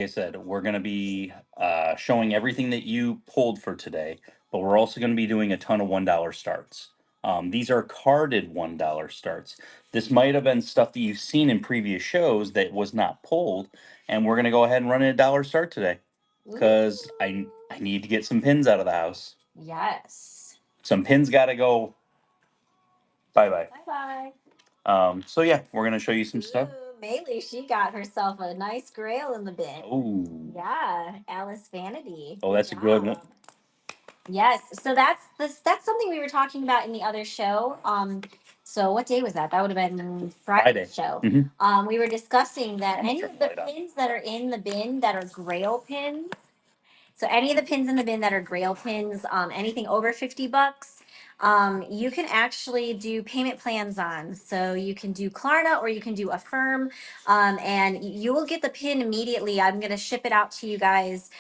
I said, we're going to be showing everything that you pulled for today, but we're also going to be doing a ton of $1 starts. These are carded $1 starts. This might have been stuff that you've seen in previous shows that was not pulled, and we're going to go ahead and run a dollar start today because I need to get some pins out of the house. Yes. Some pins got to go. Bye bye. Bye bye. So yeah, we're going to show you some stuff. Maylee, she got herself a nice grail in the bin. Oh. Yeah, Alice Vanity. Oh, that's a good one. Yes, so that's something we were talking about in the other show. So what day was that? That would have been Friday show. Mhm. We were discussing that any Turn of the the light on. pins that are in the bin that are grail pins. So any of the pins in the bin that are grail pins, anything over $50, you can actually do payment plans on. So you can do Klarna or you can do Affirm, and you will get the pin immediately. I'm going to ship it out to you guys.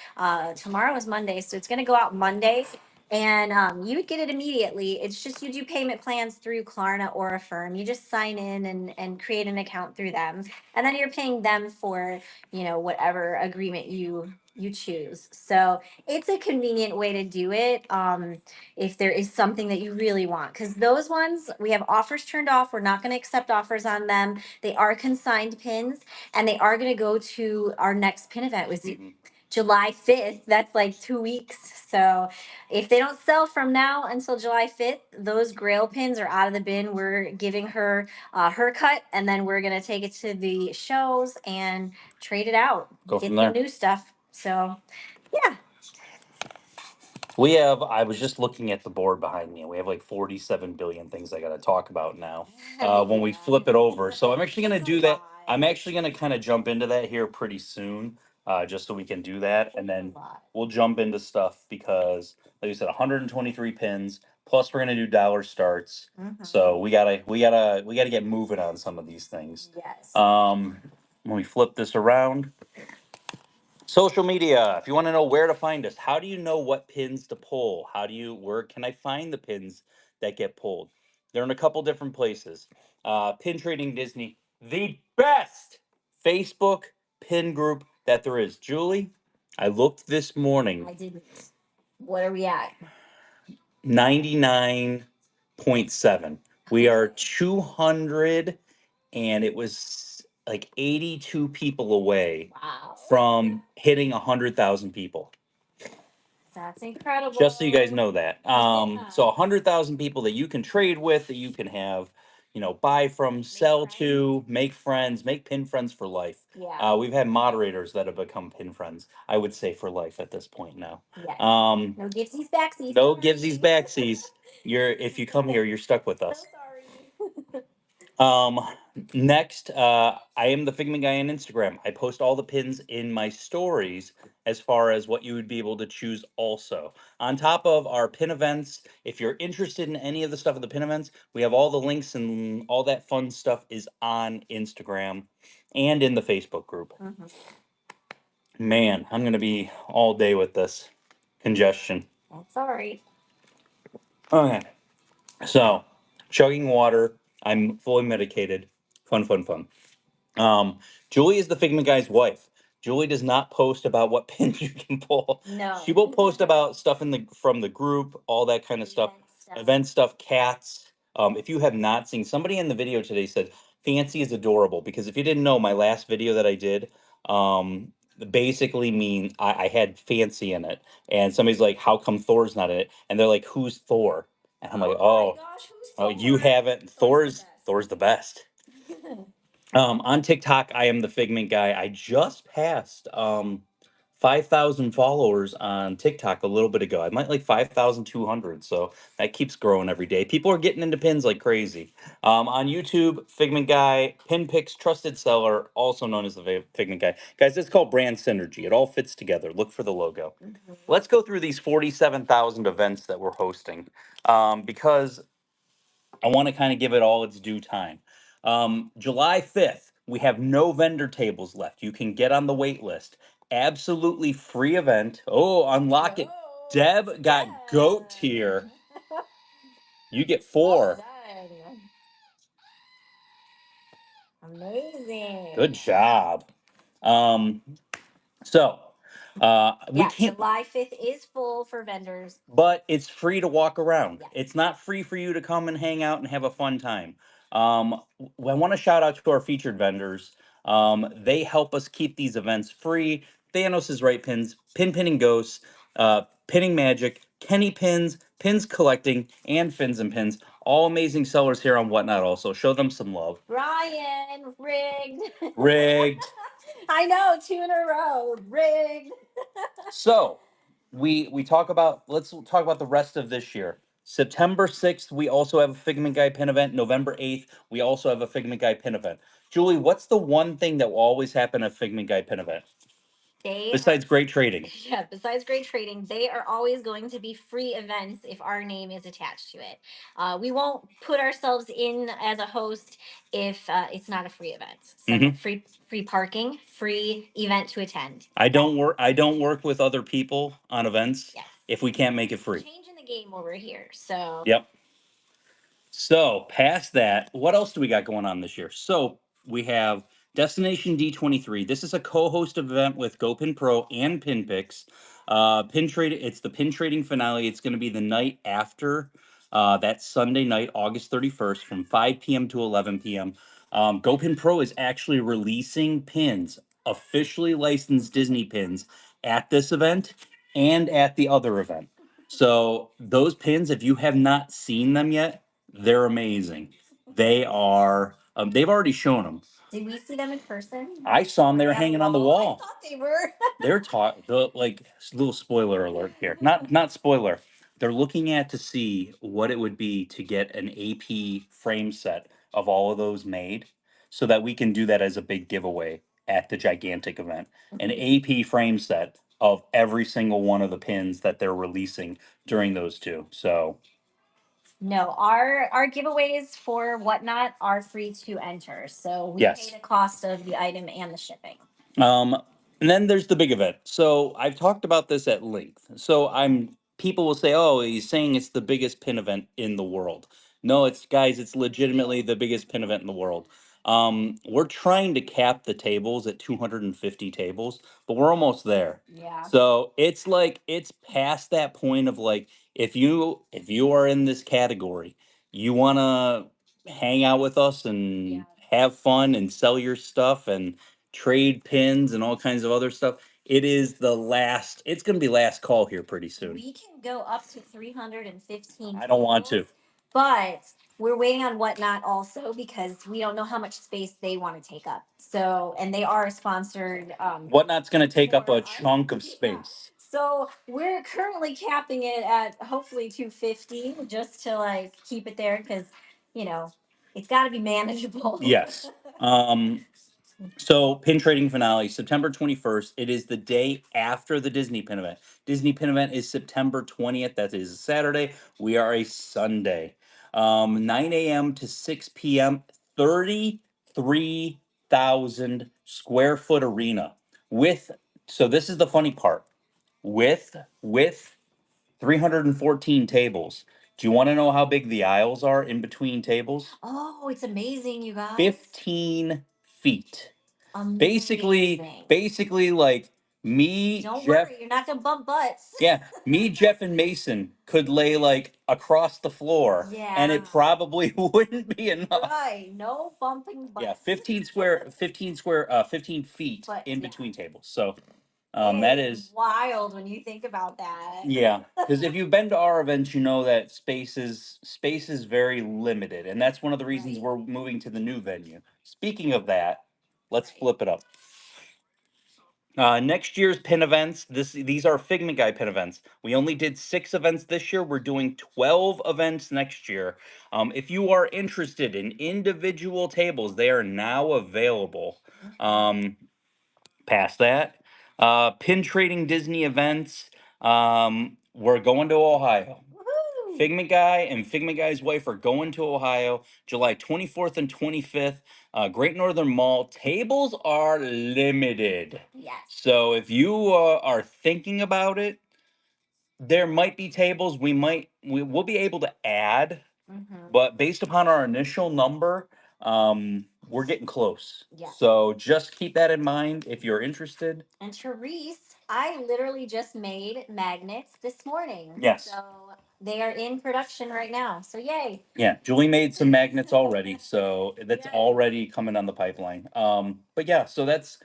Tomorrow is Monday, so it's going to go out Monday. And you would get it immediately. It's just you do payment plans through Klarna or Affirm. You just sign in and create an account through them, and then you're paying them for whatever agreement you choose. So it's a convenient way to do it. If there is something that you really want, because those ones we have offers turned off. We're not going to accept offers on them. They are consigned pins, and they are going to go to our next pin event, was July 5th. That's like 2 weeks. So if they don't sell from now until July 5th, those grail pins are out of the bin. We're giving her her cut, and then we're going to take it to the shows and trade it out. Go Get from some there. new stuff. So yeah. We have, I was just looking at the board behind me, and we have like 47 billion things I got to talk about now when we flip it over. So I'm actually going to do that. I'm actually going to kind of jump into that here pretty soon, just so we can do that. And then we'll jump into stuff because, like you said, 123 pins, plus we're going to do dollar starts. So we gotta get moving on some of these things. Yes. When we flip this around, social media. If you want to know where to find us, how do you know what pins to pull? Where can I find the pins that get pulled? They're in a couple different places. Pin Trading Disney, the best Facebook pin group that there is. Julie, I looked this morning. I didn't. What are we at? 99.7. We are 200, and it was like 82 people away from hitting 100,000 people. That's incredible. Just so you guys know that. So 100,000 people that you can trade with, that you can have, buy from, sell to, make friends, make pin friends for life. Yeah. We've had moderators that have become pin friends. I would say for life at this point now. Yes. No No givesies backsies. givesies backsies. If you come here, you're stuck with us. So sorry. Next, I am the Figment guy on Instagram. I post all the pins in my stories as far as what you would be able to choose also. On top of our pin events, if you're interested in any of the stuff at the pin events, we have all the links and all that fun stuff is on Instagram and in the Facebook group. Man, I'm going to be all day with this congestion. That's all right. Okay. So, chugging water. I'm fully medicated. Fun, fun, fun. Julie is the Figment guy's wife. Julie does not post about what pins you can pull. No. She will post about stuff from the group, all that kind of stuff, event stuff, cats. If you have not seen, somebody in the video today said fancy is adorable, because if you didn't know, my last video that I did, basically I had fancy in it, and somebody's like, how come Thor's not in it? And they're like, who's Thor? And I'm like, oh my gosh, who's oh, you haven't. Thor's the best. On TikTok, I am the Figment guy. I just passed 5,000 followers on TikTok a little bit ago. I'm at like 5,200, so that keeps growing every day. People are getting into pins like crazy. On YouTube, Figment guy, Pin Picks trusted seller, also known as the Figment guy. Guys, it's called brand synergy. It all fits together. Look for the logo. Let's go through these 47,000 events that we're hosting, because I want to kind of give it all its due time. July 5th, we have no vendor tables left. You can get on the wait list. Absolutely free event. Oh, unlock it. Deb got goat tier. You get 4. Amazing. Good job. So we Yeah, can't, July 5th is full for vendors. but it's free to walk around. Yes. It's not free for you to come and hang out and have a fun time. I want to shout out to our featured vendors. They help us keep these events free. Thanos is right pins, pinning ghosts, pinning magic, Kenny pins, pins collecting, and fins and pins. All amazing sellers here on Whatnot. Also, show them some love. Brian, rigged. Rigged. I know, two in a row. Rigged. So we talk about, let's talk about the rest of this year. September 6th, we also have a Figment Guy pin event. November 8th, we also have a Figment Guy pin event. Julie, what's the one thing that will always happen at Figment Guy pin event They besides great trading? Yeah, besides great trading, they are always going to be free events if our name is attached to it. We won't put ourselves in as a host if it's not a free event. So free parking, free event to attend. I don't work with other people on events. Yes. If we can't make it free. Changing the game over here. So Yep. So, past that, what else do we got going on this year? So, we have Destination D23. This is a co-host event with GoPin Pro and PinPix. Pin trade. It's the pin trading finale. It's going to be the night after that Sunday night, August 31st, from 5 p.m. to 11 p.m. GoPin Pro is actually releasing pins, officially licensed Disney pins, at this event and at the other event. So those pins, if you have not seen them yet, they're amazing. They are. They've already shown them. did we see them in person? I saw them. They were At a hanging on the wall? I wall. thought they were. They're taught the like little spoiler alert here. Not spoiler. They're looking at to see what it would be to get an AP frame set of all of those made, so that we can do that as a big giveaway at the gigantic event. An AP frame set of every single one of the pins that they're releasing during those two. So No, our giveaways for Whatnot are free to enter. So we yes. pay the cost of the item and the shipping. Um, and then there's the big event. So I've talked about this at length. So I'm people will say, "Oh, he's saying it's the biggest pin event in the world." No, it's guys, it's legitimately the biggest pin event in the world. We're trying to cap the tables at 250 tables, but we're almost there. Yeah. So it's like it's past that point of like if you are in this category, you want to hang out with us and have fun and sell your stuff and trade pins and all kinds of other stuff. It is the last. It's going to be last call here pretty soon. We can go up to 315. I don't want to. But we're waiting on Whatnot also because we don't know how much space they want to take up. So, and they are sponsored. Whatnot's going to take up for a us. chunk of Yeah. space. So we're currently capping it at hopefully 250 just to like keep it there because, you know, it's got to be manageable. Yes. So pin trading finale, September 21st. It is the day after the Disney pin event. Disney pin event is September 20th. That is a Saturday. We are a Sunday. 9 a.m. to 6 p.m. 33,000 square foot arena with. So this is the funny part. With 314 tables. Do you want to know how big the aisles are in between tables? Oh, it's amazing, you guys. 15 feet. Basically, Amazing. basically like me, Don't Jeff. worry, you're not gonna bump butts. Yeah, me, Jeff, and Mason could lay like across the floor, and it Yeah. probably wouldn't be enough. Right, no bumping butts. Yeah, 15 feet But in yeah, between tables. So it that is is wild when you think about that. yeah. Because if you've been to our events, you know that space is very limited, and that's one of the reasons Right. we're moving to the new venue. Speaking of that, let's flip it up. Next year's pin events. These are Figment Guy pin events. We only did 6 events this year. We're doing 12 events next year. If you are interested in individual tables, they are now available. Um, Past that, pin trading Disney events. We're going to Ohio. Woohoo! Figment Guy and Figment Guy's wife are going to Ohio July 24th and 25th. Great Northern Mall. Tables are limited. Yes. So if you are thinking about it, there might be tables we will be able to add, Mm-hmm. but based upon our initial number, We're getting close. Yeah. So just keep that in mind if you're interested. And Therese, I literally just made magnets this morning. Yes. So they are in production right now. So yay. Yeah, Julie made some magnets already, so that's Yes. already coming on the pipeline. But yeah, so that's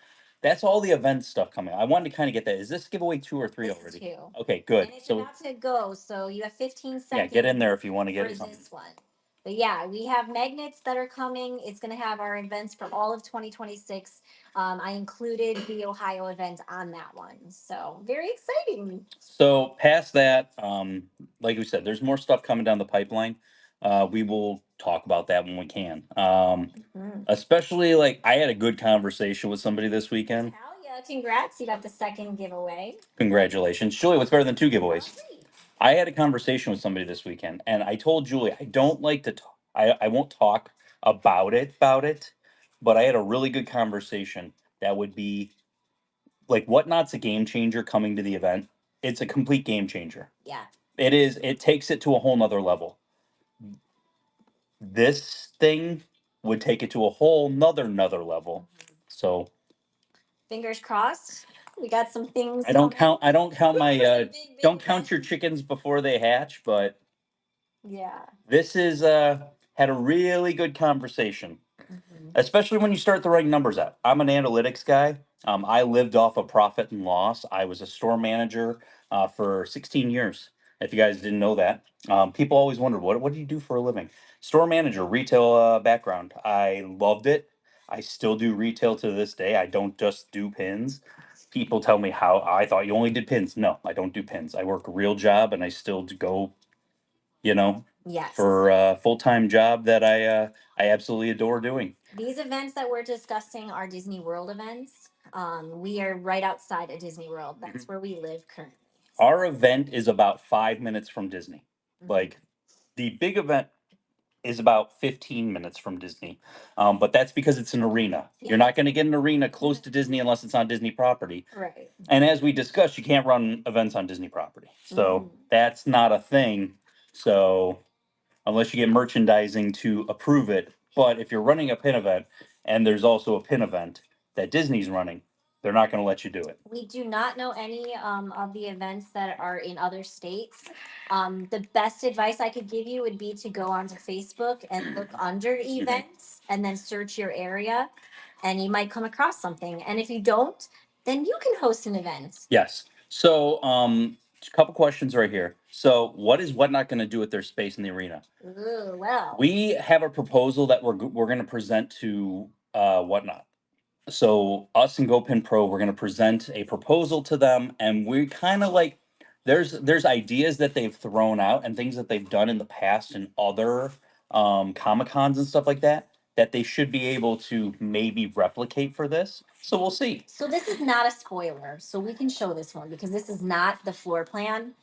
all the event stuff coming. I wanted to kind of get that. Is this giveaway 2 or 3 This is already? 2. Okay, good. And it's So about to go. So you have 15 yeah, seconds. get in there if you want to for get something. this one. But yeah, we have magnets that are coming. It's going to have our events for all of 2026. I included the Ohio event on that one. So very exciting. So past that, like we said, there's more stuff coming down the pipeline. We will talk about that when we can. Mm. Especially like I had a good conversation with somebody this weekend. Hell yeah. Congrats. You got the second giveaway. Congratulations, Julie. What's better than 2 giveaways? Great. I had a conversation with somebody this weekend, and I told Julie I don't like to talk. I won't talk about it, but I had a really good conversation that would be like Whatnot's a game changer coming to the event. It's a complete game changer. Yeah. It is. It takes it to a whole nother level. This thing would take it to a whole nother level. So Fingers crossed. We got some things. I don't count my Big don't count your chickens before they hatch, but Yeah. this is had a really good conversation, Mhm. especially when you start throwing numbers out. I'm an analytics guy. I lived off of profit and loss. I was a store manager for 16 years. If you guys didn't know that, people always wondered what do you do for a living? Store manager, retail background. I loved it. I still do retail to this day. I don't just do pins. People tell me how I thought you only did pins. No, I don't do pins. I work a real job and I still go, you know, Yes. for a full-time job that I absolutely adore doing. These events that we're discussing are Disney World events. We are right outside of Disney World. That's where we live currently. Our event is about 5 minutes from Disney. Mhm. Like the big event is about 15 minutes from Disney. But that's because it's an arena. You're not going to get an arena close to Disney unless it's on Disney property. Right. And as we discussed, you can't run events on Disney property. So that's not a thing. So unless you get merchandising to approve it. But if you're running a pin event and there's also a pin event that Disney's running, they're not going to let you do it. We do not know any of the events that are in other states. The best advice I could give you would be to go onto Facebook and look under events and then search your area, and you might come across something. And if you don't, then you can host an event. Yes. So, a couple questions right here. So, what is Whatnot going to do with their space in the arena? Ooh, well. We have a proposal that we're going to present to Whatnot. So, us and GoPin Pro, we're going to present a proposal to them, and we kind of like there's ideas that they've thrown out and things that they've done in the past in other Comic Cons and stuff like that that they should be able to maybe replicate for this. So we'll see. So this is not a spoiler. So we can show this one because this is not the floor plan.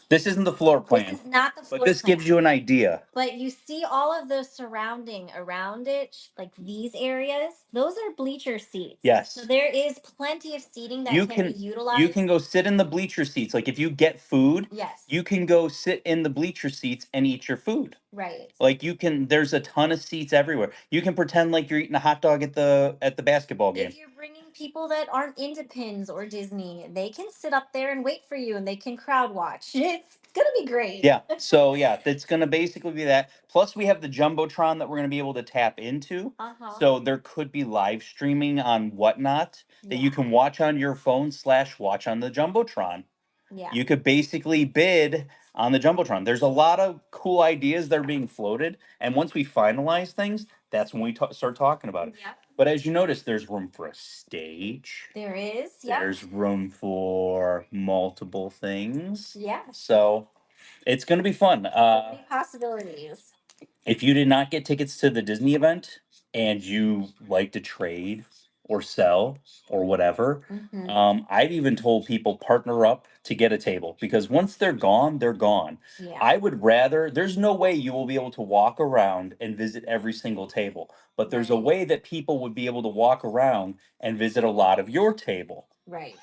This isn't the floor plan. This is not the floor but this plan. gives you an idea. But you see all of the surrounding around it, like these areas, those are bleacher seats. Yes. So there is plenty of seating that You can can be utilized. you can go sit in the bleacher seats. Like if you get food, Yes. you can go sit in the bleacher seats and eat your food. Right. Like you can there's a ton of seats everywhere. You can pretend like you're eating a hot dog at the basketball game. If you're bringing people that aren't into pins or Disney, they can sit up there and wait for you and they can crowd watch. It's gonna be great. Yeah. So yeah, that's gonna basically be that. Plus we have the Jumbotron that we're gonna be able to tap into. Uh-huh. So there could be live streaming on Whatnot that you can watch on your phone / watch on the Jumbotron. Yeah. You could basically bid on the Jumbotron. There's a lot of cool ideas that are being floated. And once we finalize things, that's when we start talking about it. Yeah. But as you notice, there's room for a stage. There is. Yeah. There's room for multiple things. Yeah. So it's going to be fun. Many possibilities. If you did not get tickets to the Disney event and you like to trade or sell or whatever, I've even told people partner up to get a table because once they're gone. Yeah. I would rather, there's no way you will be able to walk around and visit every single table, but there's a Right. way that people would be able to walk around and visit a lot of your table. Right.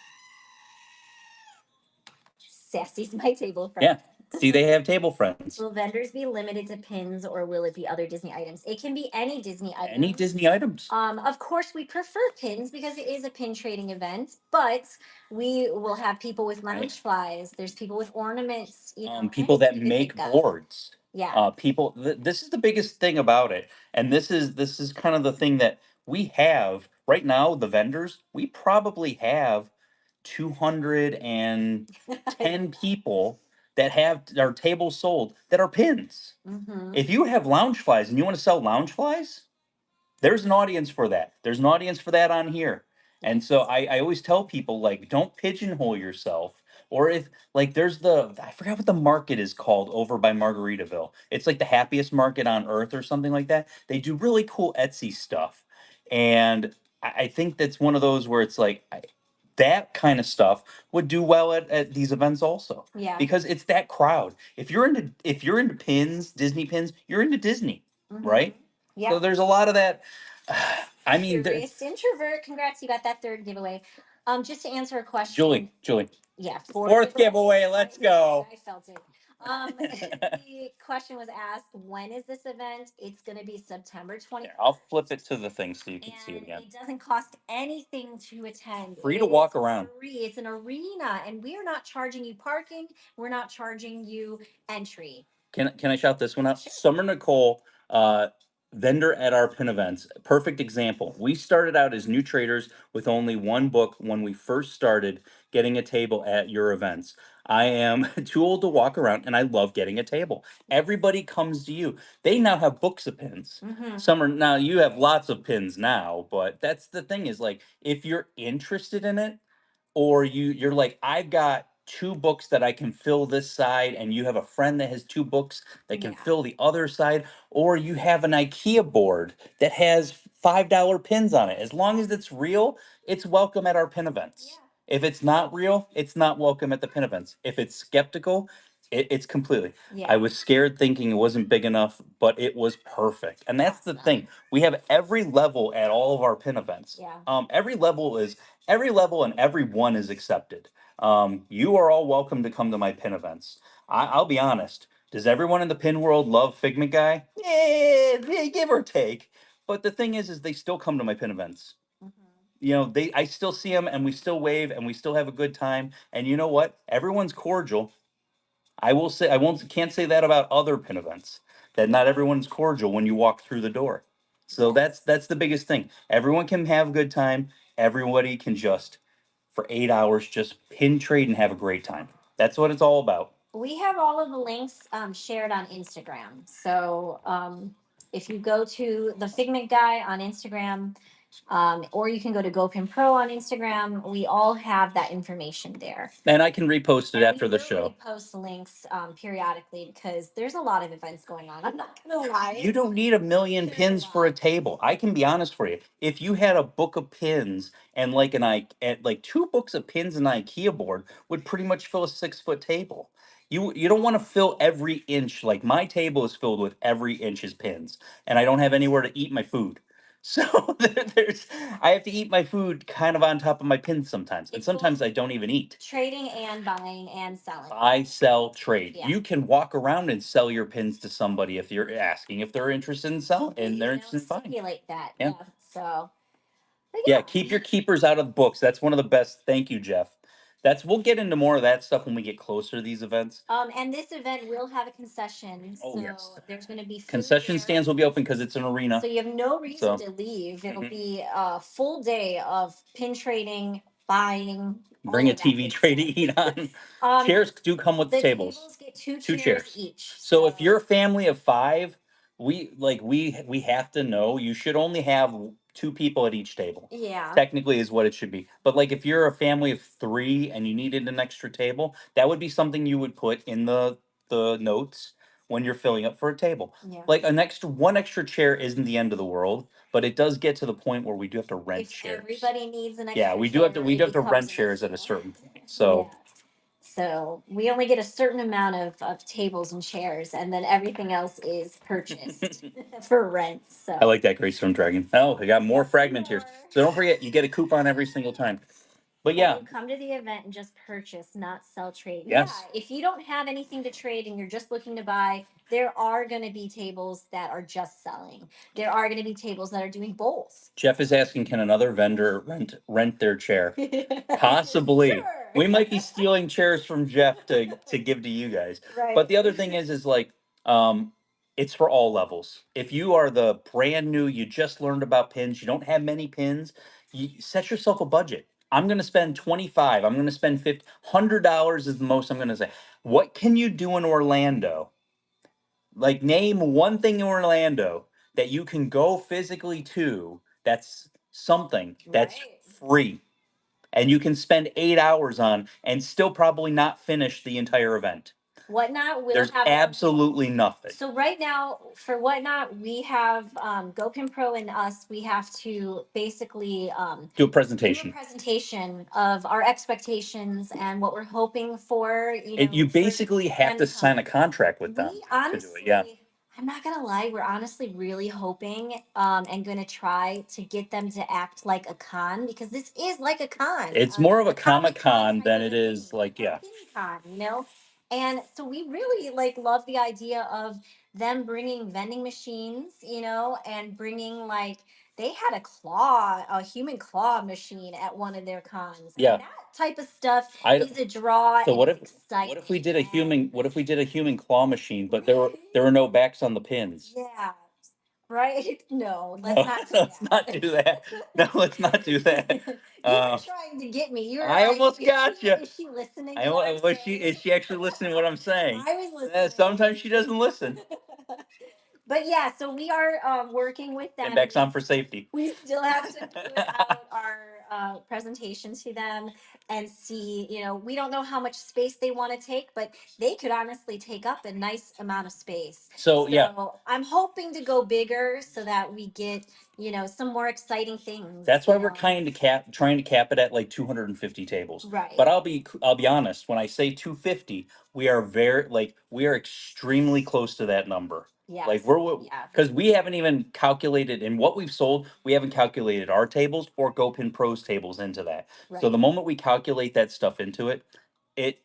Sassy's my table friend. Yeah. See, they have table friends. Will vendors be limited to pins or will it be other Disney items? It can be any Disney Any items. Disney items. Of course, we prefer pins because it is a pin trading event, but we will have people with I lounge flies. There's people with ornaments, people anything that you could make think of. boards. Yeah. People. This is the biggest thing about it, and this is kind of the thing that we have right now. The vendors, we probably have 210 people that have our tables sold that are pins. Mm-hmm. If you have lounge flies and you want to sell lounge flies, there's an audience for that. There's an audience for that on here. And so I always tell people, like, don't pigeonhole yourself. Or if like there's I forgot what the market is called over by Margaritaville. It's like the happiest market on earth or something like that. They do really cool Etsy stuff. And I think that's one of those where it's like that kind of stuff would do well at these events also. Yeah. Because it's that crowd. If you're into pins, Disney pins, you're into Disney, right? Yeah. So there's a lot of that. I mean, Curious introvert. Congrats, you got that third giveaway. Just to answer a question. Julie, Yeah, fourth giveaway. Let's go. I felt it. The question was asked, when is this event? It's going to be September 20th. I'll flip it to the thing so you can see it And again. it doesn't cost anything to attend. Free It to is walk around. free. It's an arena, and we are not charging you parking. We're not charging you entry. Can I shout this one out? Sure. Summer Nicole, vendor at our pin events. Perfect example. We started out as new traders with only one book when we first started getting a table at your events. I am too old to walk around and I love getting a table. Everybody comes to you. They now have books of pins. Summer, now you have lots of pins now, but that's the thing is like if you're interested in it, or you're like I've got two books that I can fill this side and you have a friend that has two books that can fill the other side, or you have an IKEA board that has $5 pins on it. As long as it's real, it's welcome at our pin events. If it's not real, it's not welcome at the pin events. If it's skeptical, it's completely. I was scared thinking it wasn't big enough, but it was perfect. And that's the thing. We have every level at all of our pin events. Yeah. Every level and everyone is accepted. You are all welcome to come to my pin events. I'll be honest. Does everyone in the pin world love Figment Guy? Give or take. But the thing is they still come to my pin events. I still see them and we still wave and we still have a good time. And you know what? Everyone's cordial. I will say I won't can't say that about other pin events. That not everyone's cordial when you walk through the door. So that's the biggest thing. Everyone can have a good time. Everybody can just for 8 hours just pin trade and have a great time. That's what it's all about. We have all of the links shared on Instagram. So if you go to the Figment Guy on Instagram, or you can go to GoPin Pro on Instagram, we all have that information there. And I can repost it And after we the will show. repost links periodically because there's a lot of events going on. I'm not gonna lie. You don't need a million There's pins a for a lot. table. I can be honest for you. If you had a book of pins and like like two books of pins and an IKEA board would pretty much fill a 6 foot table. You don't want to fill every inch. Like my table is filled with every inch's pins, and I don't have anywhere to eat my food. So there's I have to eat my food kind of on top of my pins sometimes, and It's sometimes both I don't even eat. trading and buying and selling. Buy, sell, trade. Yeah. You can walk around and sell your pins to somebody if you're asking if they're interested in selling and they're interested in buying. Simulate that. Yeah. So. But Yeah, keep your keepers out of the books. That's one of the best. Thank you, Jeff. We'll get into more of that stuff when we get closer to these events. And this event will have a concession. Oh, So yes. there's going to be food Concession there. stands will be open because it's an arena. So you have no reason So to leave. It'll Mhm. be a full day of pin trading, buying. Bring all a of that TV good tray to stuff. eat on. Um, Chairs do come with the tables. get two Two chairs chairs. each. So if you're a family of five, we have to know you should only have two people at each table. Yeah. Technically is what it should be. But like if you're a family of three and you needed an extra table, that would be something you would put in the notes when you're filling up for a table. Yeah. Like one extra chair isn't the end of the world, but it does get to the point where we do have to rent If chairs. everybody needs an extra Yeah, chair, we it do have to becomes rent an chairs at a issue. certain point. So Yeah. So we only get a certain amount of tables and chairs, and then everything else is purchased for rent. So I like that Greystone Dragon. Oh, I got more fragment here. So don't forget, you get a coupon every single time. But Yeah, yeah, you come to the event and just purchase, not sell trade. yes. Yeah, if you don't have anything to trade and you're just looking to buy, there are going to be tables that are just selling. There are going to be tables that are doing bowls. Jeff is asking, can another vendor rent their chair? Possibly. Sure. We might be stealing chairs from Jeff to give to you guys. But Right. the other thing is like um it's for all levels. If you are the brand new, you just learned about pins, you don't have many pins, you set yourself a budget. I'm going to spend 25, I'm going to spend 50, $100 is the most I'm going to say. What can you do in Orlando? Like name one thing in Orlando that you can go physically to that's something that's Right. free and you can spend 8 hours on and still probably not finish the entire event. Whatnot will There's have absolutely nothing. so right now for Whatnot, we have GoPin Pro and us. We have to basically Do a do a presentation. presentation of our expectations and what we're hoping for. You For basically have them to to come. sign a contract with them We to do it. Yeah. honestly, I'm not gonna lie, we're honestly really hoping and gonna try to get them to act like a con because this is like a con, It's more of a a Comic Comic Con Con type than of it a thing, is like, or a yeah. pin con. And so we really like love the idea of them bringing vending machines, and bringing like they had a human claw machine at one of their cons, Yeah. and that type of stuff I is a draw so and it's what if exciting. we did a And human what if we did a human claw machine, but really? there were no backs on the pins? Yeah, right? No, let's No, not do let's not that. do that. No, let's not do that. You were Uh, trying to get me. You were I like, almost got you. is she listening I to what I'm was she saying? is she actually listening to what I'm saying? I was listening. Sometimes she doesn't listen. But yeah, so we are working with And them. backs on for safety. We still have to put out our presentation to them and see, we don't know how much space they want to take, but they could honestly take up a nice amount of space. So yeah, So I'm hoping to go bigger so that we get, some more exciting things, that's why we're trying to cap it at like 250 tables. Right. But I'll be honest, when I say 250, we are extremely close to that number. Like Yes. we're Yeah. because we haven't even calculated in what we've sold, we haven't calculated our tables or GoPin Pros tables into that. So the Right. moment we calculate that stuff into it,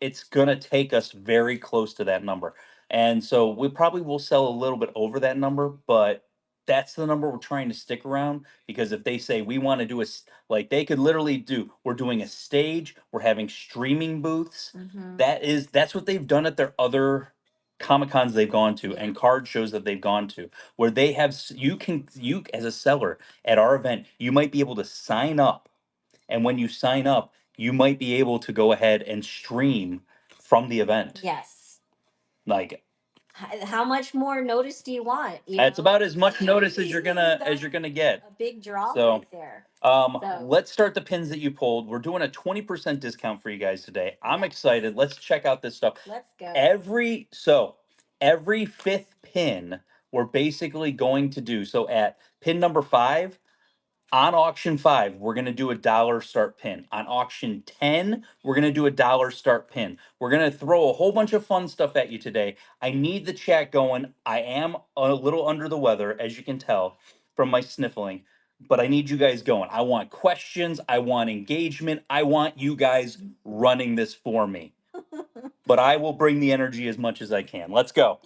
it's gonna take us very close to that number. And so we probably will sell a little bit over that number, but that's the number we're trying to stick around because if they say we want to do like they could literally do, we're doing a stage, we're having streaming booths. Mm-hmm. That's what they've done at their other Comic Cons they've gone to Yeah. and card shows that they've gone to, where they have you as a seller at our event, you might be able to sign up, and when you sign up, you might be able to go ahead and stream from the event. Yes. Like How much more notice do you want? it's about as much notice as you're gonna get. A big draw So right there. let's start the pins that you pulled. We're doing a 20% discount for you guys today. I'm excited. Let's check out this stuff. Let's go. Every fifth pin, we're basically going to do so at pin number 5. On auction 5, we're going to do a dollar start pin. On auction 10, we're going to do a dollar start pin. We're going to throw a whole bunch of fun stuff at you today. I need the chat going. I am a little under the weather, as you can tell from my sniffling, but I need you guys going. I want questions. I want engagement. I want you guys running this for me. But I will bring the energy as much as I can. Let's go.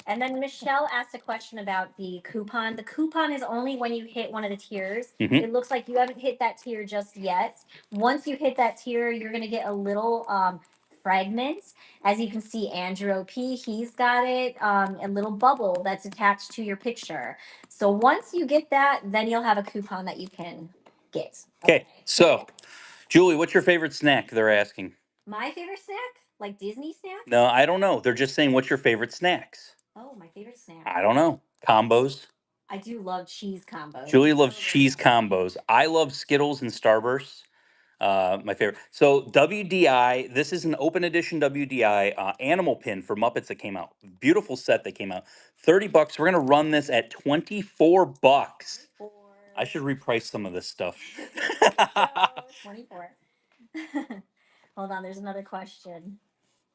And then Michelle asked a question about the coupon. The coupon is only when you hit one of the tiers. Mhm. It looks like you haven't hit that tier just yet. Once you hit that tier, you're going to get a little fragment. As you can see, Andrew OP, he's got it, a little bubble that's attached to your picture. So once you get that, then you'll have a coupon that you can get. Okay, so Julie, what's your favorite snack? They're asking. My favorite snack? Like Disney snack? No, I don't know. They're just saying, what's your favorite snacks? Oh, my favorite snack. I don't know. Combos. I do love cheese combos. Julie loves cheese combos. I love Skittles and Starbursts. My favorite. So WDI, this is an open edition WDI animal pin for Muppets that came out. Beautiful set that came out. $30. We're gonna run this at $24. I should reprice some of this stuff. 24. Hold on, there's another question.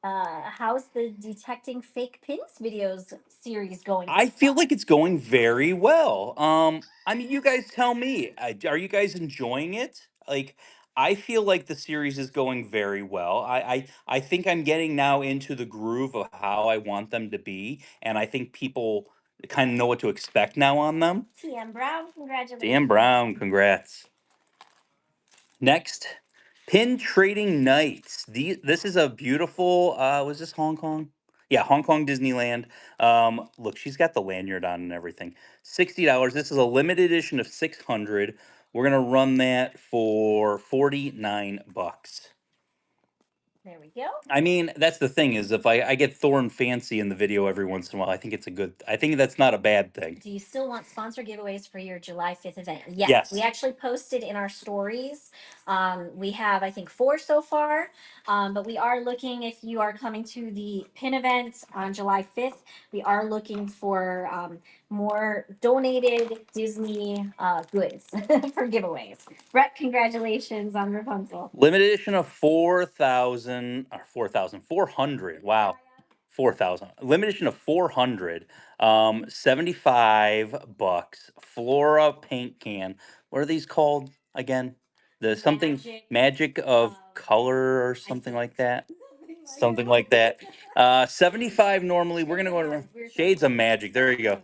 How's the detecting fake pins videos series going I so feel far? like it's going very well. I mean, you guys tell me. Are you guys enjoying it? Like, I feel like the series is going very well. I think I'm getting now into the groove of how I want them to be, and I think people kind of know what to expect now on them. TM Brown, Dan congratulations. Brown, congrats. Next, pin trading nights. This is a beautiful. Was this Hong Kong? Yeah, Hong Kong Disneyland. Look, she's got the lanyard on and everything. $60. This is a limited edition of 600. We're gonna run that for 49 bucks. There we go. I mean, that's the thing is if I get Thorn Fancy in the video every once in a while, I think it's a good. I think that's not a bad thing. Do you still want sponsor giveaways for your July 5th event? Yes. We Yes. actually posted in our stories. We have, I think, 4 so far. But we are looking, if you are coming to the pin event on July 5th, we are looking for more donated Disney goods for giveaways. Brett, congratulations on Rapunzel. Limited edition of 4,000 or 4,400. Wow. 4,000. Limited edition of 400. 75 bucks. Flora paint can. What are these called again? The something magic of color or something like that. Something like that. 75 normally. We're gonna go to Shades of Magic. There you go.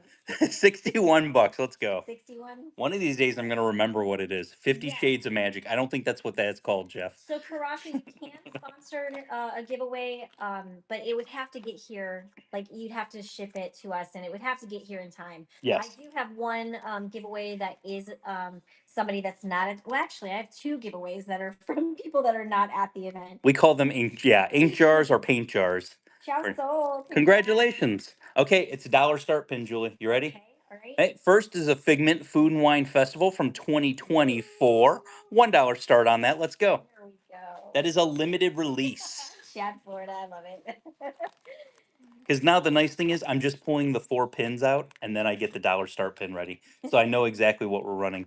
61 bucks. Let's go. 61. One of these days, I'm going to remember what it is. 50 Yes. Shades of Magic. I don't think that's what that's called, Jeff. So Karasha, you can sponsor a giveaway, but it would have to get here. Like you'd have to ship it to us, and it would have to get here in time. I Yes. do have one giveaway that is somebody that's not at. Well, actually, I have 2 giveaways that are from people that are not at the event. We call them ink, yeah, ink jars or paint jars. Ciao, For- soul. Congratulations. Okay, it's a dollar start pin, Julie. You ready? Okay, all right. Hey, first is a Figment Food and Wine Festival from 2024. $1 start on that. Let's go. Here we go. That is a limited release. Chad, Florida, I love it. Because now the nice thing is I'm just pulling the 4 pins out and then I get the dollar start pin ready. So I know exactly what we're running.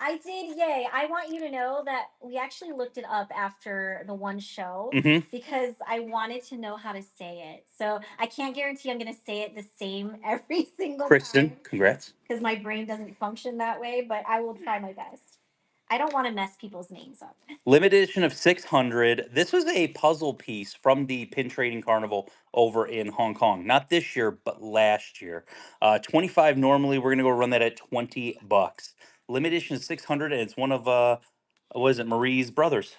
I did, yay. I want you to know that we actually looked it up after the one show Mm-hmm. because I wanted to know how to say it. So I can't guarantee I'm going to say it the same every single Kristen, time congrats. because my brain doesn't function that way, but I will try my best. I don't want to mess people's names up. Limited edition of 600. This was a puzzle piece from the Pin Trading Carnival over in Hong Kong. Not this year, but last year. 25 normally. We're going to go run that at 20 bucks. Limited edition is 600, and it's one of, what is it, Marie's brothers.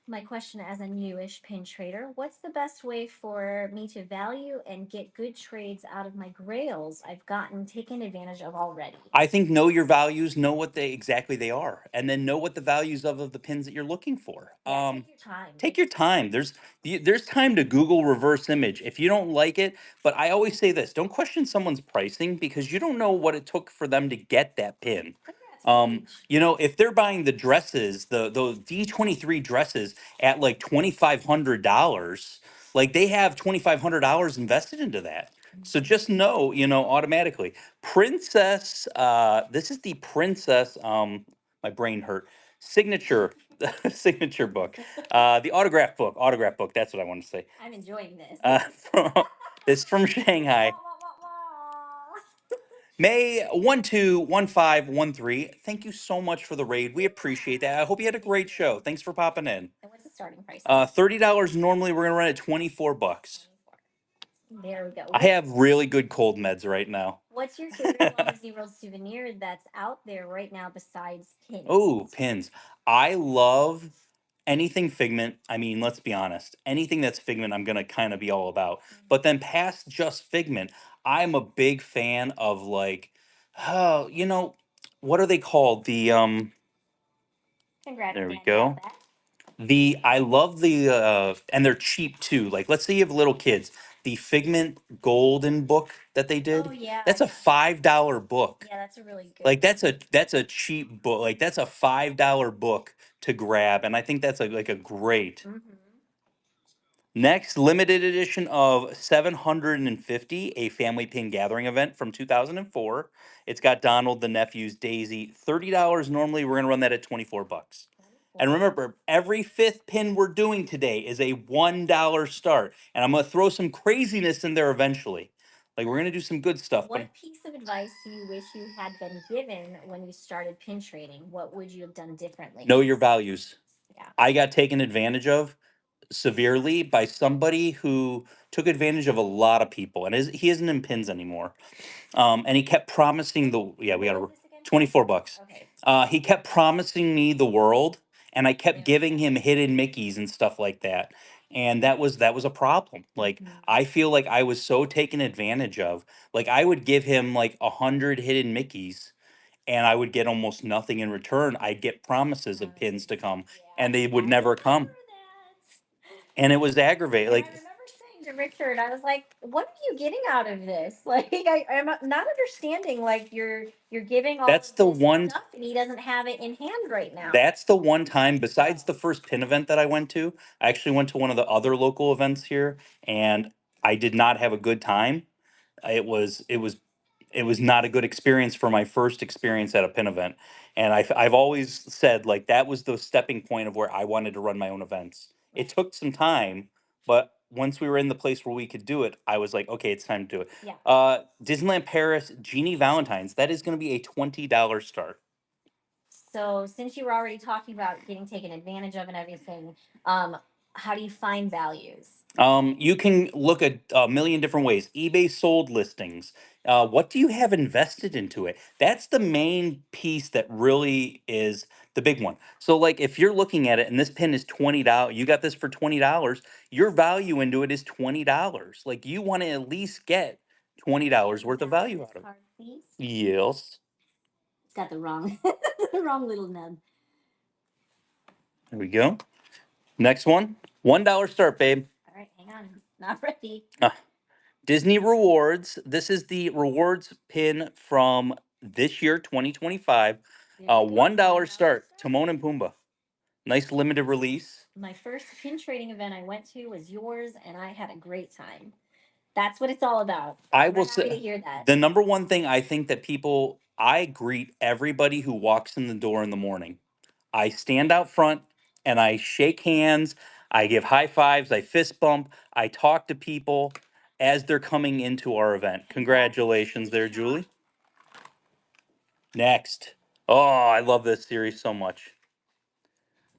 My question as a newish pin trader, what's the best way for me to value and get good trades out of my grails I've gotten taken advantage of already? I think know your values, know what they exactly they are, and then know what the values of the pins that you're looking for. Yeah, take your time. Take your time. There's time to Google reverse image if you don't like it. But I always say this: don't question someone's pricing because you don't know what it took for them to get that pin. You know, if they're buying the dresses, the D23 dresses at like $2,500, like they have $2,500 invested into that. So just know, you know, automatically. Princess, this is the Princess, my brain hurt. Signature, signature book. The autograph book, that's what I want to say. I'm enjoying this. From, it's from Shanghai. May 121513. Thank you so much for the raid. We appreciate that. I hope you had a great show. Thanks for popping in. And what's the starting price? $30 normally. We're gonna run at 24 bucks. There we go. I have really good cold meds right now. What's your favorite Walt Disney World souvenir that's out there right now besides pins? Oh, pins. I love anything Figment. I mean, let's be honest. Anything that's Figment, I'm gonna kind of be all about. But then past just Figment, I'm a big fan of like, oh, you know, what are they called? Congrats, There we Danny, on go. that. I love and they're cheap too. Like, let's say you have little kids. The Figment Golden book that they did. Oh yeah. That's a $5 book. Yeah, that's a really good. Like that's a cheap book. Like that's a $5 book to grab, and I think that's like a great. Next, limited edition of 750, a family pin gathering event from 2004. It's got Donald, the nephews, Daisy. $30 normally. We're gonna run that at 24 bucks. And remember, every fifth pin we're doing today is a $1 start. And I'm going to throw some craziness in there eventually. Like, we're going to do some good stuff. But What piece of advice do you wish you had been given when you started pin trading? What would you have done differently? know your values. Yeah. I got taken advantage of severely by somebody who took advantage of a lot of people. And he isn't in pins anymore. And he kept promising yeah, we What got was to this again? 24 bucks. Okay. He kept promising me the world, and I kept giving him hidden Mickeys and stuff like that. And that was a problem. Like, I feel like I was so taken advantage of. Like, I would give him like 100 hidden Mickeys, and I would get almost nothing in return. I'd get promises of pins to come, and they would never come. And it was aggravating. And I Like, remember saying to Richard, I was like, "What are you getting out of this? Like, I'm not understanding. Like, you're giving all that's of the this one stuff, and he doesn't have it in hand right now." That's the one time, besides the first pin event that I went to, I actually went to one of the other local events here, and I did not have a good time. It was not a good experience for my first experience at a pin event. And I've always said, like, that was the stepping point of where I wanted to run my own events. It took some time, but once we were in the place where we could do it, I was like, okay, it's time to do it. Yeah. Disneyland Paris, Genie Valentine's, that is going to be a $20 start. So, since you were already talking about getting taken advantage of and everything, um, how do you find values? You can look at a million different ways. eBay sold listings. What do you have invested into it? That's the main piece that really is the big one. So, like, if you're looking at it and this pin is $20, you got this for $20. Your value into it is $20. Like, you want to at least get $20 worth of value out of it. Card, please. Yes. It's got the wrong, the wrong little nub. There we go. Next one. $1 start, babe. All right, hang on. Not ready. Disney Rewards. This is the rewards pin from this year, 2025. $1 start. Timon and Pumbaa. Nice limited release. My first pin trading event I went to was yours, and I had a great time. That's what it's all about. I I'm will happy to say hear that. the number one thing I think that I greet everybody who walks in the door in the morning. I stand out front and I shake hands. I give high fives. I fist bump. I talk to people as they're coming into our event. Congratulations there, Julie. Next. Oh, I love this series so much.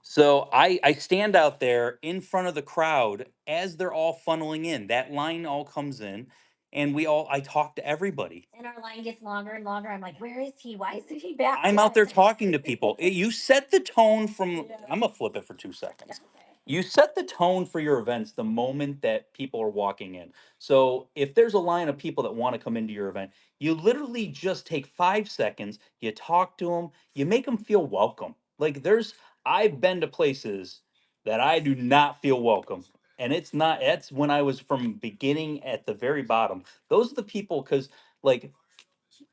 So I stand out there in front of the crowd as they're all funneling in. That line all comes in, and I talk to everybody. And our line gets longer and longer. I'm like, where is he? Why isn't he back I'm out yet? there talking to people. You set the tone from. Yeah. I'm gonna flip it for 2 seconds. Okay. You set the tone for your events the moment that people are walking in. So if there's a line of people that want to come into your event, you literally just take 5 seconds, you talk to them, you make them feel welcome. Like, I've been to places that I do not feel welcome. And that's when I was from beginning at the very bottom. Those are the people, because, like,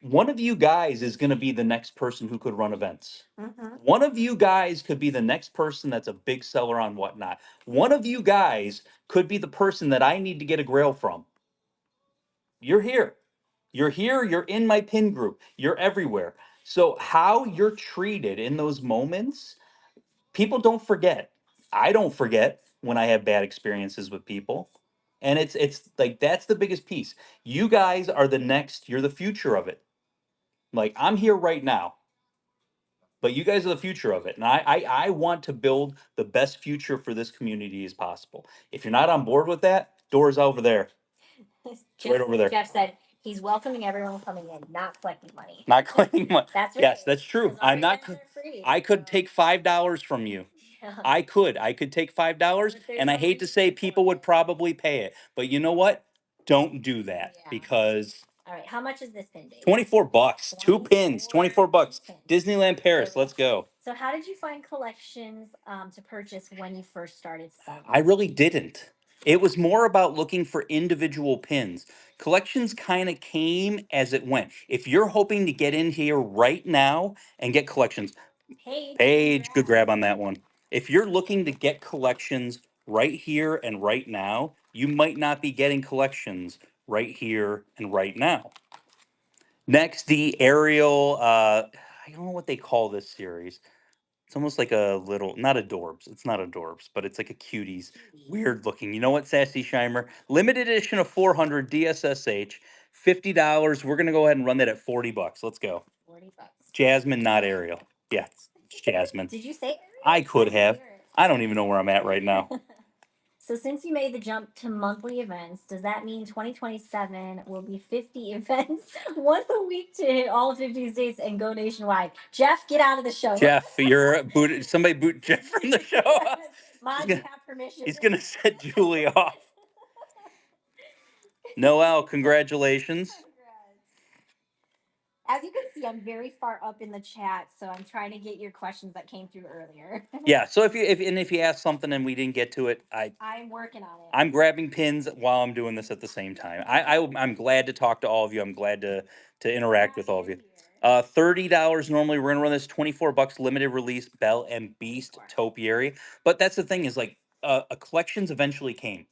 one of you guys is going to be the next person who could run events. One of you guys could be the next person that's a big seller on whatnot. One of you guys could be the person that I need to get a grail from. You're here. You're here. You're in my pin group. You're everywhere. So, how you're treated in those moments, people don't forget. I don't forget when I have bad experiences with people. And it's like, that's the biggest piece. You guys are you're the future of it. Like, I'm here right now, but you guys are the future of it. And I want to build the best future for this community as possible. If you're not on board with that, doors over there. It's right over there. Jeff said he's welcoming everyone coming in, not collecting money. Not claiming money. That's right. Yes, that's true. 'Cause our I'm not. events are free, I could so- take $5 from you. Yeah. I could take $5, But there's and I no hate to say reason for people would it. probably pay it. But you know what? Don't do that, Yeah. because All right, how much is this pin, Dave? 24 bucks, two pins, 24 bucks. pins. Disneyland Paris, let's go. So, how did you find collections to purchase when you first started selling? I really didn't. It was more about looking for individual pins. Collections kind of came as it went. If you're hoping to get in here right now and get collections, Paige, good grab on that one. If you're looking to get collections right here and right now, you might not be getting collections right here and right now. Next, the Ariel, I don't know what they call this series. It's almost like a little, not adorbs. It's not adorbs, but it's like a cuties. Weird looking. You know what, Sassy Shimer? Limited edition of 400 DSSH, $50. We're gonna go ahead and run that at $40. Let's go. $40. Jasmine, not Ariel. Yeah, it's Jasmine. Did you say I could Ariel? have. I don't even know where I'm at right now. So since you made the jump to monthly events, does that mean 2027 will be 50 events, one a week to hit all 50 states and go nationwide? Jeff, get out of the show. Jeff, you're booted. Somebody boot Jeff from the show. Mom, you have permission. He's gonna set Julie off. Noel, congratulations. As you can see, I'm very far up in the chat, so I'm trying to get your questions that came through earlier. Yeah. So if you ask something and we didn't get to it, I'm working on it. I'm grabbing pins while I'm doing this at the same time. I'm glad to talk to all of you. I'm glad to interact with all of you. $30 normally. We're gonna run this $24 limited release Belle and Beast topiary. But that's the thing is like a collections eventually came.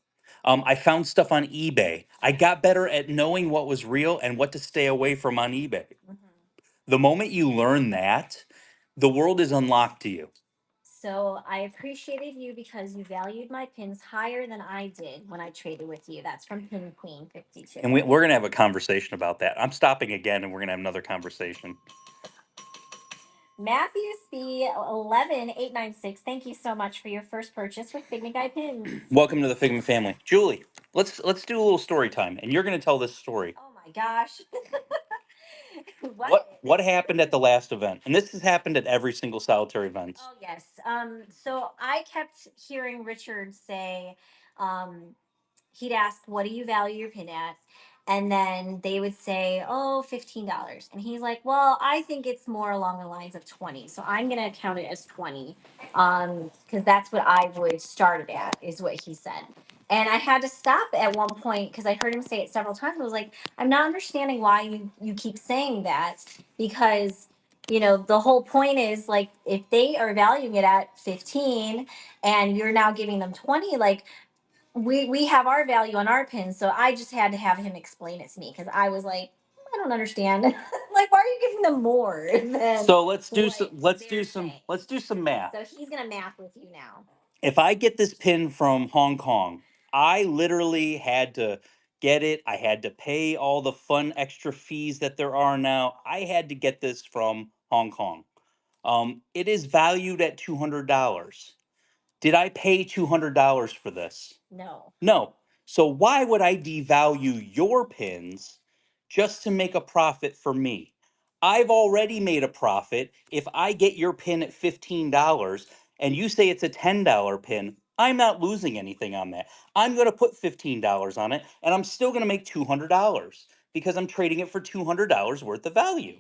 I found stuff on eBay. I got better at knowing what was real and what to stay away from on eBay. The moment you learn that, the world is unlocked to you. So I appreciated you because you valued my pins higher than I did when I traded with you. That's from Pin Queen 52. And we're going to have a conversation about that. I'm stopping again and we're going to have another conversation. Matthew Spee 11896. Thank you so much for your first purchase with Figment Guy pins. Welcome to the Figment family. Julie, let's do a little story time and you're going to tell this story. Oh my gosh. What happened at the last event? And this has happened at every single solitaire event. Oh yes. So I kept hearing Richard say, he'd ask, "What do you value your pin at?" And then they would say, "Oh, $15." And he's like, "Well, I think it's more along the lines of 20. So I'm gonna count it as 20. Because that's what I would start it at, is what he said. And I had to stop at one point because I heard him say it several times. I was like, I'm not understanding why you keep saying that, because the whole point is, like, if they are valuing it at 15 and you're now giving them 20, like, we have our value on our pins. So I just had to have him explain it to me because I was like, I don't understand. Like, why are you giving them more than So let's do what some they're saying? let's do some math. So he's gonna math with you now. If I get this pin from Hong Kong, I literally had to get it. I had to pay all the fun extra fees that there are now. I had to get this from Hong Kong. It is valued at $200. Did I pay $200 for this? No. No. So why would I devalue your pins just to make a profit for me? I've already made a profit. If I get your pin at $15 and you say it's a $10 pin, I'm not losing anything on that. I'm going to put $15 on it and I'm still going to make $200 because I'm trading it for $200 worth of value.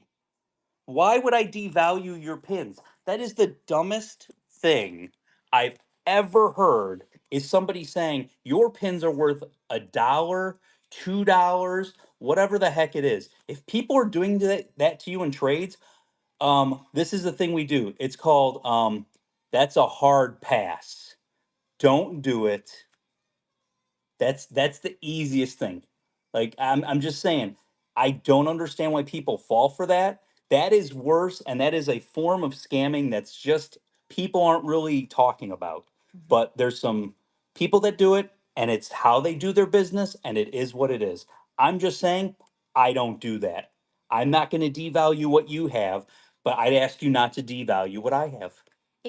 Why would I devalue your pins? That is the dumbest thing I've ever heard, is somebody saying your pins are worth $1, $2, whatever the heck it is. If people are doing that to you in trades, this is the thing we do. It's called that's a hard pass. Don't do it. That's the easiest thing. Like I'm just saying, I don't understand why people fall for that. That is worse, and that is a form of scamming that's just people aren't really talking about. But there's some people that do it, and it's how they do their business, and it is what it is. I'm just saying, I don't do that. I'm not going to devalue what you have, but I'd ask you not to devalue what I have.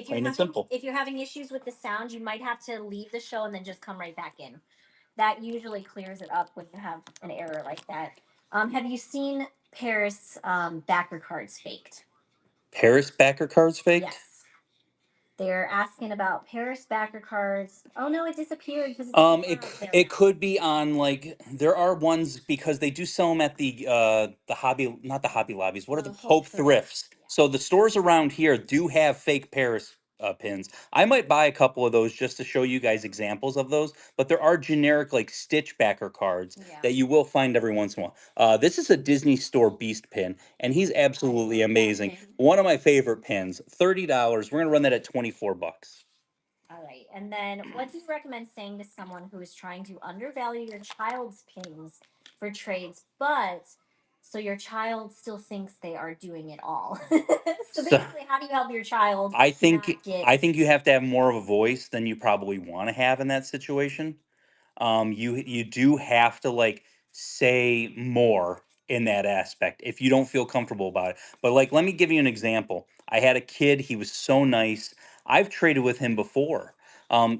Plain and simple. If you're having issues with the sound, you might have to leave the show and then just come right back in. That usually clears it up when you have an error like that. Have you seen Paris backer cards faked? Paris backer cards faked? Yes. They're asking about Paris backer cards. Oh no, it disappeared because it's it could be on, like, there are ones because they do sell them at the hobby, not the Hobby Lobbies. What are the Hope Thrifts? Yeah. So the stores around here do have fake Paris pins. I might buy a couple of those just to show you guys examples of those. But there are generic, like, stitch backer cards that you will find every once in a while. This is a Disney Store Beast pin, and he's absolutely amazing. One of my favorite pins. $30. We're gonna run that at $24. All right. And then what do you recommend saying to someone who is trying to undervalue your child's pins for trades, but so your child still thinks they are doing it all. So So basically, how do you help your child I think not get? I think you have to have more of a voice than you probably want to have in that situation. You do have to like say more in that aspect if you don't feel comfortable about it. But like, let me give you an example. I had a kid. He was so nice. I've traded with him before.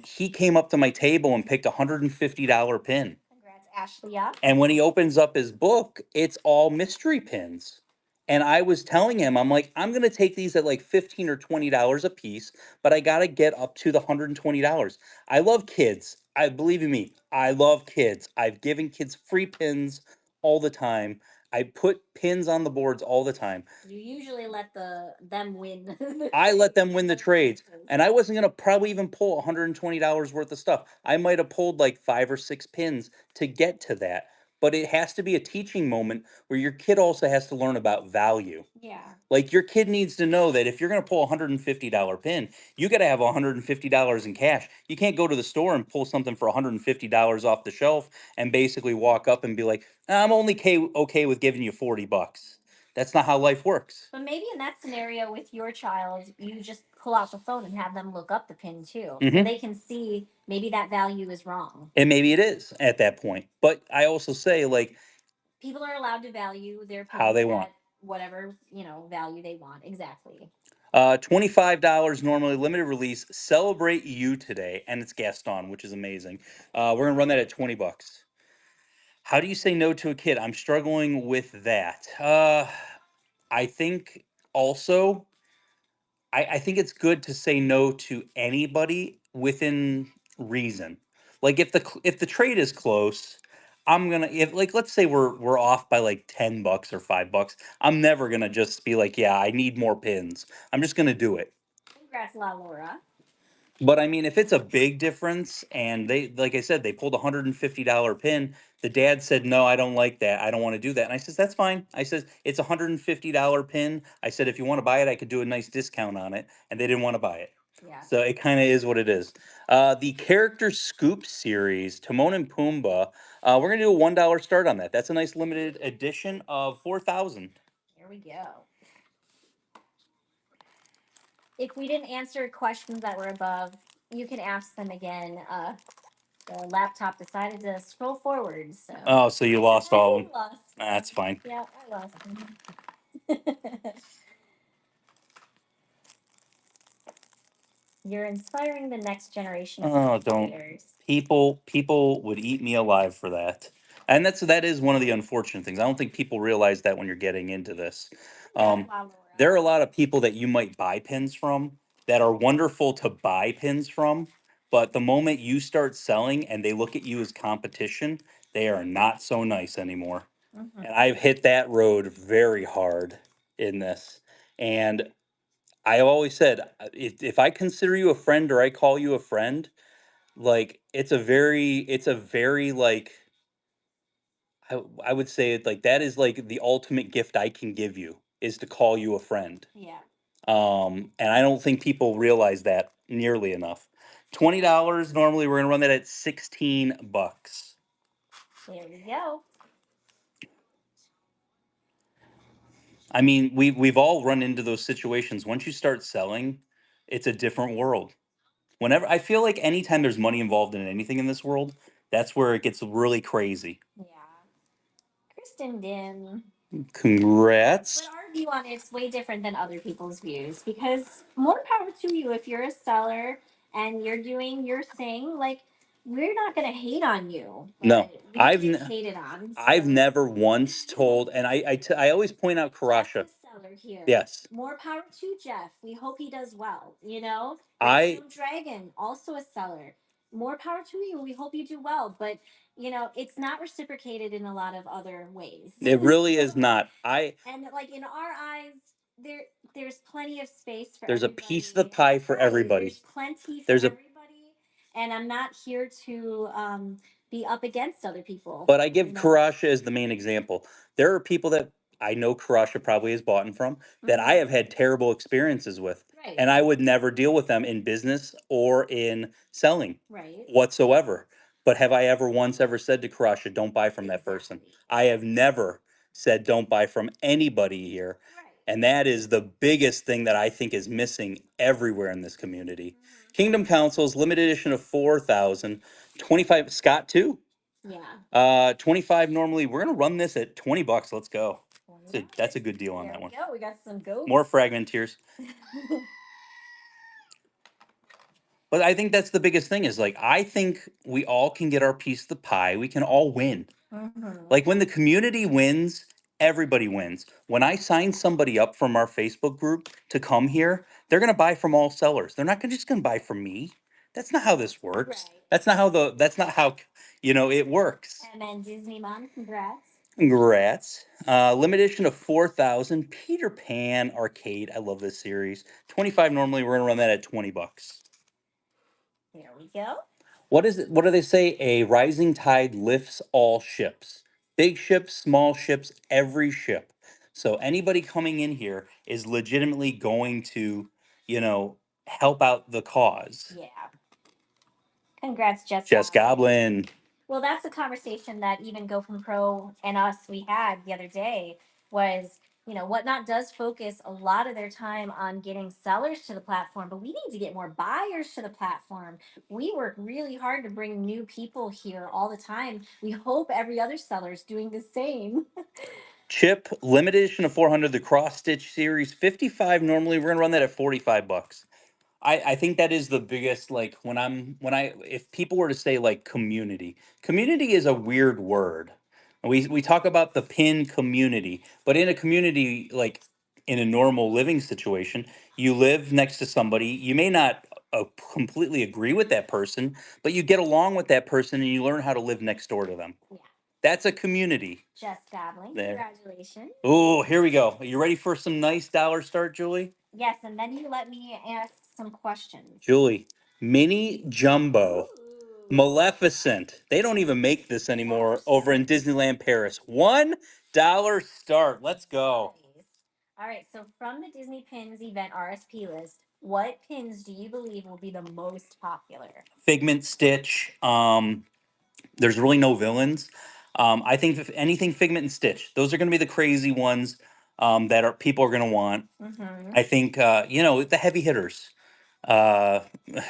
He came up to my table and picked $150 pin. Congrats, Ashley. Yeah. And when he opens up his book, it's all mystery pins. And I was telling him, I'm like, I'm gonna take these at like 15 or $20 a piece, but I gotta get up to the $120. I love kids. I believe in me, I love kids. I've given kids free pins all the time. I put pins on the boards all the time. You usually let them win the I let trade them in win the most trades. cases. And I wasn't gonna probably even pull $120 worth of stuff. I might have pulled like 5 or 6 pins to get to that. But it has to be a teaching moment where your kid also has to learn about value. Yeah. Like your kid needs to know that if you're gonna pull a $150 pin, you gotta have $150 in cash. You can't go to the store and pull something for $150 off the shelf and basically walk up and be like, I'm only okay with giving you 40 bucks. That's not how life works. But maybe in that scenario with your child, you just pull out the phone and have them look up the pin too, so Hmm. they can see maybe that value is wrong. And maybe it is at that point. But I also say, like, People are allowed to value their how pins they want. at whatever value they want. Exactly. $25 normally, limited release. Celebrate You today, and it's Gaston, which is amazing. We're gonna run that at 20 bucks. How do you say no to a kid? I'm struggling with that. I think also, I think it's good to say no to anybody within reason. Like if the trade is close, I'm gonna if like let's say we're off by like 10 bucks or 5 bucks. I'm never gonna just be like, yeah, I need more pins. I'm just gonna do it. Congrats, La Laura. But I mean, if it's a big difference and they, like I said, they pulled a $150 pin, the dad said, no, I don't like that. I don't want to do that. And I says, that's fine. I says, it's a $150 pin. I said, if you want to buy it, I could do a nice discount on it. And they didn't want to buy it. Yeah. So it kind of is what it is. The character scoop series, Timon and Pumbaa, we're going to do a $1 start on that. That's a nice limited edition of 4,000. Here we go. If we didn't answer questions that were above, you can ask them again. The laptop decided to scroll forward, so Oh, so you lost all of I them. lost. That's fine. Yeah, I lost. You're inspiring the next generation of Oh, don't. creators. People would eat me alive for that. And that is one of the unfortunate things. I don't think people realize that when you're getting into this. Congrats, Um, La there are Laura. a lot of people that you might buy pins from that are wonderful to buy pins from, but the moment you start selling and they look at you as competition, they are not so nice anymore. Mhm. And I've hit that road very hard in this. And I always said, if I consider you a friend or I call you a friend, like, it's a very, like, I would say it like that is like the ultimate gift I can give you is to call you a friend. Yeah. And I don't think people realize that nearly enough. $20 normally we're gonna run that at 16 bucks. There we go. I mean, we've all run into those situations. Once you start selling, it's a different world. Whenever I feel like anytime there's money involved in anything in this world, that's where it gets really crazy. Yeah. Kristen Dim. But Congrats. our view on it's way different than other people's views because more power to you if you're a seller and you're doing your thing. Like, we're not going to hate on you, No, but we get hated on. I've So, never once told, and I always point out Jeff Karasha. the seller here. Yes, More power to Jeff. We hope he does well. I. Radium Dragon, also a seller. More power to you. We hope you do well. But, it's not reciprocated in a lot of other ways. It really is So, not. I. and like in our eyes, there there's plenty of space for There's a piece of the everybody. pie for Right. There's everybody. plenty for There's a. everybody. And I'm not here to be up against other people. But I give Karasha as the main example. There are people that I know Karasha probably has bought from that I Mhm. have had terrible experiences with, Right. and I would never deal with them in business or in selling Right. whatsoever. But have I ever once ever said to Karasha, "Don't buy from that person"? Exactly. I have never. said don't buy from anybody here. Right. And that is the biggest thing that I think is missing everywhere in this community. Kingdom Councils, limited edition of 4,000, 25, Scott too. Yeah. 25 normally. We're gonna run this at 20 bucks. Let's go. That's a good deal on There that we one. go. We got some goats. More fragmenteers. But I think that's the biggest thing is like I think we all can get our piece of the pie. We can all win. Like when the community wins, everybody wins. When I sign somebody up from our Facebook group to come here, they're going to buy from all sellers. They're not just going to buy from me. That's not how this works. Right. That's not how it works. And then Disney Mom, congrats. Congrats. Limited edition of 4,000 Peter Pan Arcade. I love this series. 25 normally. We're going to run that at 20 bucks. There we go. What is it? What do they say? A rising tide lifts all ships. Big ships, small ships, every ship. So anybody coming in here is legitimately going to, you know, help out the cause. Yeah. Congrats, Jess Goblin. Well, that's a conversation that even GoPro Pro and us we had the other day was, Whatnot does focus a lot of their time on getting sellers to the platform, but we need to get more buyers to the platform. We work really hard to bring new people here all the time. We hope every other seller is doing the same. Chip, limited edition of 400, the cross stitch series, 55 normally. We're gonna run that at 45 bucks. I think that is the biggest, like if people were to say like community is a weird word. We talk about the pin community, but in a community, like in a normal living situation, you live next to somebody. You may not completely agree with that person, but you get along with that person and you learn how to live next door to them. Yeah. That's a community. Just dabbling. There. Congratulations. Oh, here we go. Are you ready for some nice dollar start, Julie? Yes, and then you let me ask some questions. Julie, mini jumbo. Ooh. Maleficent. They don't even make this anymore over in Disneyland Paris. $1 start. Let's go. Nice. All right, so from the Disney Pins event RSP list, what pins do you believe will be the most popular? Figment Stitch. There's really no villains. I think if anything Figment and Stitch, those are going to be the crazy ones that are people are going to want. Mm-hmm. I think the heavy hitters.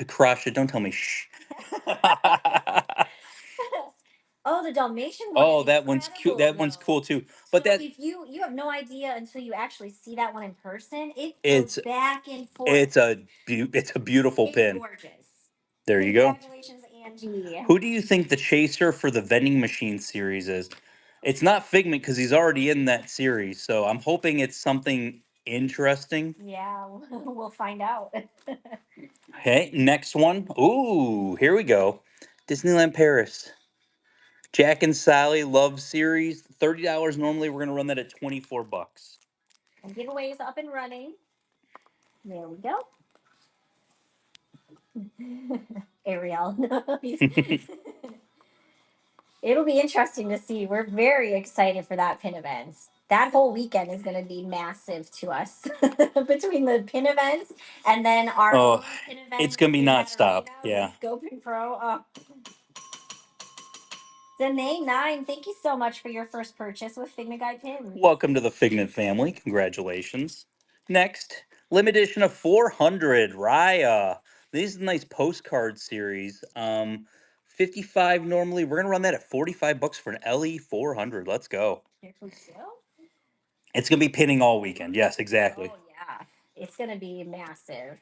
Crush it. Don't tell me shh. Oh, the Dalmatian one Oh, is that one's cute. incredible, That one's though. cool too. But So that if you have no idea until you actually see that one in person, it goes it's back and forth. it's a beautiful It's pin. gorgeous. There you go. Congratulations, Angie. Who do you think the chaser for the vending machine series is? It's not Figment because he's already in that series. So I'm hoping it's something interesting. Yeah, we'll find out. Okay, next one. Ooh, here we go. Disneyland Paris. Jack and Sally Love Series. $30 normally. We're gonna run that at 24 bucks. And giveaway is up and running. There we go. Ariel. It'll be interesting to see. We're very excited for that pin event. That whole weekend is going to be massive to us between the pin events and then our Oh, own pin event. it's gonna be in nonstop. Arena Yeah. with GoPin Pro. Oh. Danae9, thank you so much for your first purchase with Figment Guide pins. Welcome to the Figment family. Congratulations. Next, limited edition of 400 Raya. These are nice postcard series. 55 normally. We're gonna run that at 45 bucks for an LE 400. Let's go. Here we go. It's gonna be pinning all weekend. Yes, exactly. Oh, yeah. It's going to be massive.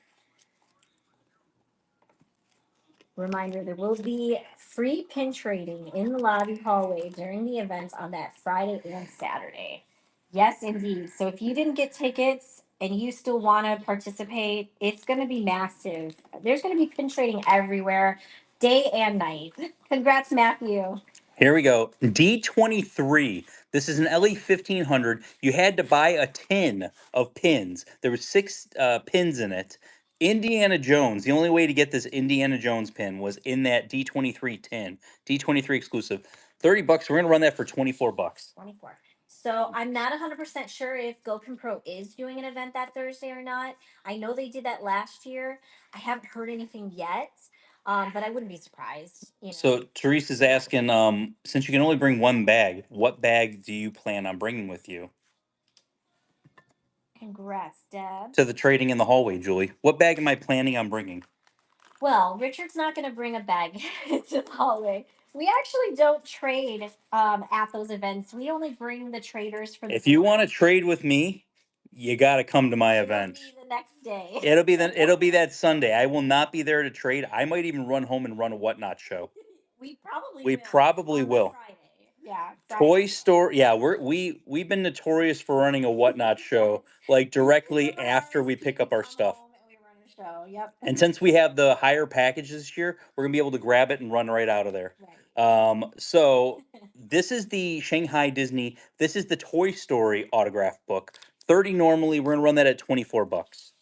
Reminder, there will be free pin trading in the lobby hallway during the events on that Friday and Saturday. Yes, indeed. So if you didn't get tickets and you still want to participate, it's going to be massive. There's going to be pin trading everywhere, day and night. Congrats, Matthew. Here we go. D23. This is an LE 1500. You had to buy a tin of pins. There were six pins in it. Indiana Jones. The only way to get this Indiana Jones pin was in that D23 tin. D23 exclusive. 30 bucks. We're going to run that for 24 bucks. 24. So I'm not 100% sure if GoPin Pro is doing an event that Thursday or not. I know they did that last year. I haven't heard anything yet. But I wouldn't be surprised, you know. So Therese is asking, since you can only bring one bag, what bag do you plan on bringing with you Congrats, Deb. to the trading in the hallway, Julie? What bag am I planning on bringing? Well, Richard's not going to bring a bag to the hallway. We actually don't trade at those events. We only bring the traders for the If you want to board. trade with me, you got to come to my It'll event. be the next day. It'll be that Sunday. I will not be there to trade. I might even run home and run a whatnot show. We probably We will probably on the will. Friday. Yeah, Friday. Toy Store, yeah, we've been notorious for running a whatnot show like directly after we pick up our stuff. And we run a show. Yep. And since we have the higher package this year, we're gonna be able to grab it and run right out of there. Right. So this is the Shanghai Disney. This is the Toy Story autograph book. 30 normally. We're gonna run that at 24 bucks.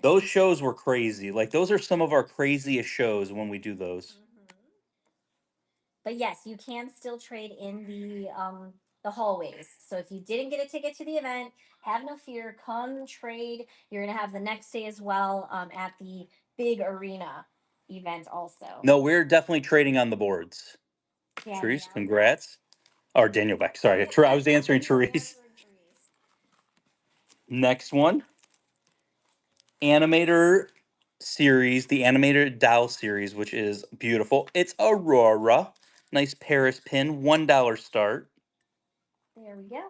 Those shows were crazy. Like those are some of our craziest shows when we do those. But yes, you can still trade in the hallways. So if you didn't get a ticket to the event, have no fear. Come trade. You're gonna have the next day as well at the big arena event also. No, we're definitely trading on the boards. Therese, congrats. Or Daniel Beck. Sorry, I was answering Therese. Next one, animator series, the animated doll series, which is beautiful. It's Aurora. Nice Paris pin, $1 start. There we go.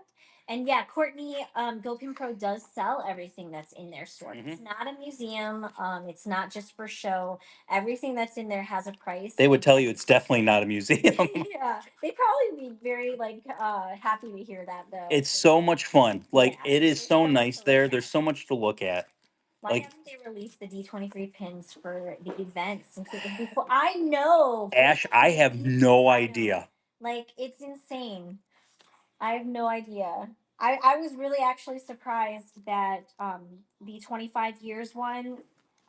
And yeah, Courtney, GoPin Pro does sell everything that's in their store. It's not a museum. It's not just for show. Everything that's in there has a price. They would tell you it's definitely not a museum. Yeah, they'd probably be very like happy to hear that though. It's so much fun. Like Yeah, it is there's so so much nice to look there. at. There's so much to look at. Why Like haven't they released the D23 pins for the event since it was before? I know. Ash, I have no idea. Like it's insane. I have no idea. I was really actually surprised that the 25 years one,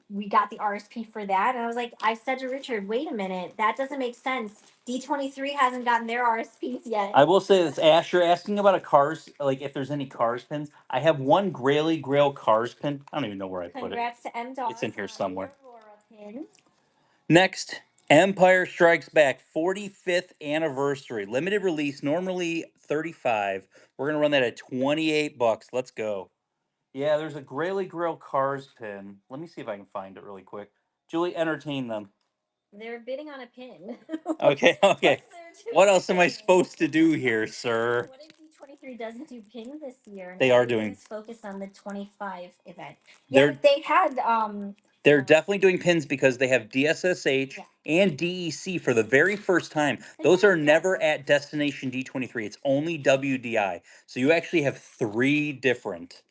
we got the RSP for that. And I was like, I said to Richard, wait a minute, that doesn't make sense. D23 hasn't gotten their RSPs yet. I will say this, Ash, you're asking about a Cars, like if there's any Cars pins. I have one Graily Grail Cars pin. I don't even know where I put it. Congrats to M Dog. It's in here somewhere. Aurora pin. Next, Empire Strikes Back 45th anniversary. Limited release, normally 35. We're gonna run that at 28 bucks. Let's go. Yeah, there's a Graily Grail Cars pin. Let me see if I can find it really quick. Julie, entertain them. They're bidding on a pin. Okay, okay. What else am I supposed to do here, sir? What if D23 doesn't do pins this year? And They are everything doing. is focused on the 25 event. Yeah, They're but they had they're definitely doing pins because they have DSSH and DEC for the very first time. Those are never at Destination D23. It's only WDI. So you actually have three different.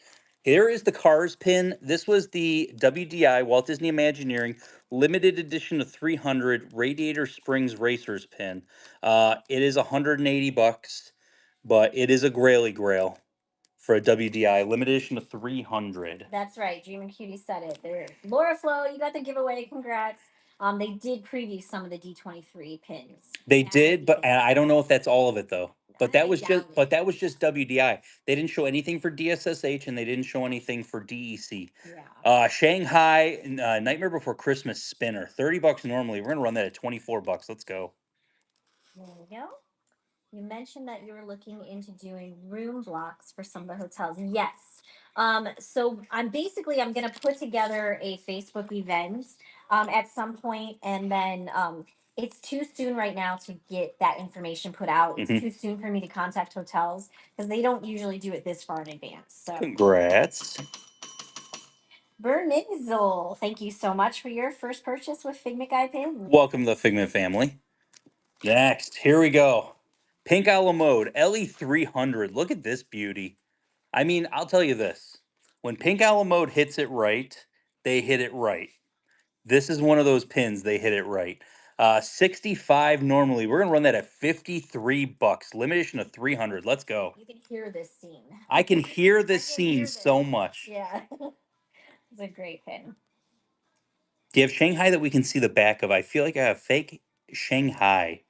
Here is the Cars pin. This was the WDI Walt Disney Imagineering limited edition of 300 Radiator Springs Racers pin. It is 180 bucks, but it is a Graily Grail for a WDI limited edition of 300. That's right. Dream and Cutie said it. They're Laura Flo, you got the giveaway. Congrats. They did preview some of the D23 pins. They did, but I don't know if that's all of it though. But that was just doubt it. WDI. They didn't show anything for DSSH and they didn't show anything for DEC. Yeah. Shanghai Nightmare Before Christmas spinner, 30 bucks normally. We're gonna run that at 24 bucks. Let's go. There we go. You mentioned that you were looking into doing room blocks for some of the hotels. Yes. So I'm gonna put together a Facebook event at some point, and then it's too soon right now to get that information put out. It's too soon for me to contact hotels because they don't usually do it this far in advance. So Congrats. Bernizel, thank you so much for your first purchase with Figment Guy Pin. Welcome to the Figment family. Next, here we go. Pink a la mode, LE300. Look at this beauty. I mean, I'll tell you this. When Pink a la mode hits it right, they hit it right. This is one of those pins, they hit it right. 65 normally. We're gonna run that at 53 bucks. Limited edition of 300. Let's go. You can hear this scene. I can hear this scene so much. Yeah. It's a great pin. Do you have Shanghai that we can see the back of? I feel like I have fake Shanghai.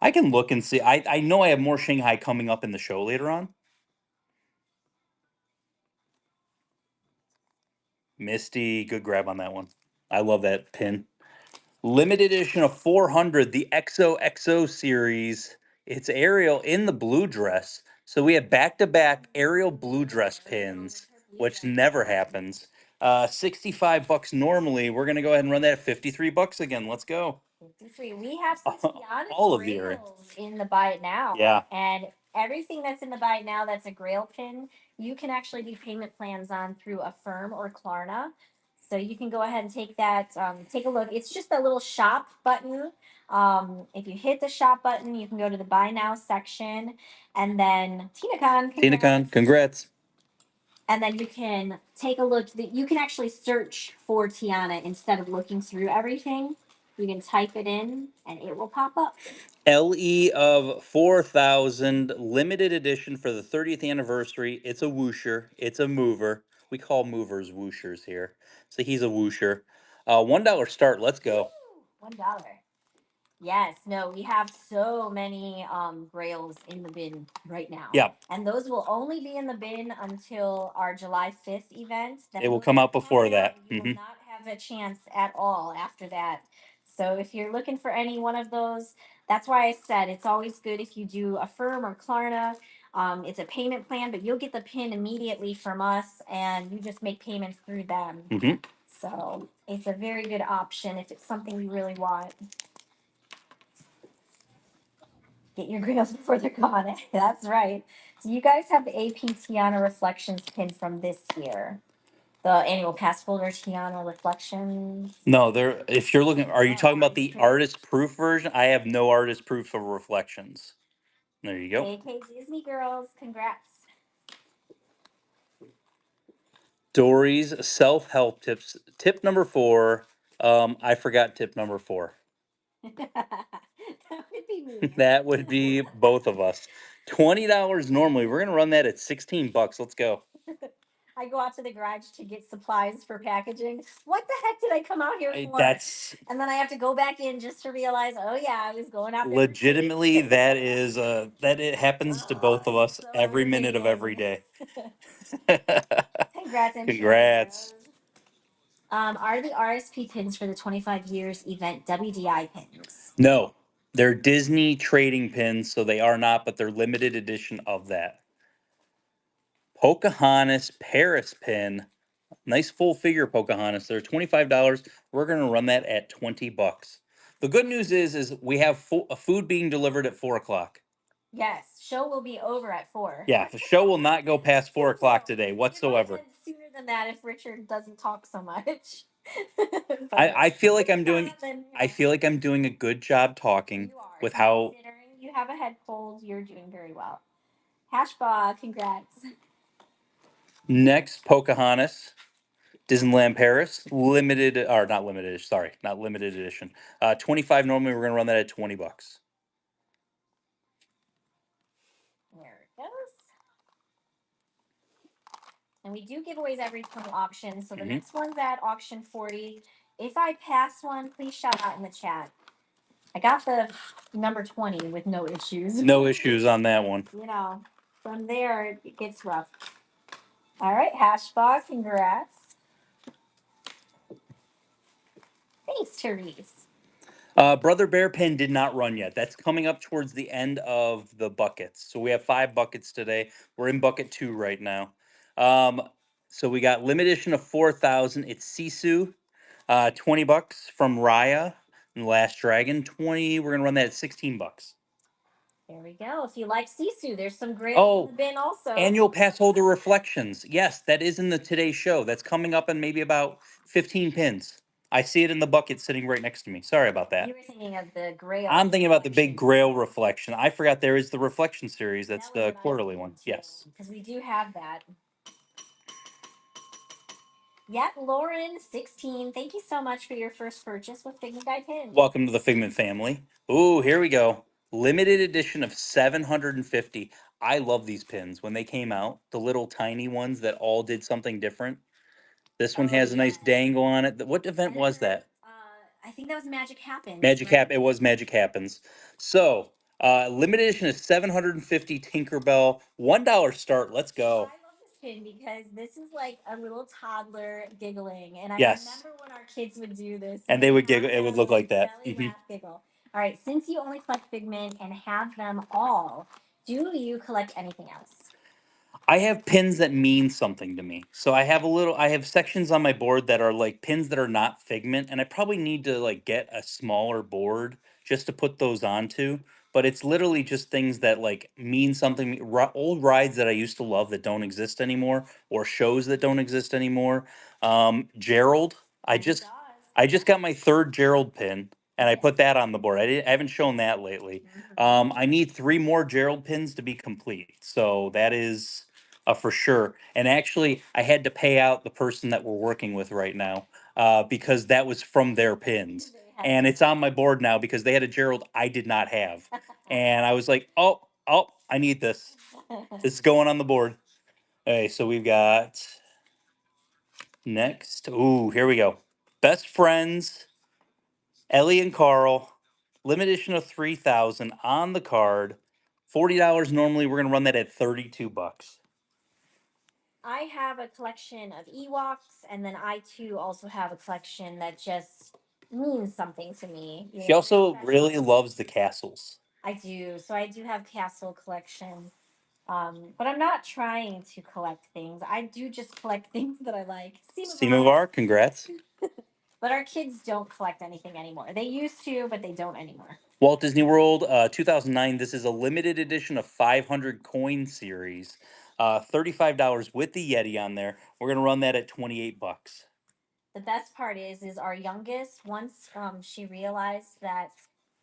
I can look and see. I know I have more Shanghai coming up in the show later on. Misty, good grab on that one. I love that pin. Limited edition of 400, the XOXO series. It's Ariel in the blue dress. So we have back-to-back Ariel blue dress pins, which never happens. 65 bucks normally. We're gonna go ahead and run that at 53 bucks again. Let's go. 53. We have some Tiana All of the grails in the buy it now. Yeah. And everything that's in the buy it now that's a grail pin, you can actually do payment plans on through Affirm or Klarna. So you can go ahead and take that, take a look. It's just a little shop button. If you hit the shop button, you can go to the buy now section, and then TinaCon, congrats. and then you can take a look. You can actually search for Tiana instead of looking through everything. You can type it in and it will pop up. LE of 4,000, limited edition for the 30th anniversary. It's a whoosher. It's a mover. We call movers whooshers here. So he's a whoosher. $1 start. Let's go. $1. Yes, no, we have so many grails in the bin right now. Yeah. And those will only be in the bin until our July 5th event. It will come out before that. You will not have a chance at all after that. So if you're looking for any one of those, that's why I said it's always good if you do Affirm or Klarna. It's a payment plan, but you'll get the pin immediately from us, and you just make payments through them. So it's a very good option if it's something you really want. Get your grails before they're gone. That's right. So you guys have the AP Tiana Reflections pin from this year. The annual pass holder Tiana Reflections. No, there. If you're looking, are you talking about the artist proof version? I have no artist proof of Reflections. There you go. AK Disney girls, congrats. Dory's self-help tips. Tip number 4. I forgot tip number 4. That would be me. That would be both of us. $20 normally. We're gonna run that at 16 bucks. Let's go. I go out to the garage to get supplies for packaging. What the heck did I come out here for? That's And then I have to go back in just to realize, oh yeah, I was going out there. legitimately that is that it happens to both of us every minute of every day. Congrats, and Congrats. Are the RSP pins for the 25 years event WDI pins? No, they're Disney trading pins, so they are not, but they're limited edition of that. Pocahontas Paris pin. Nice full figure Pocahontas. They're $25. We're going to run that at 20 bucks. The good news is we have food being delivered at 4 o'clock. Yes, show will be over at 4. Yeah, the show will not go past 4 o'clock today whatsoever. Sooner than that if Richard doesn't talk so much. I feel like I'm doing a good job talking with how. Considering you have a head cold, you're doing very well. Hashball, congrats. Next, Pocahontas, Disneyland Paris, limited or not limited. Sorry, not limited edition. 25 normally. We're gonna run that at 20 bucks. There it goes. And we do giveaways every time auction. So the next one's at auction 40. If I pass one, please shout out in the chat. I got the number 20 with no issues. No issues on that one. You know, from there, it gets rough. All right, Hashball, congrats. Thanks, Therese. Brother Bear pin did not run yet. That's coming up towards the end of the buckets. So we have 5 buckets today. We're in bucket 2 right now. So we got limited edition of 4,000. It's Sisu, 20 bucks from Raya and Last Dragon. 20. We're gonna run that at 16 bucks. There we go. If you like Sisu, there's some great in the bin also. Annual pass holder reflections. Yes, that is in the today's show. That's coming up in maybe about 15 pins. I see it in the bucket sitting right next to me. Sorry about that. You were thinking of the Grail. I'm thinking about the big Grail reflection. I forgot there is the reflection series. That's the quarterly one. Yes. Because we do have that. Yeah, Lauren, 16. Thank you so much for your first purchase with Figment Guy Pins. Welcome to the Figment family. Ooh, here we go. Limited edition of 750. I love these pins. When they came out, the little tiny ones that all did something different. This one has a nice dangle on it. What event was that? I think that was Magic Happens. It was Magic Happens. So, limited edition is 750 Tinkerbell. $1 start. Let's go. pin because this is like a little toddler giggling, and I Yes. remember when our kids would do this, And and they we would have giggle. to It have would a look little like that. belly laugh giggle. All right, since you only collect Figment and have them all, do you collect anything else? I have pins that mean something to me. So I have sections on my board that are like pins that are not Figment, and I probably need to like get a smaller board just to put those onto. But it's literally just things that like mean something. Old rides that I used to love that don't exist anymore, or shows that don't exist anymore. Gerald, I Happy just Jaws. I just got my third Gerald pin, and I Okay. put that on the board. I haven't shown that lately. I need three more Gerald pins to be complete. So that is for sure. And actually, I had to pay out the person that we're working with right now because that was from their pins. They had And it's on my board now because they had a Gerald I did not have. And I was like, oh, I need this. This is going on the board. Okay, so we've got next. Ooh, here we go. Best friends, Ellie and Carl, limited edition of 3,000 on the card. $40 normally. We're gonna run that at 32 bucks. I have a collection of Ewoks, and then I too also have a collection that just means something to me. You She know, they're also really special. loves the castles. I do. So I do have castle collection. But I'm not trying to collect things. I do just collect things that I like. Seemavar. Seamovar, congrats. But our kids don't collect anything anymore. They used to, but they don't anymore. Walt Disney World, 2009. This is a limited edition of 500 coin series. $35 with the Yeti on there. We're gonna run that at 28 bucks. The best part is our youngest, once she realized that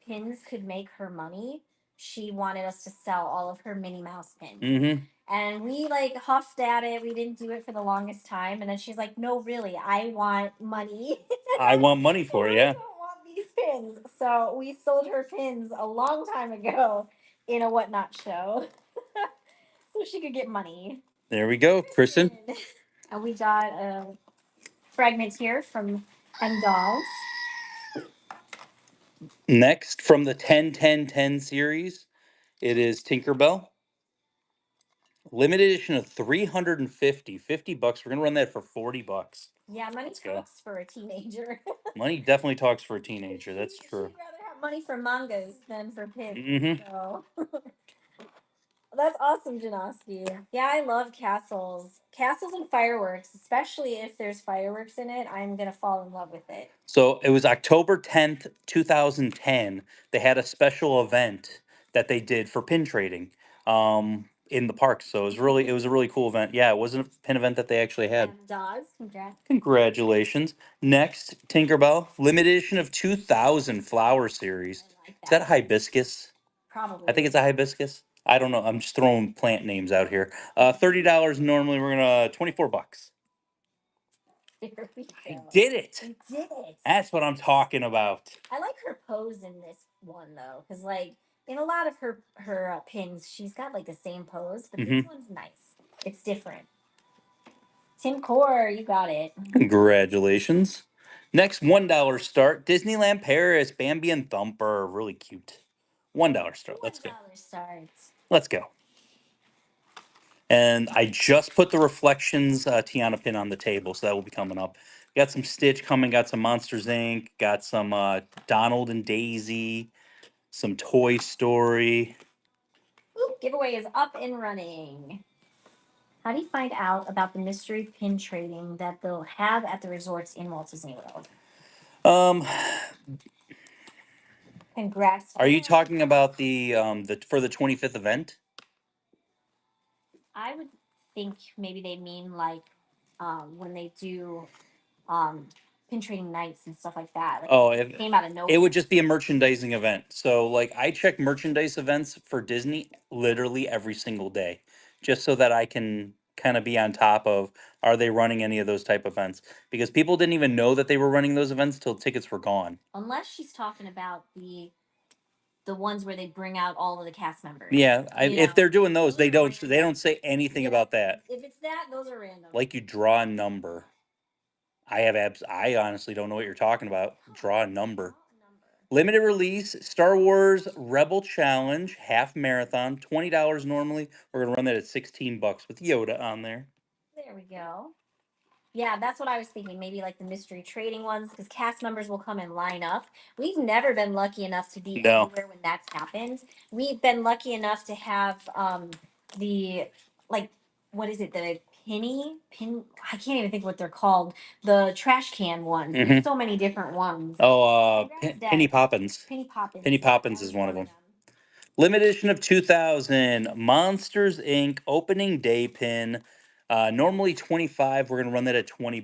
pins could make her money, she wanted us to sell all of her Minnie Mouse pins. Mm-hmm. And we like huffed at it. We didn't do it for the longest time. And then she's like, no, really, I want money. I want money And for it, I yeah. don't want these pins. So we sold her pins a long time ago in a whatnot show. So she could get money. There we go, Kristen. And we got a fragment here from M Dolls. Next, from the 10-10-10 series, it is Tinkerbell. Limited edition of 350. 50 bucks. We're gonna run that for 40 bucks. Yeah, money Let's go. talks for a teenager. Money definitely talks for a teenager. That's She'd true. rather have money for mangas than for pins. Mm-hmm. So that's awesome, Janoski. Yeah, I love castles. Castles and fireworks, especially if there's fireworks in it, I'm gonna fall in love with it. So it was October 10th, 2010. They had a special event that they did for pin trading in the park. So it was a really cool event. Yeah, it wasn't a pin event that they actually had. Dawes, congrats. Congratulations. Next, Tinkerbell, limited edition of 2000 flower series. I like Is that that. hibiscus? I think Probably. it's a hibiscus. I don't know. I'm just throwing plant names out here. $30 normally. We're gonna 24 bucks. There we I go. did it. We did it. That's what I'm talking about. I like her pose in this one though, because like in a lot of her pins, she's got like the same pose, but this Hmm. one's nice. It's different. Tim Core, you got it. Congratulations. Next $1 start, Disneyland Paris, Bambi and Thumper. Really cute. $1 start. Let's go. $1 starts. Let's go. And I just put the Reflections Tiana pin on the table, so that will be coming up. Got some Stitch coming, got some Monsters Inc., got some Donald and Daisy, some Toy Story. Ooh, giveaway is up and running. How do you find out about the mystery pin trading that they'll have at the resorts in Walt Disney World? Um, Congrats to are you him. talking about the for the 25th event? I would think maybe they mean like when they do um, pin trading nights and stuff like that. Like Oh, it came out of it nowhere. would just be a merchandising event. So, like, I check merchandise events for Disney literally every single day, just so that I can kind of be on top of are they running any of those type events? Because people didn't even know that they were running those events till tickets were gone. Unless she's talking about the ones where they bring out all of the cast members. Yeah, You if know, they're doing those, those are they random. don't say anything Yeah, about that. if it's that, those are random. Like you draw a number. I honestly don't know what you're talking about. Draw a number. Limited release Star Wars Rebel Challenge half marathon, $20 normally. We're gonna run that at 16 bucks with Yoda on there. There we go. Yeah, that's what I was thinking. Maybe like the mystery trading ones, because cast members will come and line up. We've never been lucky enough to be No. anywhere when that's happened. We've been lucky enough to have the like what is it, the I can't even think what they're called. The trash can ones. Hmm. There's so many different ones. Oh, Congrats, Penny Deb. Poppins. Penny Poppins. Penny Poppins That is was one of one of them. them. Limited edition of 2000 Monsters Inc. opening day pin. Normally 25. We're gonna run that at $20.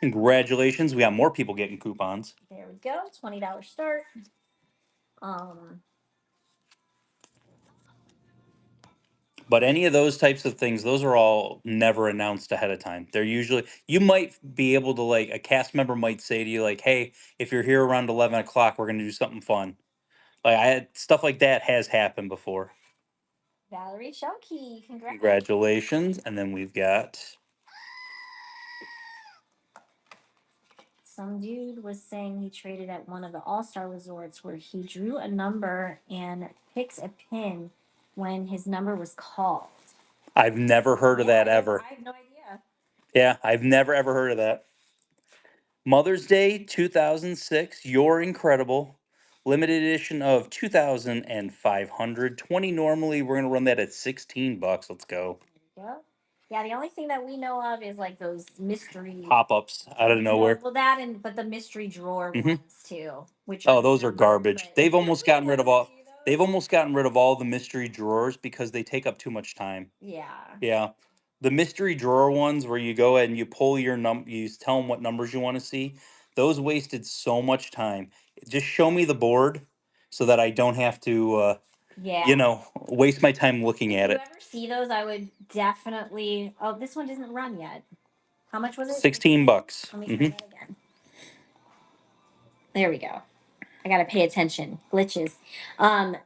Congratulations, we got more people getting coupons. There we go. $20 start. Um, But any of those types of things, those are all never announced ahead of time. They're usually, you might be able to, like, a cast member might say to you, like, hey, if you're here around 11 o'clock, we're going to do something fun. Like, I had stuff like that has happened before. Valerie Shulkey, congrats. Congratulations. And then we've got, Some dude was saying he traded at one of the all-star resorts where he drew a number and picks a pin when his number was called. I've never heard of that ever. I have no idea. Yeah, I've never ever heard of that. Mother's Day 2006, You're Incredible. Limited edition of 2,500. 20 normally. We're going to run that at $16. Let's go. Yeah. Yeah, the only thing that we know of is like those mystery Pop ups out of nowhere. well, that and but the mystery drawer Hmm. ones too, which are Oh, those are garbage. but They've almost gotten rid of all. They've those. almost gotten rid of all the mystery drawers because they take up too much time. Yeah. Yeah. The mystery drawer ones where you go and you pull your you tell them what numbers you want to see. Those wasted so much time. Just show me the board so that I don't have to, Yeah. waste my time looking If at you it. ever see those, I would definitely. Oh, this one doesn't run yet. How much was it? $16. Let me try Hmm. that again. There we go. I gotta pay attention. Glitches.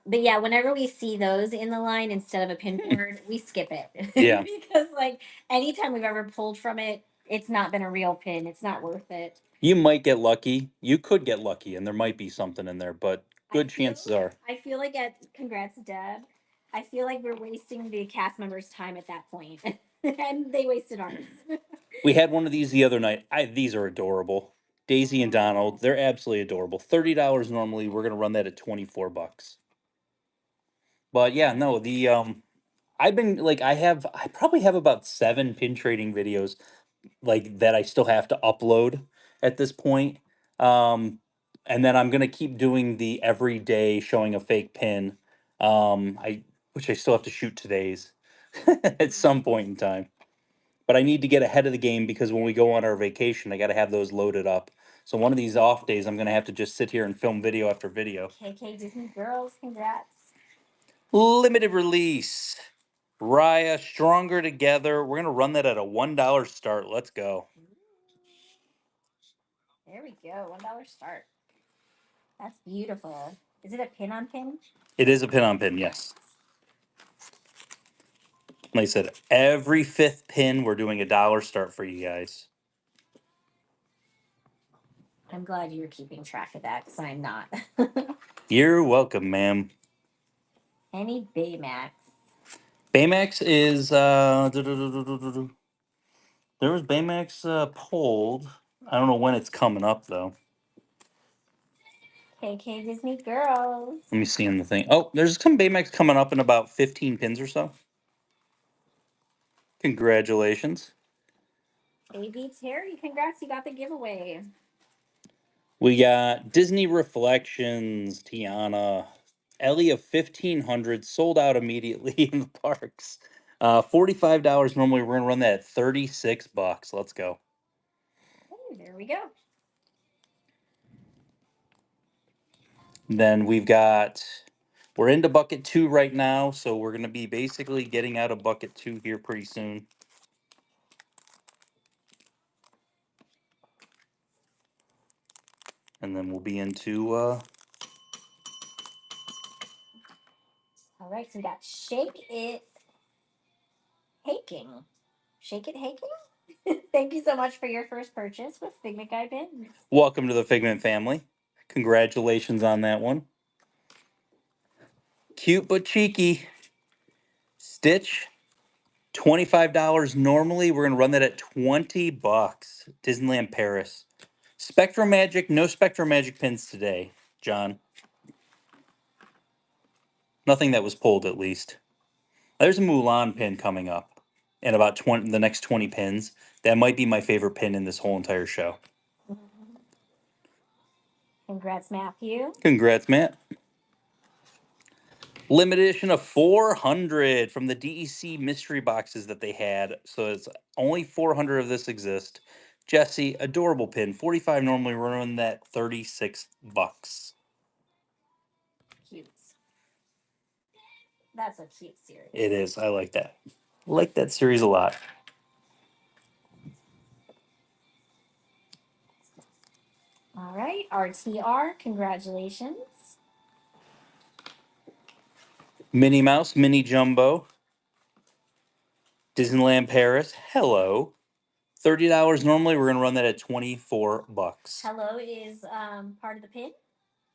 But yeah, whenever we see those in the line instead of a pin board, we skip it. Yeah. Because like anytime we've ever pulled from it, it's not been a real pin. It's not worth it. You might get lucky. You could get lucky, and there might be something in there, but good chances are. I feel like at congrats, Deb. I feel like we're wasting the cast members' time at that point. And they wasted ours. We had one of these the other night. These are adorable. Daisy and Donald, they're absolutely adorable. $30 normally. We're gonna run that at $24. But yeah, no, the I've been like I probably have about 7 pin trading videos like that I still have to upload at this point. Um, and then I'm gonna keep doing the every day showing a fake pin. I which I still have to shoot today's at some point in time. But I need to get ahead of the game because when we go on our vacation, I got to have those loaded up. So one of these off days, I'm gonna have to just sit here and film video after video. KK Disney Girls, congrats. Limited release. Raya, Stronger Together. We're gonna run that at a $1 start. Let's go. There we go. $1 start. That's beautiful. Is it a pin on pin? It is a pin on pin, yes. Like I said, every fifth pin, we're doing a dollar start for you guys. I'm glad you're keeping track of that because I'm not. You're welcome, ma'am. Any Baymax. Baymax is there was Baymax pulled. I don't know when it's coming up though. KK Disney Girls. Let me see in the thing. Oh, there's some Baymax coming up in about 15 pins or so. Congratulations. AB Terry, congrats, you got the giveaway. We got Disney Reflections, Tiana, Ellie of 1500 sold out immediately in the parks. $45 normally. We're gonna run that at $36. Let's go. Oh, there we go. Then we're into bucket 2 right now, so we're gonna be basically getting out of bucket 2 here pretty soon. And then we'll be into All right, so we got Shake It Haking. Shake It Haking? Thank you so much for your first purchase with Figment Guy Pins. welcome to the Figment family. Congratulations on that one. Cute but cheeky. Stitch, $25 normally. We're going to run that at 20 bucks. Disneyland Paris. Spectrum Magic, no Spectrum Magic pins today, John. Nothing that was pulled, at least. There's a Mulan pin coming up in about the next 20 pins. That might be my favorite pin in this whole entire show. Congrats, Matthew. Congrats, Matt. Limited edition of 400 from the DEC mystery boxes that they had. So it's only 400 of this exist. Jesse, adorable pin. 45 normally, we're running that 36 bucks. Cute. That's a cute series. It is. I like that. I like that series a lot. All right, RTR, congratulations. Minnie Mouse, Mini Jumbo. Disneyland Paris. Hello. $30 normally. We're gonna run that at 24 bucks. Hello is part of the pin.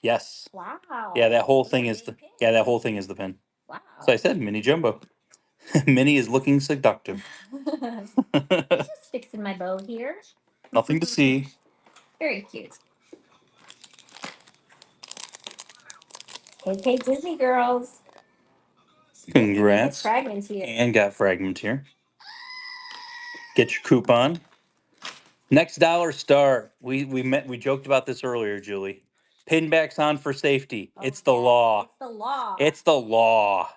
Yes. Wow. Yeah, that whole Those thing are is the big pins. yeah, that whole thing is the pin. Wow. So I said Mini Jumbo. Minnie is looking seductive. Just fixing my bow here. Nothing to see. Very cute. Okay, Disney girls. Congrats. Fragments here. And got fragments here. Get your coupon. Next dollar star. We joked about this earlier, Julie. Pinbacks on for safety. It's the law. It's the law. It's the law.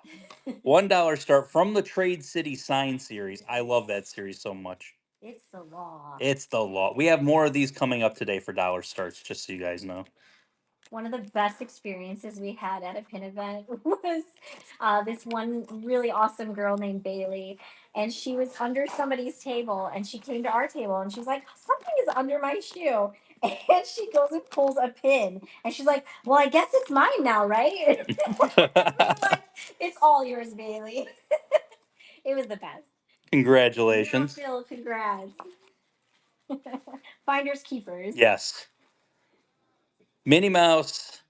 $1 start from the Trade City Sign series. I love that series so much. It's the law. It's the law. We have more of these coming up today for dollar starts, just so you guys know. One of the best experiences we had at a pin event was this one really awesome girl named Bailey. And she was under somebody's table and she came to our table and she's like, something is under my shoe. And she goes and pulls a pin. And she's like, well, I guess it's mine now, right? We're like, it's all yours, Bailey. It was the best. Congratulations. Phil, congrats. Finders keepers. Yes. Minnie Mouse.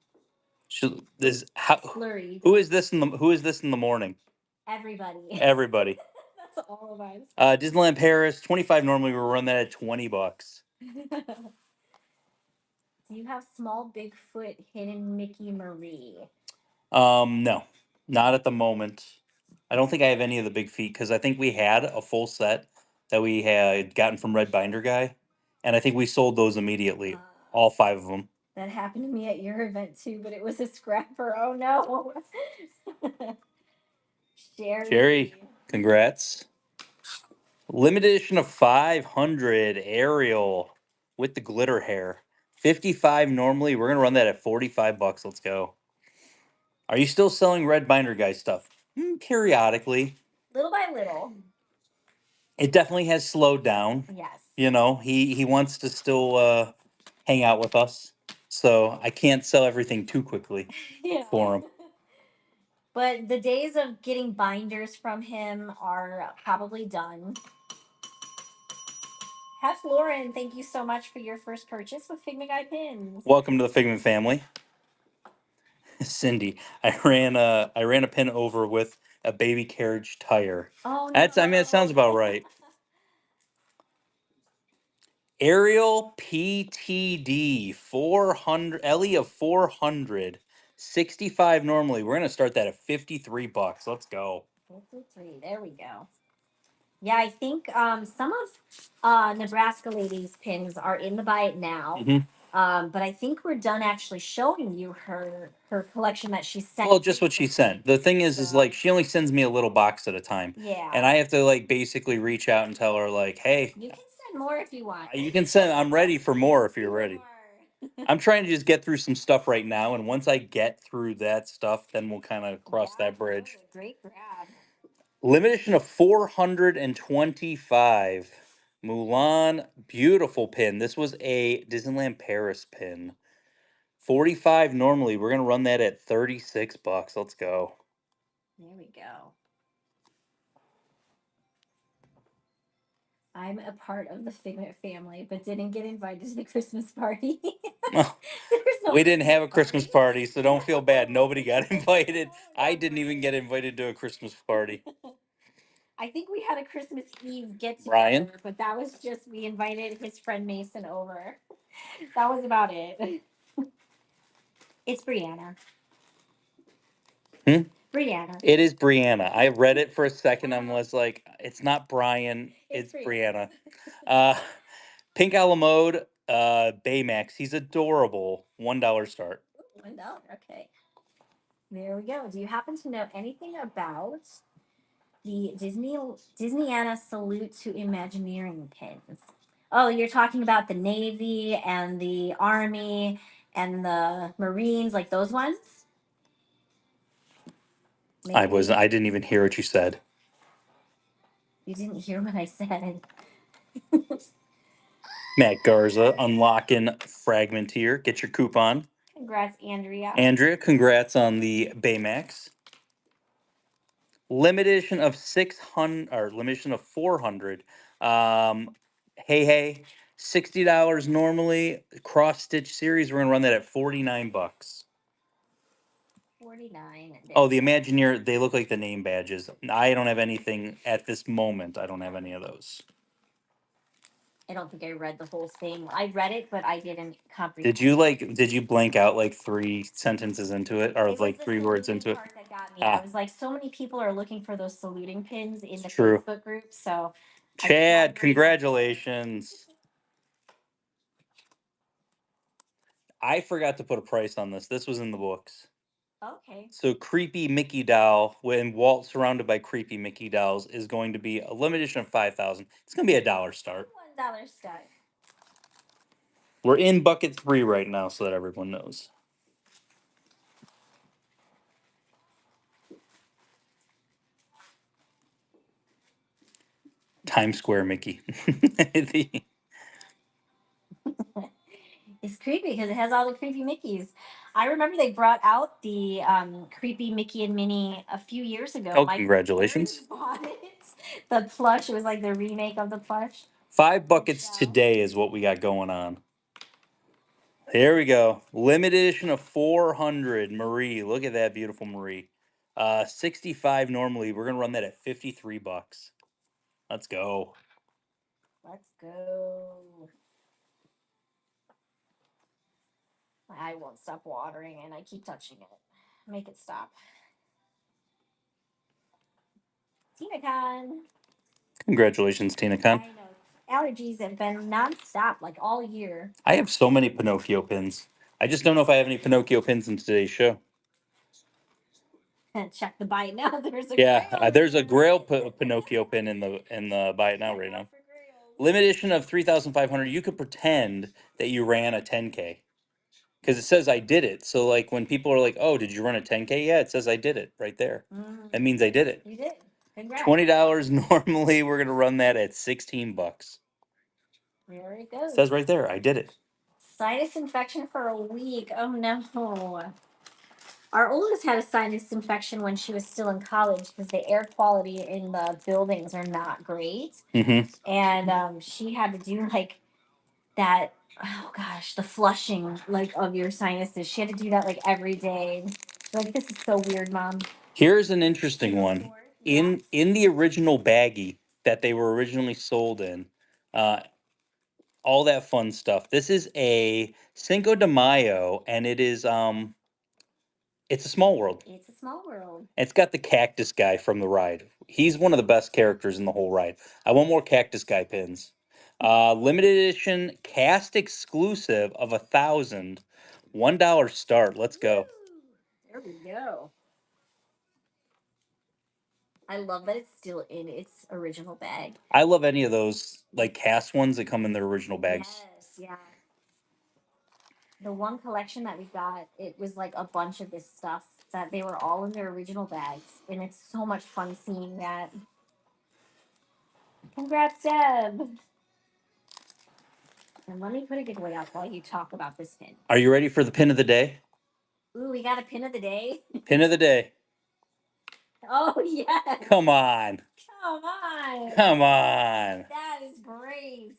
Flurry. Who is this in the morning? Everybody. Everybody. That's all of us. Disneyland Paris, 25 normally. We'll run that at 20 bucks. Do you have small Bigfoot hidden Mickey Marie? No, not at the moment. I don't think I have any of the big feet because I think we had a full set that we had gotten from Red Binder Guy, and I think we sold those immediately, all 5 of them. That happened to me at your event too, but it was a scrapper. Oh no. Jerry, congrats. Limited edition of 500 Ariel with the glitter hair. 55 normally. We're going to run that at 45 bucks. Let's go. Are you still selling Red Binder Guy stuff? Periodically. Little by little. It definitely has slowed down. Yes. You know, he wants to still hang out with us. So I can't sell everything too quickly for him. But the days of getting binders from him are probably done. Hef Lauren, thank you so much for your first purchase with Figment Guy pins. Welcome to the Figment family. Cindy, I ran a pin over with a baby carriage tire. Oh no. I mean, it sounds about right. Ariel PTD 400 Ellie of 400 65 normally. We're gonna start that at 53 bucks. Let's go. 53. There we go. Yeah, I think some of Nebraska Lady's pins are in the buy it now. But I think we're done actually showing you her collection that she sent. Well, just what she sent. The thing is like she only sends me a little box at a time. Yeah. And I have to like basically reach out and tell her like, hey, you can send more if you want. You can send. I'm ready for more if you're ready. I'm trying to just get through some stuff right now, and once I get through that stuff, then we'll kind of cross that bridge. Great grab. Limited edition of 425. Mulan, beautiful pin. This was a Disneyland Paris pin. 45 normally. We're gonna run that at 36 bucks. Let's go. There we go. I'm a part of the Figment family, but didn't get invited to the Christmas party. We didn't have a Christmas party, so don't feel bad. Nobody got invited. I didn't even get invited to a Christmas party. I think we had a Christmas Eve get Brian. together, but that was just we invited his friend Mason over. That was about it. It's Brianna. Hmm? Brianna. It is Brianna. I read it for a second. I was like, it's not Brian. It's It's Brianna. Brianna. Uh, Pink Alamode, Baymax. He's adorable. $1 start. $1. Okay. There we go. Do you happen to know anything about the Disneyana Salute to Imagineering pins? Oh, you're talking about the Navy and the Army and the Marines, like those ones? Maybe I didn't even hear what you said. you didn't hear what I said. Matt Garza unlocking Fragmenteer. Get your coupon. Congrats, Andrea. Andrea, congrats on the Baymax. Limited edition of 600 or limited edition of 400. Hey, $60 normally. Cross Stitch series, we're gonna run that at 49 bucks. 49. Oh, the Imagineer, they look like the name badges. I don't have anything at this moment. I don't have any of those. I don't think I read the whole thing. I read it, but I didn't comprehend. Did you blank out like 3 sentences into it, or It was like the 3 words saluting into it? part that got me. I Ah, was like, so many people are looking for those saluting pins in it's the true. Facebook group. So I just had Chad, to read that part. congratulations. I forgot to put a price on this. This was in the books. Okay. So creepy Mickey doll, when Walt surrounded by creepy Mickey dolls, is going to be a limited edition of 5,000. It's going to be $1 start. $1 start. We're in bucket 3 right now, so that everyone knows. Times Square Mickey. It's creepy because it has all the creepy Mickeys. I remember they brought out the creepy Mickey and Minnie a few years ago. Oh, My congratulations. parents bought it. The plush. It was like the remake of the plush. 5 buckets today is what we got going on. Here we go. Limited edition of 400. Marie. Look at that beautiful Marie. 65 normally. We're gonna run that at 53 bucks. Let's go. Let's go. My eye won't stop watering and I keep touching it. Make it stop. TinaCon. Congratulations, Tina Khan. I know. Allergies have been nonstop like all year. I have so many Pinocchio pins. I just don't know if I have any Pinocchio pins in today's show. Check the bite now. There's a Yeah, grail there's a pin. Grail Pinocchio pin in the buy it now Check right out now. for grails. Limited edition of 3,500. You could pretend that you ran a 10K because it says I did it. So like when people are like, "Oh, did you run a 10K?" Yeah, it says I did it right there. That means I did it. You did. Congrats. $20 normally. We're gonna run that at 16 bucks. There it It goes. says right there, I did it. Sinus infection for a week. Oh no. Our oldest had a sinus infection when she was still in college because the air quality in the buildings are not great. Mm-hmm. And she had to do like that. Oh gosh, the flushing like of your sinuses. She had to do that like every day. Like, this is so weird, Mom. Here's an interesting one. Yeah. In the original baggie that they were originally sold in, uh, all that fun stuff. This is a Cinco de Mayo, and it's a small world. It's a small world. It's got the cactus guy from the ride. He's one of the best characters in the whole ride. I want more cactus guy pins. Limited edition cast exclusive of 1,000. $1 start. Let's go. There we go. I love that it's still in its original bag. I love any of those like cast ones that come in their original bags. Yes, yeah. The one collection that we got, it was like a bunch of this stuff that they were all in their original bags, and it's so much fun seeing that. Congrats, Deb! And let me put a giveaway out while you talk about this pin. Are you ready for the pin of the day? Ooh, we got a pin of the day. Pin of the day. Oh yes! Come on. Come on! Come on. That is great.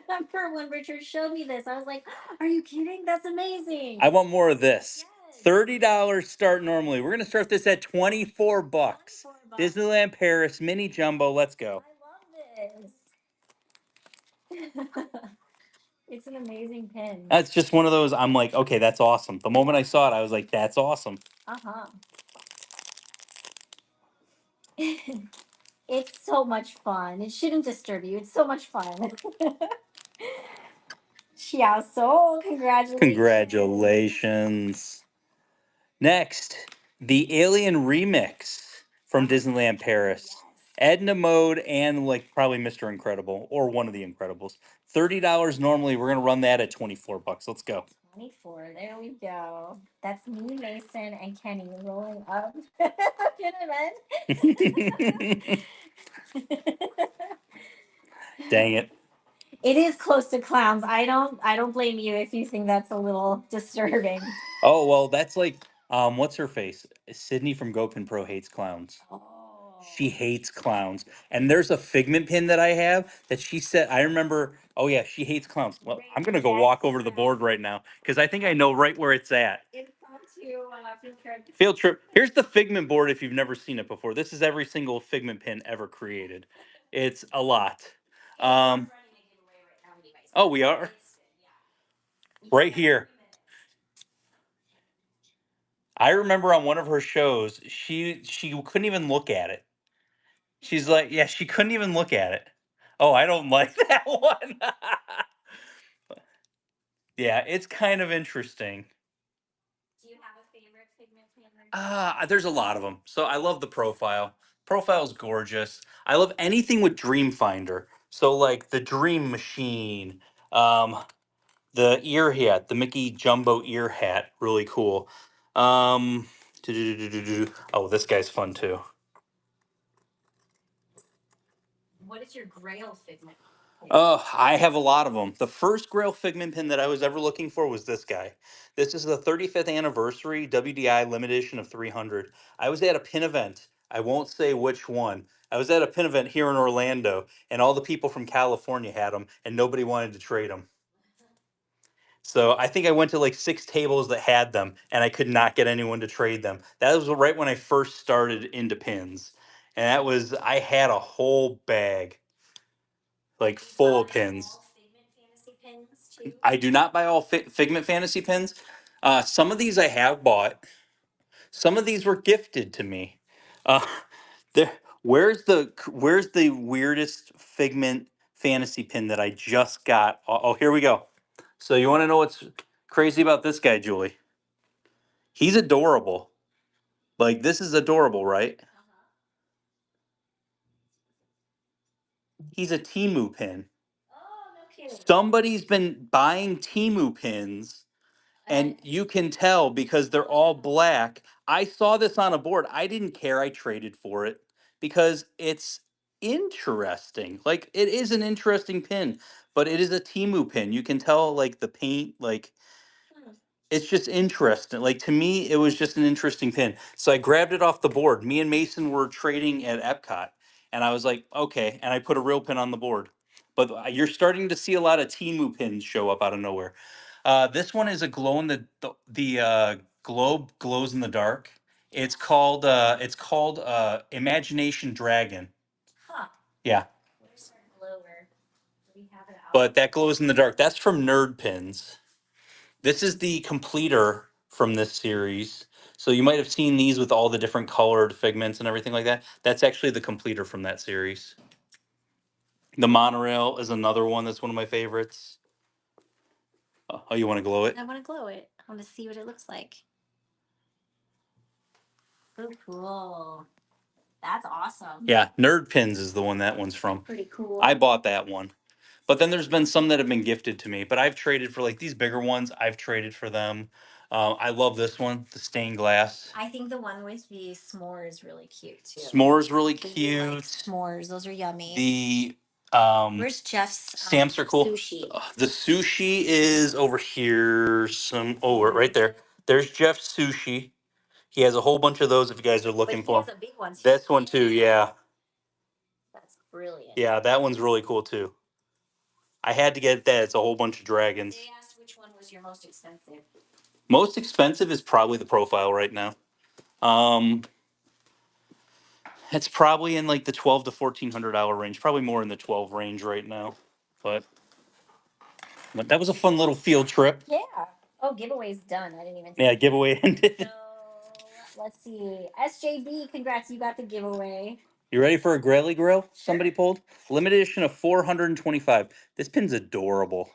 I remember when Richard showed me this. I was like, "Are you kidding? That's amazing!" I want more of this. Yes. $30 start normally. We're going to start this at 24 bucks. Disneyland Paris mini jumbo. Let's go. I love this. It's an amazing pin. That's just one of those. I'm like, okay, that's awesome. The moment I saw it, I was like, that's awesome. Uh-huh. It's so much fun. It shouldn't disturb you. It's so much fun. Yeah, so congratulations. Congratulations. Next, the Alien Remix from Disneyland Paris. Yes. Edna Mode and like probably Mr. Incredible or one of the Incredibles. $30 normally. We're gonna run that at 24 bucks. Let's go. 24. There we go. That's me, Mason, and Kenny rolling up. Dang it. It is close to clowns. I don't blame you if you think that's a little disturbing. Oh well, that's like what's her face? Sydney from Gopin Pro hates clowns. Oh. She hates clowns. And there's a Figment pin that I have that she said, I remember, oh yeah, she hates clowns. Well, I'm going to go walk over to the board right now because I think I know right where it's at. Impromptu field trip. Field trip. Here's the Figment board if you've never seen it before. This is every single Figment pin ever created. It's a lot. Oh, we are? Right here. I remember on one of her shows, she couldn't even look at it. She's like, yeah, she couldn't even look at it. Oh, I don't like that one. Yeah, it's kind of interesting. Do you have a favorite Figment pin? There's a lot of them. So I love the profile. Profile's gorgeous. I love anything with Dreamfinder. So like the Dream Machine, um, the ear hat, the Mickey Jumbo ear hat, really cool. Um, oh, this guy's fun too. What is your Grail Figment? Oh, I have a lot of them. The first Grail Figment pin that I was ever looking for was this guy. This is the 35th anniversary WDI limited edition of 300. I was at a pin event. I won't say which one. I was at a pin event here in Orlando, and all the people from California had them, and nobody wanted to trade them. So I think I went to like 6 tables that had them, and I could not get anyone to trade them. That was right when I first started into pins, and that was I had a whole bag, like full of pins. Figment Fantasy pins too? I do not buy all Figment Fantasy pins. Some of these I have bought. Some of these were gifted to me. Uh, there, where's the weirdest Figment Fantasy pin that I just got? Oh, here we go. So you want to know what's crazy about this guy, Julie? He's adorable. Like this is adorable, right? He's a Timu pin. Oh, no kidding. Somebody's been buying Timu pins and you can tell because they're all black. I saw this on a board. I didn't care. I traded for it because it's interesting. Like it is an interesting pin, but it is a Timu pin. You can tell like the paint, like it's just interesting. Like to me, it was just an interesting pin. So I grabbed it off the board. Me and Mason were trading at Epcot, and I was like, okay. And I put a real pin on the board. But you're starting to see a lot of Timu pins show up out of nowhere. This one is a glow in the globe glows in the dark. It's called Imagination Dragon. Huh. Yeah. Where's our glower? Do we have it out? But that glows in the dark. That's from Nerd Pins. This is the completer from this series. So you might have seen these with all the different colored figments and everything like that. That's actually the completer from that series. The monorail is another one that's one of my favorites. Oh, you want to glow it? I want to glow it. I want to see what it looks like. Oh, cool. That's awesome. Yeah, Nerd Pins is the one that one's from. Pretty cool. I bought that one. But then there's been some that have been gifted to me. But I've traded for like these bigger ones. I've traded for them. I love this one, the stained glass. I think the one with the s'more is really cute too. S'mores really I like cute. s'mores, those are yummy. The Where's Jeff's stamps are cool. sushi? The sushi is over here. Right there. There's Jeff's sushi. He has a whole bunch of those if you guys are looking for He has them. a big one too. This one too, yeah. That's brilliant. Yeah, that one's really cool too. I had to get that. It's a whole bunch of dragons. They asked which one was your most expensive. Most expensive is probably the profile right now. Um, It's probably in like the 12 to $1,400 range. Probably more in the 12 range right now. But that was a fun little field trip. Yeah. Oh, giveaway's done. I didn't even Yeah, see. giveaway ended. So let's see. SJB, congrats, you got the giveaway. You ready for a Graily Grill somebody pulled? Limited edition of 425. This pin's adorable.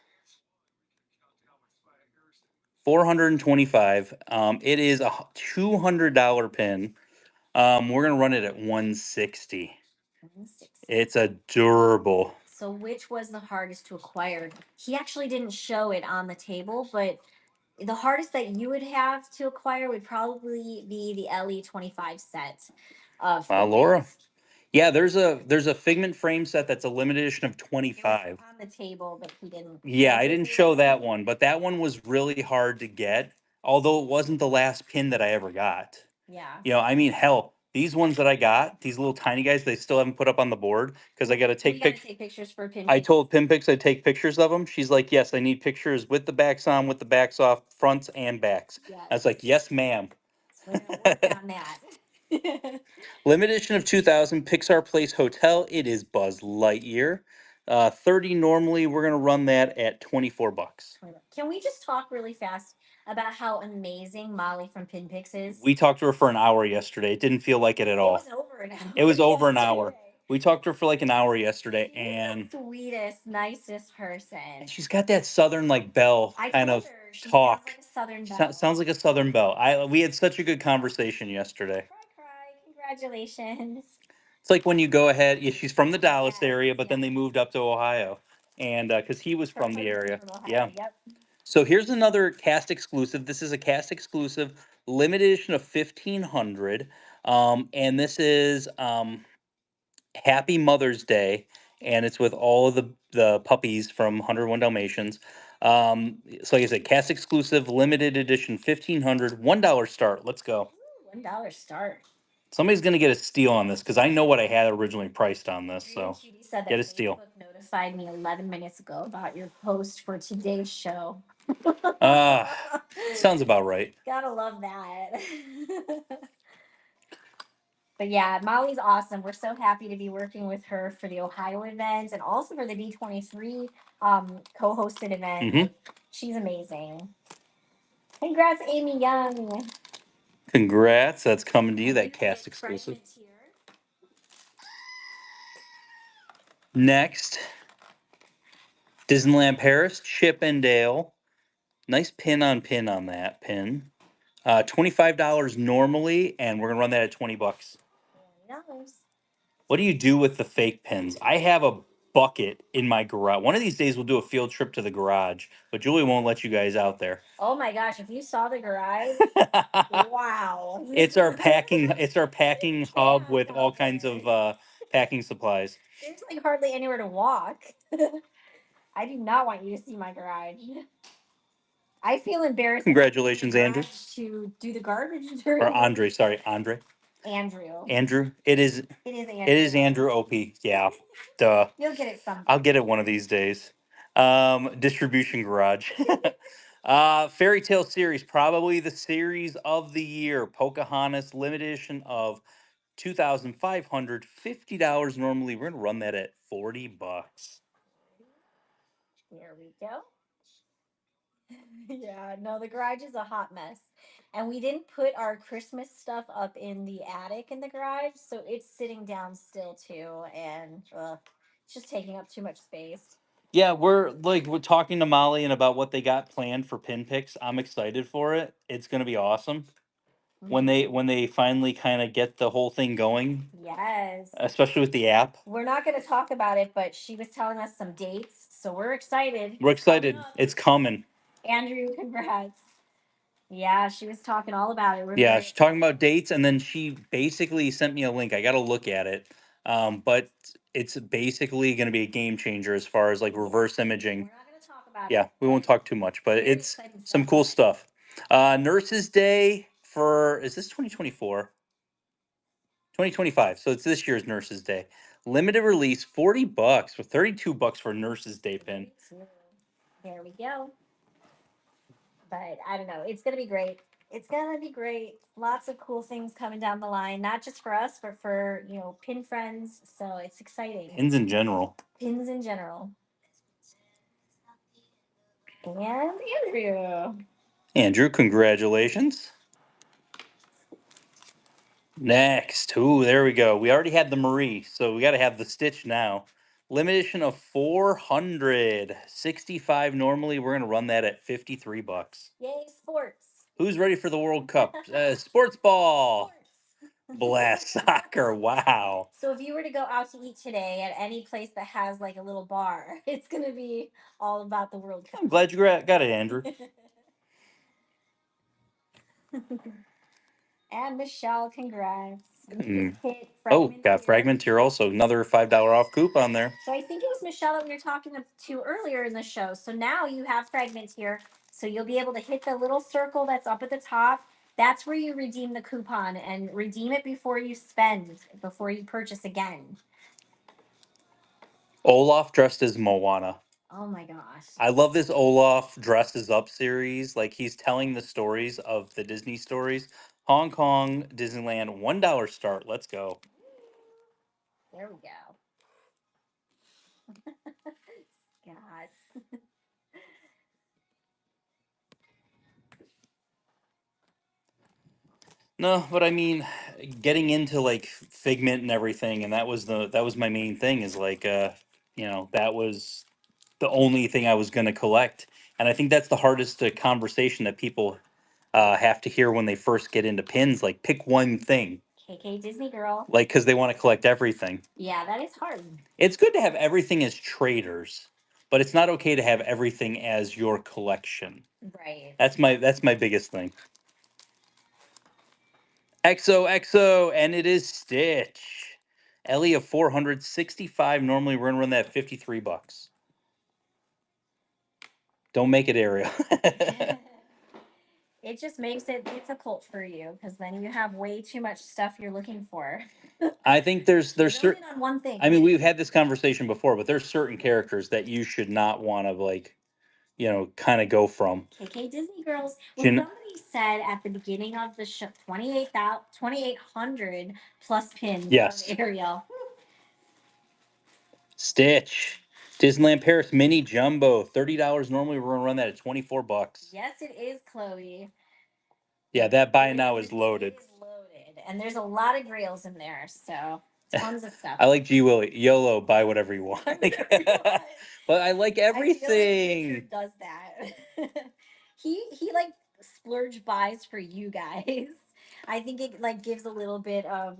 425. It is a $200 pin. We're gonna run it at 160. 160. It's adorable. So which was the hardest to acquire? He actually didn't show it on the table, but the hardest that you would have to acquire would probably be the LE25 set of Wow, Figment. Laura. Yeah, there's a Figment frame set that's a limited edition of It was 25. on the table, but he didn't. Yeah, I didn't show that one, but that one was really hard to get, although it wasn't the last pin that I ever got. Yeah. You know, I mean, hell, these ones that I got, these little tiny guys, they still haven't put up on the board because I got to We take gotta pictures. take pictures for pin. I told Pimpix I'd take pictures of them. She's like, yes, I need pictures with the backs on, with the backs off, fronts and backs. Yes. I was like, yes, ma'am. So we're gonna work on that. Limited edition of 2000 Pixar Place Hotel. It is Buzz Lightyear. 30 normally. We're gonna run that at 24 bucks. Can we just talk really fast about how amazing Molly from Pinpix is? We talked to her for an hour yesterday. It didn't feel like it at It all. was over an hour. It was over an yesterday. hour. We talked to her for like an hour yesterday, She's and the sweetest, nicest person. she's got that southern like belle I kind told of her she talk. sounds like a Southern She belle. sounds like a southern belle. We had such a good conversation yesterday. Cry. Congratulations. It's like when you go ahead. Yeah, she's from the Dallas Yes, area, but then yes. they moved up to Ohio, and because he was Her from the husband's area. from Ohio. Yeah. Yep. So here's another cast exclusive. This is a cast exclusive limited edition of 1500. And this is Happy Mother's Day, and it's with all of the puppies from 101 Dalmatians. So like I said, cast exclusive, limited edition, 1500, $1 start. Let's go. Ooh, $1 start. Somebody's gonna get a steal on this because I know what I had originally priced on this. Dream So Cutie said get that a steal. Facebook notified me 11 minutes ago about your post for today's show. Uh sounds about right. Gotta love that. But yeah, Molly's awesome. We're so happy to be working with her for the Ohio event and also for the D23 co-hosted event. Hmm. She's amazing. Congrats, Amy Young. Congrats, that's coming to you. And you That can cast get exclusive. Freshman tier. Next, Disneyland Paris, Chip and Dale. Nice pin on that pin. $25 normally, and we're gonna run that at 20 bucks. $20. What do you do with the fake pins? I have a bucket in my garage. One of these days we'll do a field trip to the garage, but Julie won't let you guys out there. Oh my gosh, if you saw the garage, wow. It's our packing hub with all kinds of packing supplies. There's like hardly anywhere to walk. I do not want you to see my garage. I feel embarrassed. Congratulations, Andrew. To do the garbage. Or Andre, sorry, Andre. Andrew. Andrew. It is Andrew. it is Andrew OP. Yeah. Duh. You'll get it someday. I'll get it one of these days. Distribution garage. Fairy Tale series, probably the series of the year. Pocahontas limited edition of $2,550 normally. We're gonna run that at 40 bucks. There we go. Yeah, no, the garage is a hot mess. And we didn't put our Christmas stuff up in the attic in the garage, so it's sitting down still too, and it's just taking up too much space. Yeah, we're talking to Molly and about what they got planned for pin picks. I'm excited for it. It's gonna be awesome when they finally kind of get the whole thing going, Yes. especially with the app. We're not going to talk about it, but she was telling us some dates, so we're excited. We're excited. It's coming. Andrew, congrats. Yeah, she was talking all about it. Yeah, she's talking about dates, and then she basically sent me a link. I got to look at it, but it's basically going to be a game changer as far as like reverse imaging. We're not going to talk about it. Yeah, we won't talk too much, but it's some cool stuff. Nurses Day for is this 2024? 2025. So it's this year's Nurses Day. Limited release, 40 bucks for 32 bucks for a Nurses Day pin. There we go. But I don't know. It's going to be great. It's gonna be great. Lots of cool things coming down the line, not just for us, but for pin friends. So it's exciting. Pins in general. Pins in general. And Andrew. Andrew, congratulations. Next. Ooh, there we go. We already had the Marie, so we got to have the Stitch now. Limitation of 465 normally. We're going to run that at 53 bucks. Yay, sports. Who's ready for the World Cup? Sports ball. Sports. Blast soccer. Wow. So if you were to go out to eat today at any place that has like a little bar, it's gonna be all about the World Cup. I'm glad you got it, Andrew. And Michelle, congrats. You Mm. just hit Oh, fragment got here. Fragment here also. Another $5 off coupon there. So I think it was Michelle that we were talking to earlier in the show. So now you have fragments here. So you'll be able to hit the little circle that's up at the top. That's where you redeem the coupon and redeem it before you spend, before you purchase again. Olaf dressed as Moana. Oh my gosh. I love this Olaf dresses up series. Like he's telling the stories of the Disney stories. Hong Kong, Disneyland, $1 start. Let's go. There we go. God. No, but I mean, getting into like Figment and everything, and that was my main thing. Is like, that was the only thing I was going to collect, and I think that's the hardest conversation that people have to hear when they first get into pins. Like, pick one thing, KK Disney girl. like because they want to collect everything. Yeah, that is hard. It's good to have everything as traders, but it's not okay to have everything as your collection. Right. That's my biggest thing. XOXO, and it is Stitch. Ellie of 465. Normally we're gonna run that 53 bucks. Don't make it Ariel. It just makes it difficult for you because then you have way too much stuff you're looking for. I think there's Zone certain. in on one thing. I mean, we've had this conversation before, but there's certain characters that you should not want to like, kind of go from. KK Disney girls. Well, Jin- somebody said at the beginning of the show, 2,800 plus pins yes, of Ariel. Stitch. Disneyland Paris Mini Jumbo, $30. Normally we're gonna run that at 24 bucks. Yes, it is, Chloe. Yeah, that buy now is loaded. It is loaded, and there's a lot of grails in there, so tons of stuff. I like G Willie. YOLO, buy whatever you want. Whatever you want. But I like I feel like everything. Richard does that. He like splurge buys for you guys. I think it like gives a little bit of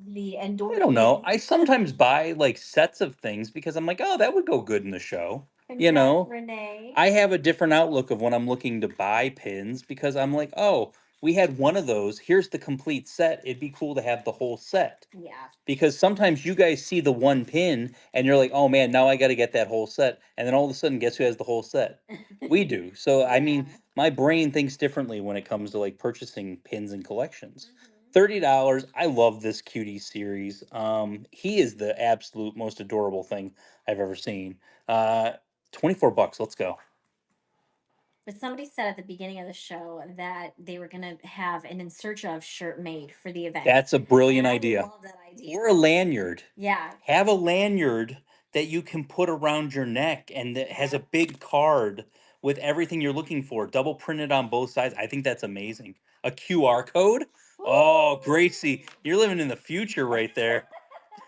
the I don't know. endorphins. I sometimes buy like sets of things because I'm like, oh, that would go good in the show. You Congrats, know, Renee. I have a different outlook of when I'm looking to buy pins because I'm like, oh, we had one of those. Here's the complete set. It'd be cool to have the whole set. Yeah. Because sometimes you guys see the one pin and you're like, oh man, now I got to get that whole set. And then all of a sudden, guess who has the whole set? We do. So, I mean, Yeah. my brain thinks differently when it comes to like purchasing pins and collections. Mhm. $30. I love this cutie series. He is the absolute most adorable thing I've ever seen. 24 bucks. Let's go. But somebody said at the beginning of the show that they were gonna have an in search of shirt made for the event. That's a brilliant And I idea. love that idea. Or a lanyard. Yeah. Have a lanyard that you can put around your neck and that has a big card with everything you're looking for, double printed on both sides. I think that's amazing. A QR code? Oh, Gracie, you're living in the future right there.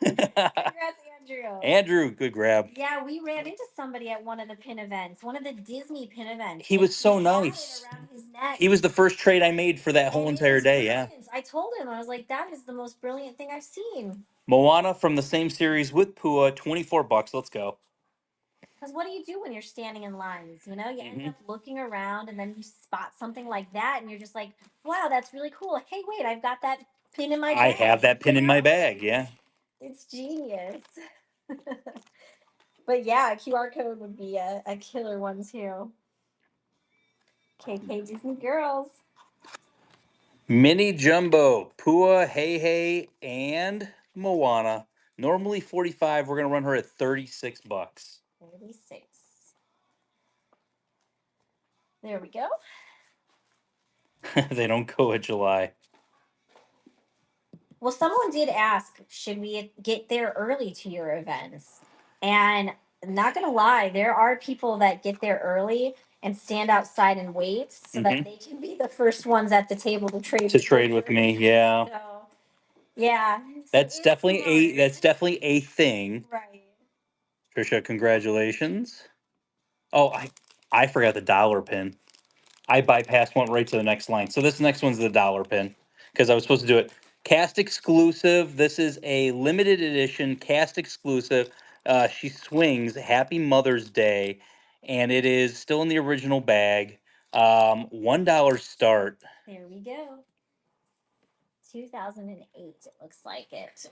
Congrats, Andrew. Andrew, good grab. Yeah, we ran into somebody at one of the pin events, one of the Disney pin events. He and was so had it nice. around his neck. He was the first trade I made for that whole And it entire was day. Yeah. brilliant. I told him, I was like, that is the most brilliant thing I've seen. Moana from the same series with Pua, 24 bucks. Let's go. Because what do you do when you're standing in lines? You know, you end Mhm. up looking around and then you spot something like that and you're just like, wow, that's really cool. Hey, wait, I've got that pin in my I bag. have that pin You in my know? bag. Yeah. It's genius. But yeah, a QR code would be a killer one too. KK Disney Girls. Mini Jumbo, Pua, Hey Hey, and Moana. Normally 45. We're gonna run her at 36 bucks. 36. There we go. They don't go at July. Well, someone did ask, should we get there early to your events? And not gonna lie, there are people that get there early and stand outside and wait so that they can be the first ones at the table to trade To the trade with picture. me, yeah. So yeah, so That's it's definitely smart. that's definitely a thing. Right. Trisha, congratulations. Oh, I forgot the dollar pin. I bypassed, went right to the next line. So this next one's the dollar pin because I was supposed to do it. Cast exclusive. This is a limited edition cast exclusive. She swings. Happy Mother's Day, and it is still in the original bag. $1 start. There we go. 2008, it looks like it.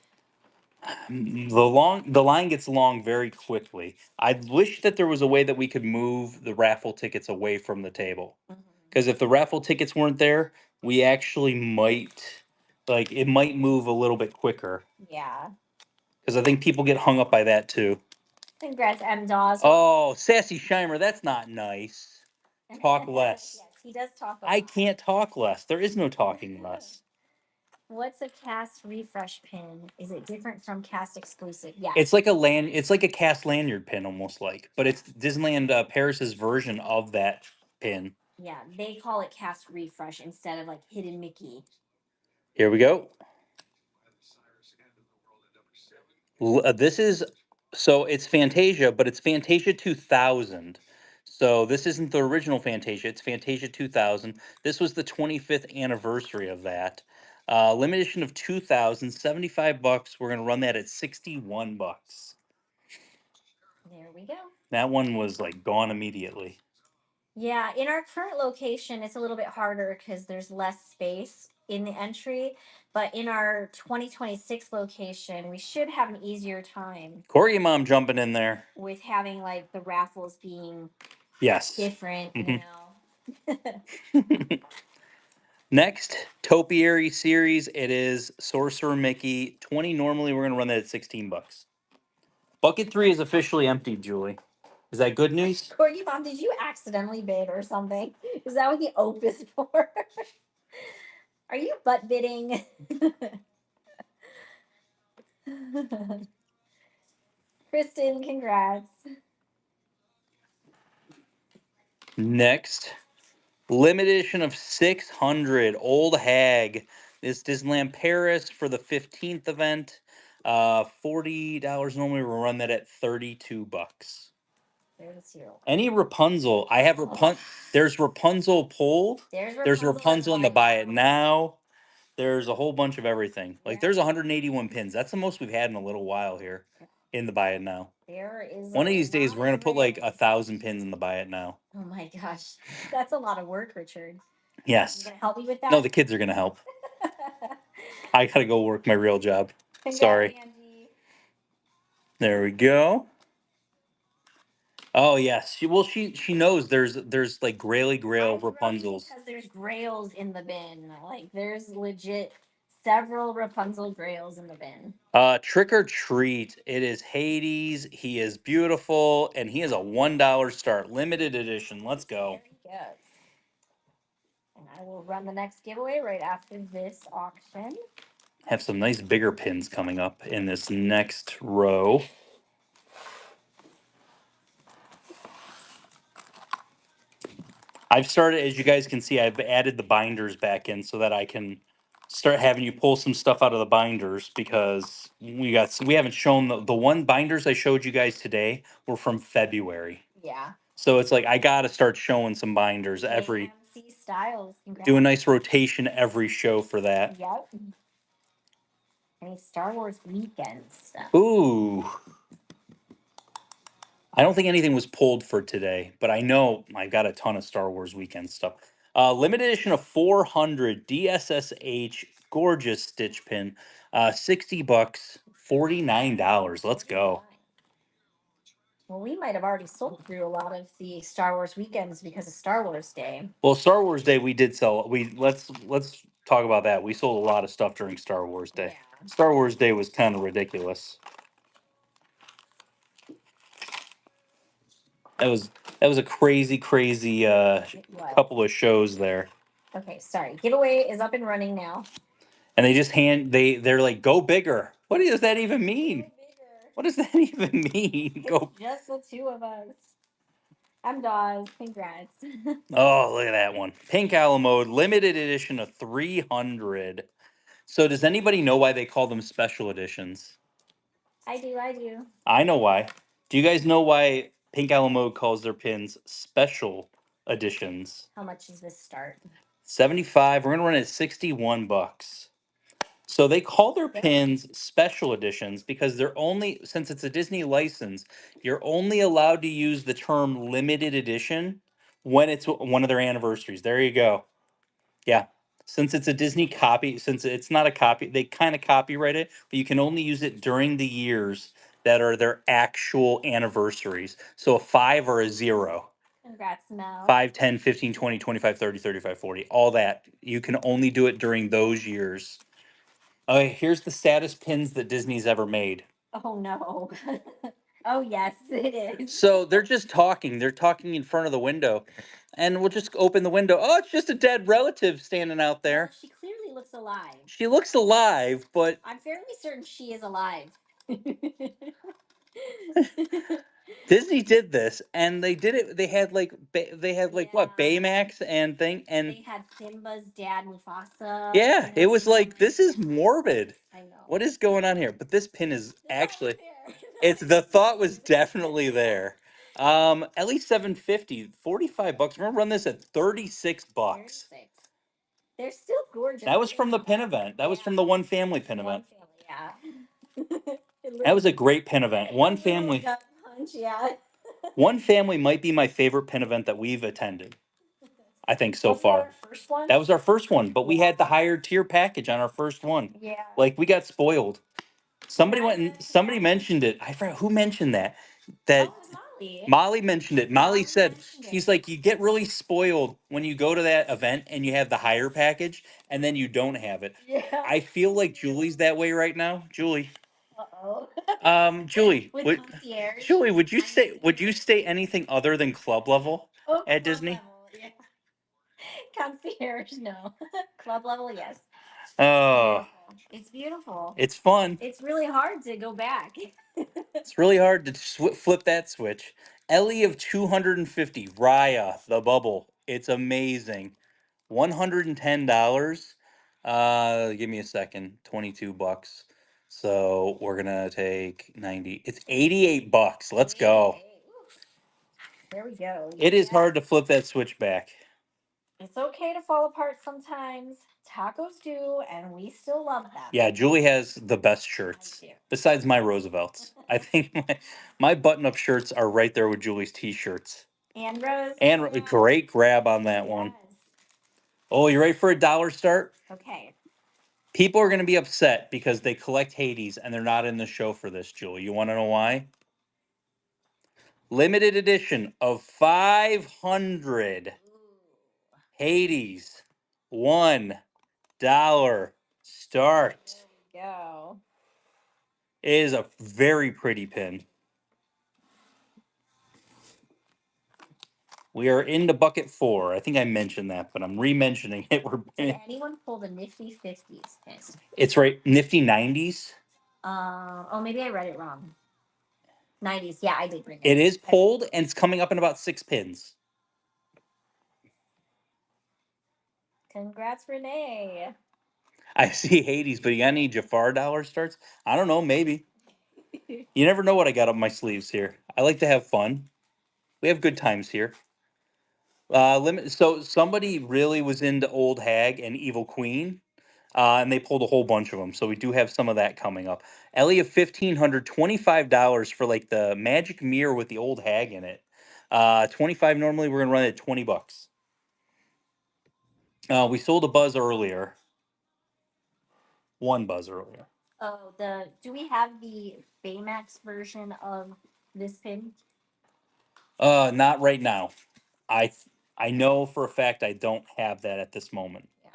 The line gets long very quickly. I wish that there was a way that we could move the raffle tickets away from the table. Because if the raffle tickets weren't there, we actually might, like, it might move a little bit quicker. Yeah. Because I think people get hung up by that too. Congrats, M. Dawes. Oh, Sassy Shimer, that's not nice. Talk less. Yes, he does talk a I lot. can't talk less. There is no talking less. What's a cast refresh pin? Is it different from cast exclusive? Yes. It's like it's like a cast lanyard pin, almost like, but it's Disneyland Paris's version of that pin. Yeah, they call it cast refresh instead of like hidden Mickey. Here we go. This is so it's Fantasia, but it's Fantasia 2000. So this isn't the original Fantasia. It's Fantasia 2000. This was the 25th anniversary of that. Limited edition of 2000, $75. We're gonna run that at $61. There we go. That one was like gone immediately. Yeah, in our current location, it's a little bit harder because there's less space in the entry. But in our 2026 location, we should have an easier time Corey Mom jumping in there. with having like the raffles being Yes. different, Mhm. know. Next, Topiary series. It is Sorcerer Mickey 20. Normally, we're gonna run that at $16. Bucket 3 is officially emptied, Julie. Is that good news? Corgi Mom, did you accidentally bid or something? Is that what the ope is for? Are you butt bidding? Kristen, congrats. Next, limited edition of 600 Old Hag. This Disneyland Paris for the 15th event. $40 normally. We'll run that at $32. Any Rapunzel? I have Rapunzel. There's Rapunzel pulled. There's Rapunzel in the buy it now. There's a whole bunch of everything. Like there's 181 pins. That's the most we've had in a little while here in the buy it now. There is One of these days we're gonna put like 1,000 pins in the buy it now. Oh my gosh, that's a lot of work, Richard. Yes. You gonna help me with that? No, the kids are gonna help. I gotta go work my real job. Congrats, Sorry. Angie. There we go. Oh yes. She knows there's like Graily Grail Rapunzels. Because there's grails in the bin. Like there's legit several Rapunzel grails in the bin. Trick or Treat. It is Hades. He is beautiful, and he is a $1 start, limited edition. Let's go. There he goes. And I will run the next giveaway right after this auction. Have some nice bigger pins coming up in this next row. I've started, as you guys can see, I've added the binders back in so that I can start having you pull some stuff out of the binders because we haven't shown the one binders I showed you guys today were from February. Yeah. So it's like I gotta start showing some binders every AMC Styles. Congrats. do a nice rotation every show for that. Yep. Any Star Wars weekend stuff. Ooh. I don't think anything was pulled for today, but I know I've got a ton of Star Wars weekend stuff. Limited edition of 400 DSSH, gorgeous stitch pin, $60, $49. Let's go. Well, we might have already sold through a lot of the Star Wars weekends because of Star Wars Day. Well, Star Wars Day we did sell. Let's talk about that. We sold a lot of stuff during Star Wars Day. Yeah. Star Wars Day was kind of ridiculous. That was a crazy couple of shows there. Okay, sorry. Giveaway is up and running now. And they just they're like, go bigger. What does that even mean? Go bigger. What does that even mean? Go. It's just the two of us. I'm Dawes. Congrats. Oh, look at that one. Pink Alamo limited edition of 300. So does anybody know why they call them special editions? I do. I do. I know why. Do you guys know why Pink Alamo calls their pins special editions? How much does this start? 75. We're gonna run it at 61 bucks. So they call their Yep. pins special editions because they're only, since it's a Disney license, you're only allowed to use the term limited edition when it's one of their anniversaries. There you go. Yeah. Since it's a Disney copy, since it's not a copy, they kind of copyright it, but you can only use it during the years that are their actual anniversaries. So a 5 or a 0. Congrats, Mel. 5, 10, 15, 20, 25, 30, 35, 40. All that. You can only do it during those years. Okay, here's the saddest pins that Disney's ever made. Oh no. Oh yes, it is. So they're just talking. They're talking in front of the window. And we'll just open the window. Oh, it's just a dead relative standing out Well, there. she clearly looks alive. She looks alive, but I'm fairly certain she is alive. Disney did this, and they did it. They had like they had like what Yeah. Baymax and thing, and They had Simba's dad, Mufasa. yeah, in it the was like pin. this is morbid. I know. What is going on here? But this pin is The thought was actually there. it's the thought was definitely there. At least 750, 45 bucks. We're gonna run this at 36 bucks. 36. They're still gorgeous. That was Look at from the this pin one. event. That was Yeah. from the one family pin One event. family, yeah. That was a great pin event. One family, Gut punch, yeah. one family might be my favorite pin event that we've attended. I think so Wasn't that far. our first one? That was our first one, but we had the higher tier package on our first one. Yeah. Like we got spoiled. Somebody went and somebody Congrats. mentioned it. I forgot who mentioned that. That Oh, it was Molly. Molly mentioned it. Molly Molly said mentioned she's it. like you get really spoiled when you go to that event and you have the higher package and then you don't have it. Yeah. I feel like Julie's that way right now. Julie. Uh-oh. Julie, With would concierge. Julie, would you I know say the would you difference. stay anything other than club level Oh, at club Disney? level. Yeah. Concierge, no. Club level, yes. Oh, Beautiful. It's beautiful. it's fun. It's really hard to go back. It's really hard to flip that switch. Ellie of 250, Raya, the bubble. It's amazing. $110. Give me a second. 22 bucks. So we're gonna take 90. It's 88 bucks. Let's go. There we go. It is Yeah. hard to flip that switch back. It's okay to fall apart sometimes. Tacos do, and we still love them. Yeah, Julie has the best shirts I do. besides my Roosevelts. I think my button-up shirts are right there with Julie's t-shirts. And Rose. And great grab on that one. Oh, you ready for a dollar start? Okay. People are going to be upset because they collect Hades and they're not in the show for this, Julie. You want to know why? Limited edition of 500 Hades. $1 start. There we go. It is a very pretty pin. We are into bucket 4. I think I mentioned that, but I'm re-mentioning it. Did anyone pull the Nifty 50s pin? It's right. Nifty 90s. Oh, maybe I read it wrong. 90s. Yeah, I did bring it. It is pulled, and it's coming up in about 6 pins. Congrats, Renee. I see Hades, but you got any Jafar dollar starts? I don't know, maybe. You never know what I got up my sleeves here. I like to have fun. We have good times here. Limit. So somebody really was into Old Hag and Evil Queen, and they pulled a whole bunch of them. So we do have some of that coming up. Ellie of $1,525 for like the magic mirror with the Old Hag in it. 25 normally. We're gonna run it at 20 bucks. We sold a buzz earlier. One buzz earlier. Oh, do we have the Baymax version of this pin? Not right now. I I know for a fact I don't have that at this moment. Yeah.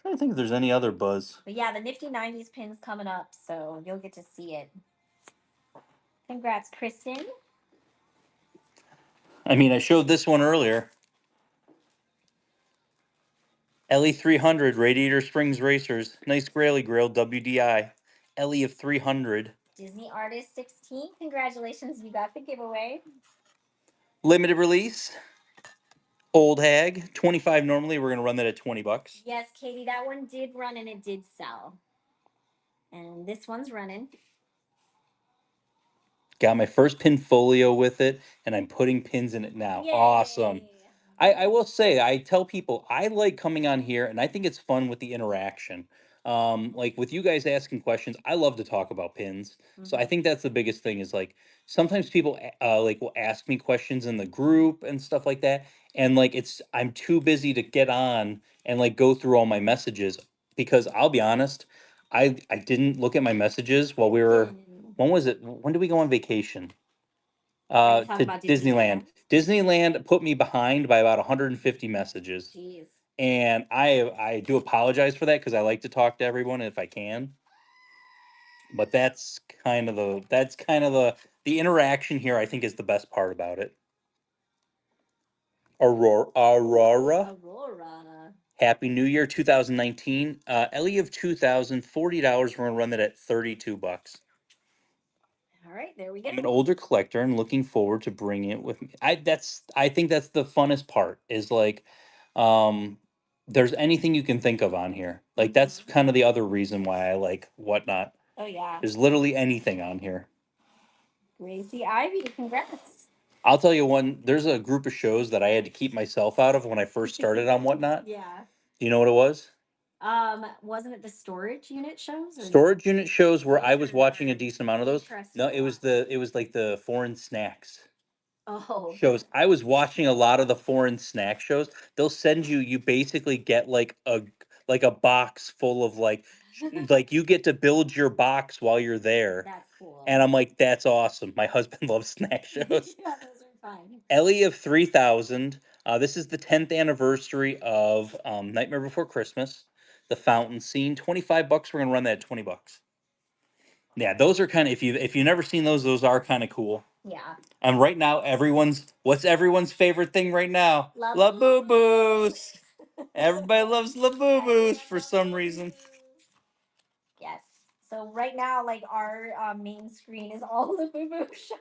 Trying to think if there's any other buzz. But yeah, the Nifty 90s pin's coming up, so you'll get to see it. Congrats, Kristen. I mean, I showed this one earlier. Ellie 300 Radiator Springs Racers. Nice Graily Grill WDI. Ellie of 300. Disney Artist 16. Congratulations, you got the giveaway. Limited release. Old Hag 25 normally. We're going to run that at 20 bucks. Yes, Katie, that one did run and it did sell. And this one's running. Got my first pin folio with it, and I'm putting pins in it now. Yay. Awesome. I will say, I tell people I like coming on here, and I think it's fun with the interaction. Like with you guys asking questions, I love to talk about pins. So I think that's the biggest thing is like sometimes people like will ask me questions in the group and stuff like that, and like it's I'm too busy to get on and like go through all my messages because I'll be honest, I didn't look at my messages while we were when was it? When did we go on vacation? Are you talking To about Disneyland. Disneyland? Disneyland put me behind by about 150 messages. Jeez. And I do apologize for that because I like to talk to everyone if I can. But that's kind of the interaction here I think is the best part about it. Aurora. Aurora. Happy New Year 2019. Ellie of 2000, $40. We're gonna run that at 32 bucks. All right, there we I'm an go. older collector and looking forward to bringing it with me. I think that's the funnest part is like um there's anything you can think of on here. Like that's kind of the other reason why I like whatnot. Oh, yeah. There's literally anything on here. Gracie Ivy, congrats. I'll tell you one, there's a group of shows that I had to keep myself out of when I first started on whatnot. Yeah. Do you know what it was? Wasn't it the storage unit shows or no? Storage unit shows where I was Those watching are a decent amount of those. No, interesting it was ones. like the foreign snacks Oh, shows. I was watching a lot of the foreign snack shows. They'll send you basically get like a box full of like you get to build your box while you're there. that's cool. And I'm like, that's awesome. My husband loves snack shows. Yeah, those are fun. Ellie of 3000. This is the 10th anniversary of Nightmare Before Christmas. The fountain scene. 25 bucks. We're gonna run that at 20 bucks. Yeah, those are kind of if you've never seen those are kind of cool. Yeah. And right now, what's everyone's favorite thing right now? La Boo Boos. Everybody loves La Boo Boos for some reason. Yes. So right now, like our main screen is all the Boo Boo shows.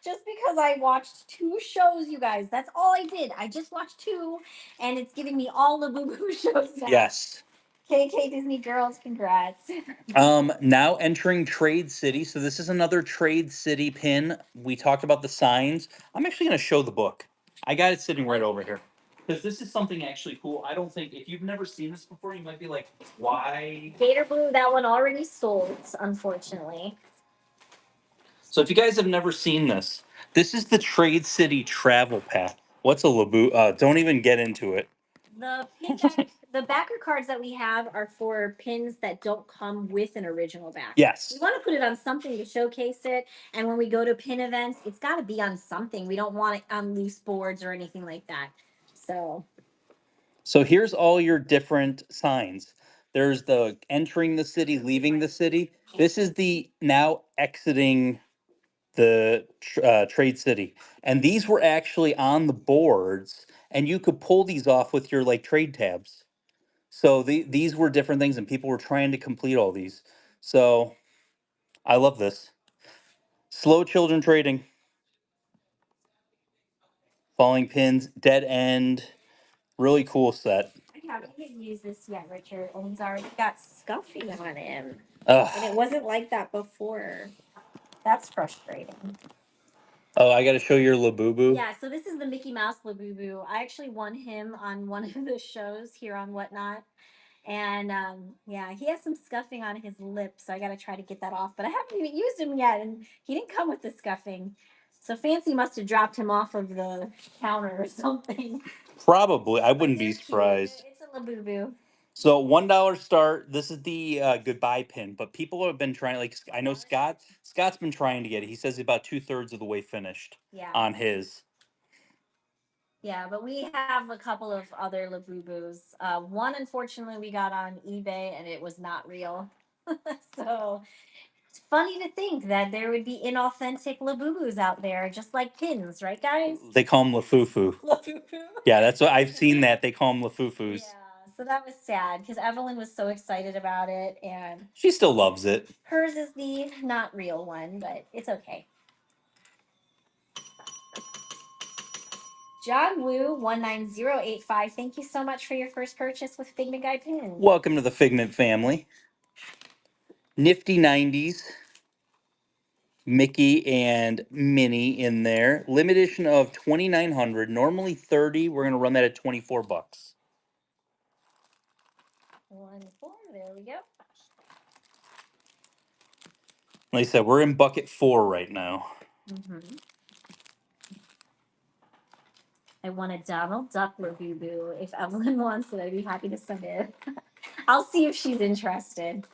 Just because I watched two shows, you guys. That's all I did. I just watched two, and it's giving me all the Boo Boo shows now. Yes. KK Disney girls, congrats. Now entering Trade City. So this is another Trade City pin. We talked about the signs. I'm actually going to show the book. I got it sitting right over here. Because this is something actually cool. I don't think if you've never seen this before, you might be like, why? Gator Blue, that one already sold, unfortunately. So if you guys have never seen this, this is the Trade City travel pack. What's a Labu? Don't even get into it. The pin back, the backer cards that we have are for pins that don't come with an original backer. Yes. We want to put it on something to showcase it, and when we go to pin events, it's got to be on something. We don't want it on loose boards or anything like that. So here's all your different signs. There's the entering the city, leaving the city. This is the now exiting the trade city. And these were actually on the boards, and you could pull these off with your like trade tabs. So these were different things, and people were trying to complete all these. So I love this. Slow children trading, falling pins, dead end. Really cool set. I haven't even used this yet, Richard, and he's already got scuffing on him, and it Ugh. wasn't like that before. That's frustrating. Oh, I got to show your Labubu. Yeah, so this is the Mickey Mouse Labubu. I actually won him on one of the shows here on Whatnot. And yeah, he has some scuffing on his lip, so I got to try to get that off. But I haven't even used him yet, and he didn't come with the scuffing. So Fancy must have dropped him off of the counter or something. Probably. I But wouldn't be they're cute. surprised. It's a Labubu. So $1 start. This is the goodbye pin, but people have been trying. Like I know Scott. Scott's been trying to get it. He says he's about 2/3 of the way finished. Yeah. On his. Yeah, but we have a couple of other Labubus. One, unfortunately, we got on eBay and it was not real. So it's funny to think that there would be inauthentic Labubus out there, just like pins, right, guys? They call them Lafufu. Labubu. Yeah, that's what I've seen. That they call them Lafufus. Yeah. So that was sad because Evelyn was so excited about it, and She still loves it. hers is the not real one, but it's okay. John Woo 19085. Thank you so much for your first purchase with Figment Guy pins. Welcome to the Figment family. Nifty 90s. Mickey and Minnie in there. Limited edition of 2,900. Normally 30. We're going to run that at 24 bucks. 1 4. There we go. Like I said, we're in bucket 4 right now. Mm-hmm. I want a Donald Duck Labubu. If Evelyn wants it, I'd be happy to send it. I'll see if she's interested.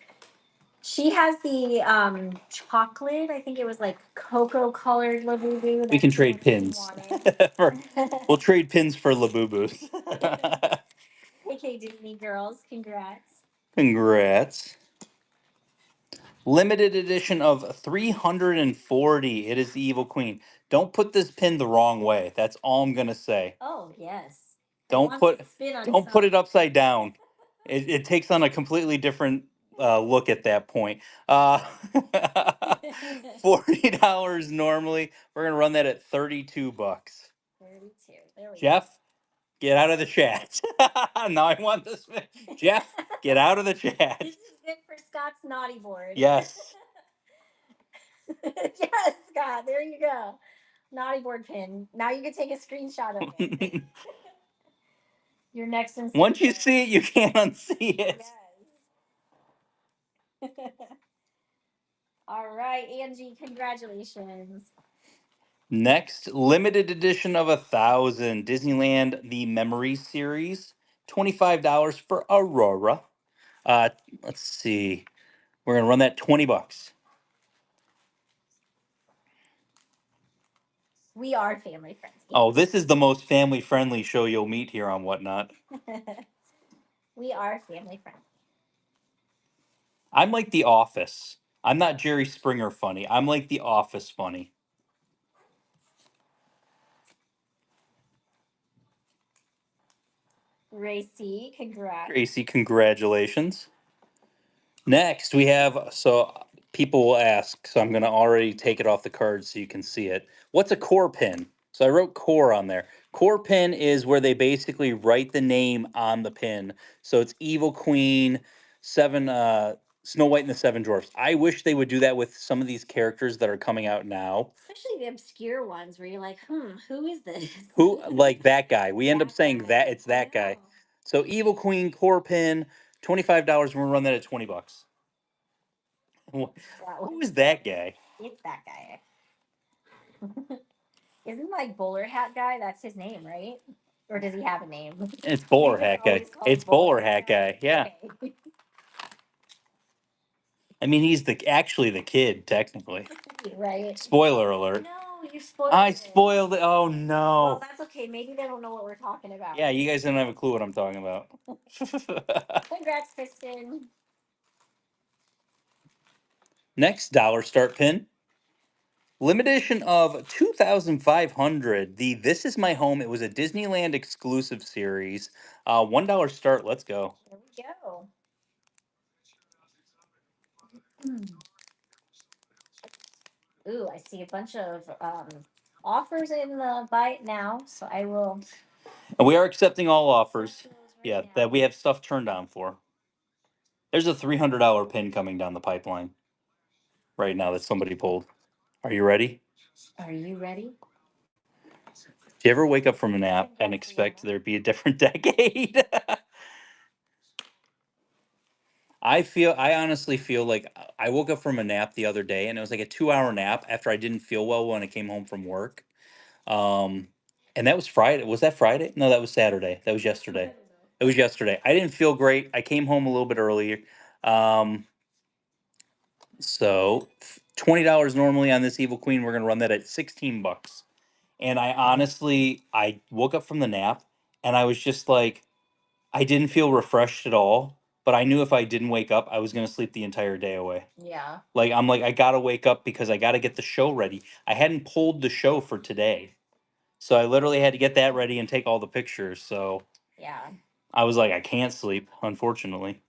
She has the chocolate. I think it was like cocoa colored Labubu. We can That's the trade one she pins. wanted. We'll trade pins for Labubus. Okay, Disney girls, congrats. Congrats. Limited edition of 340. It is the Evil Queen. Don't put this pin the wrong way. That's all I'm going to say. Oh yes. Don't put don't put it upside down. It takes on a completely different look at that point. $40 normally. We're gonna run that at 32 bucks. 32. There we Jeff, get out of the chat. Now I want this. Jeff, get out of the chat. This is good for Scott's naughty board. Yes. Yes, Scott. There you go. Naughty board pin. Now you can take a screenshot of it. Your next Instagram. Once you see it, you can't unsee it. Yes. All right, Angie, congratulations. Next, limited edition of 1,000 Disneyland The Memories series, $25 for Aurora. Let's see, we're gonna run that 20 bucks. We are family friends. Oh, this is the most family friendly show you'll meet here on Whatnot. We are family friends. I'm like The Office. I'm not Jerry Springer funny. I'm like The Office funny. Gracie, congrats. Gracie, congratulations. Next, we have, so people will ask, so I'm going to already take it off the card so you can see it. What's a core pin? So I wrote core on there. Core pin is where they basically write the name on the pin. So it's Evil Queen, Snow White and the Seven Dwarfs. I wish they would do that with some of these characters that are coming out now. Especially the obscure ones where you're like, who is this? Who, like that guy? We end up That saying guy. that it's I that guy. know. So Evil Queen core pin, $25. We're gonna run that at 20 bucks. Who is that guy? It's that guy. Isn't like bowler hat guy? That's his name, right? Or does he have a name? It's bowler hat guy. It's bowler hat guy. Yeah. Okay. I mean, he's actually the kid technically. Right. Spoiler alert. No, you spoiled I it. spoiled it. Oh Well, no. that's okay. Maybe they don't know what we're talking about. Yeah, you guys don't have a clue what I'm talking about. Congrats, Kristen. Next dollar start pin. Limited edition of 2,500. The This Is My Home. It was a Disneyland exclusive series. $1 start. Let's go. There we go. Ooh, I see a bunch of offers in the buy it now, so I will. And we are accepting all offers. Right now. That we have stuff turned on for. There's a $300 pin coming down the pipeline right now that somebody pulled. Are you ready? Are you ready? Do you ever wake up from a nap and expect there be a different decade? I honestly feel like I woke up from a nap the other day and it was like a 2 hour nap after I didn't feel well when I came home from work. Um, and that was Friday. Was that Friday? No, that was Saturday. That was yesterday. It was yesterday. I didn't feel great. I came home a little bit earlier. Um, so $20 normally on this Evil Queen. We're gonna run that at 16 bucks. And I woke up from the nap and I was just like, I didn't feel refreshed at all. But I knew if I didn't wake up, I was gonna sleep the entire day away. Yeah. Like I'm like, I gotta wake up because I gotta get the show ready. I hadn't pulled the show for today. So I literally had to get that ready and take all the pictures. So Yeah. I was like, I can't sleep, unfortunately.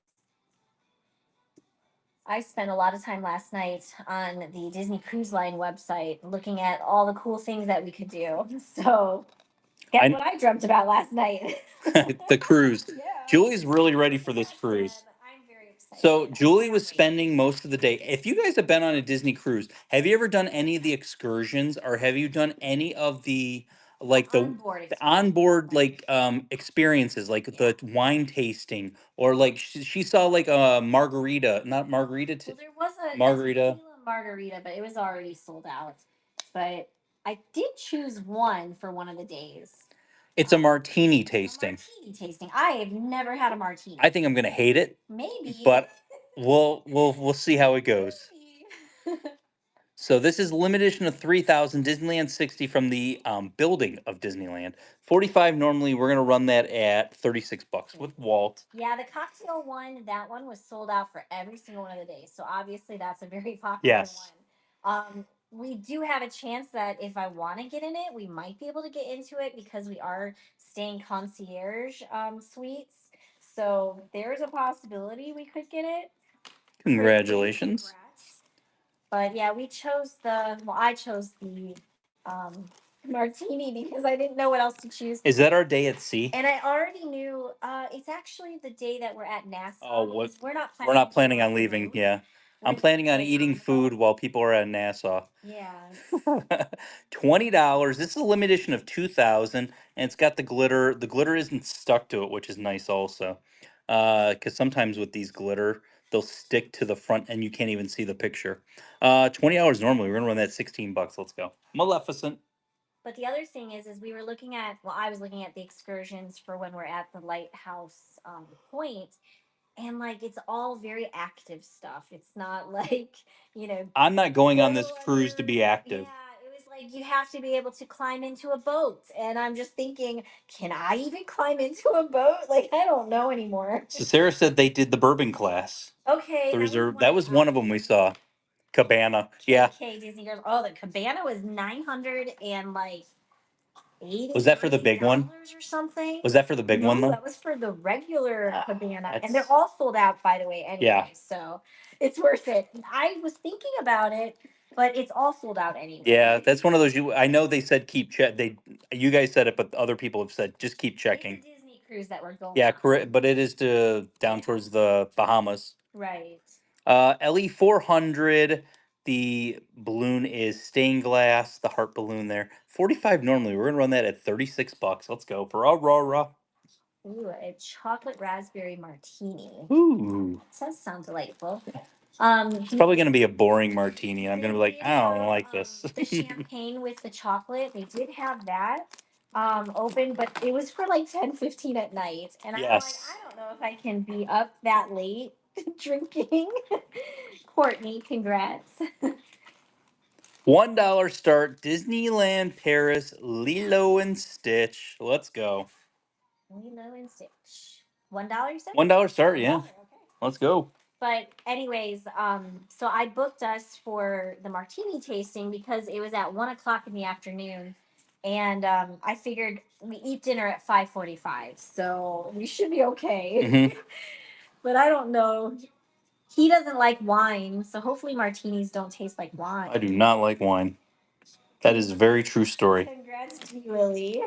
I spent a lot of time last night on the Disney Cruise Line website looking at all the cool things that we could do. So, guess I what I dreamt about last night? the cruise. Yeah. Julie's really ready for this Like I cruise. said, I'm very excited. So I Julie can't was wait. spending most of the day. If you guys have been on a Disney cruise, have you ever done any of the excursions, or have you done any of the like Onboard the experience. onboard like experiences, like Yeah. the wine tasting, or like she saw like a margarita, not margarita, Well, there was a margarita. tequila margarita, but it was already sold out. But I did choose one for one of the days. It's a martini A tasting. martini tasting. I have never had a martini. I think I'm gonna hate it, Maybe. but we'll see how it goes. Maybe. So this is limited edition of 3,000 Disneyland 60 from the building of Disneyland. 45 normally. We're gonna run that at 36 bucks with Walt. Yeah, the cocktail one, that one was sold out for every single one of the days. So obviously that's a very popular Yes. one. We do have a chance that if I want to get in it, we might be able to get into it because we are staying concierge suites. So there's a possibility we could get it. Congratulations. Congrats. But yeah, I chose the um, martini because I didn't know what else to choose. Is that our day at sea? And I already knew it's actually the day that we're at Nassau. Oh, what? Because we're not We're planning not to planning go on for leaving. food. Yeah. We're I'm just planning on staying eating food while people are at Nassau. Yeah. $20. This is a limited edition of 2,000, and it's got the glitter. The glitter isn't stuck to it, which is nice also. Because sometimes with these glitter, they'll stick to the front and you can't even see the picture. $20 normally. We're gonna run that 16 bucks. Let's go. Maleficent. But the other thing is we were looking at, well, I was looking at the excursions for when we're at the lighthouse point, and like it's all very active stuff. It's not like, you know, I'm not going on this go cruise to under. be Yeah, active. it was like you have to be able to climb into a boat. And I'm just thinking, can I even climb into a boat? Like, I don't know anymore. So Sarah said they did the bourbon class. Okay, The that was reserve. one of That the was one of them we saw. Cabana. Yeah. KK Disney Girls. Oh, the cabana was 900 and like Was that for the big one? $83 or something. Was that for the big one No, though? that was for the regular Ah, cabana, and they're that's all sold out, by the way. Anyway, yeah. so it's worth it. I was thinking about it, but it's all sold out anyway. Yeah, that's one of those you I know they said keep check they you guys said it, but other people have said just keep It's checking. a Disney cruise that we're going Yeah, on. correct, but it is to down towards the Bahamas. Right. LE 400, the balloon is stained glass, the heart balloon there. 45 normally. We're gonna run that at 36 bucks. Let's go for Aurora. Ooh, a chocolate raspberry martini. Ooh. Does sound delightful. It's probably gonna be a boring martini. I'm They gonna be like, did I don't have like this. the champagne with the chocolate. They did have that open, but it was for like 10-15 at night. And I'm like, Yes. I don't know if I can be up that late drinking. Courtney, congrats. $1 start, Disneyland Paris, Lilo and Stitch. Let's go. Lilo and Stitch. $1 you said? $1 start, $1, yeah. okay. Let's go. But anyways, so I booked us for the martini tasting because it was at 1 o'clock in the afternoon, and I figured we eat dinner at 5:45, so we should be okay. Hmm. But I don't know. He doesn't like wine, so hopefully martinis don't taste like wine. I do not like wine. That is a very true story. Congrats to you, Willie.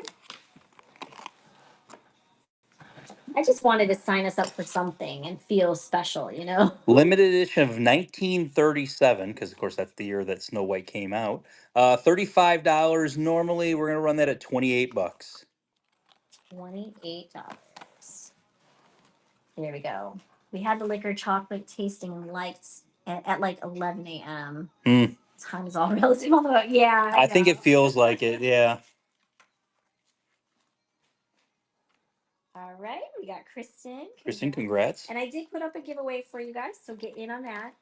I just wanted to sign us up for something and feel special, you know? Limited edition of 1937, because of course that's the year that Snow White came out. $35 normally. We're gonna run that at 28 bucks. $28. There we go. We had the liquor chocolate tasting lights at like 11 a.m. Hmm. Time is all relative. Although, yeah, I think know. it feels like it. Yeah. All right, we got Kristen. Kristen, congrats. And I did put up a giveaway for you guys, so get in on that.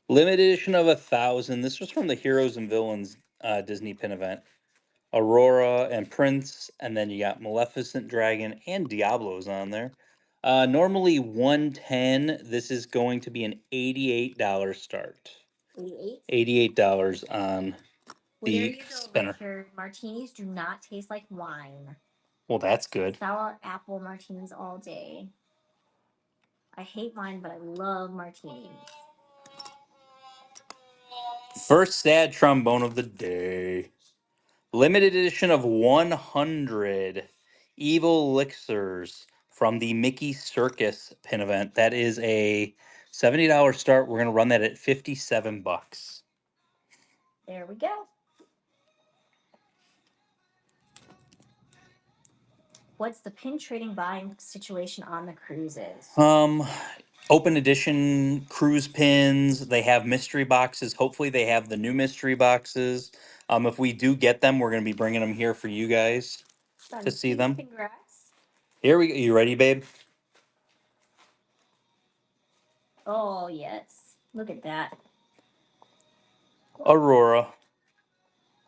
Limited edition of 1,000. This was from the Heroes and Villains Disney pin event. Aurora and Prince, and then you got Maleficent Dragon and Diablo's on there. Normally 110. This is going to be an $88 start. 88. $88 on Well, there the you go, spinner. Richard. Martinis do not taste like wine. Well, that's good. Sour apple martinis all day. I hate wine, but I love martinis. First sad trombone of the day. Limited edition of 100 Evil Elixirs from the Mickey Circus pin event. That is a $70 start. We're going to run that at 57 bucks. There we go. What's the pin trading buying situation on the cruises? Open edition cruise pins. They have mystery boxes. Hopefully, they have the new mystery boxes. If we do get them, we're going to be bringing them here for you guys to see them. Congrats. Here we go. You ready, babe? Oh, yes. Look at that. Aurora.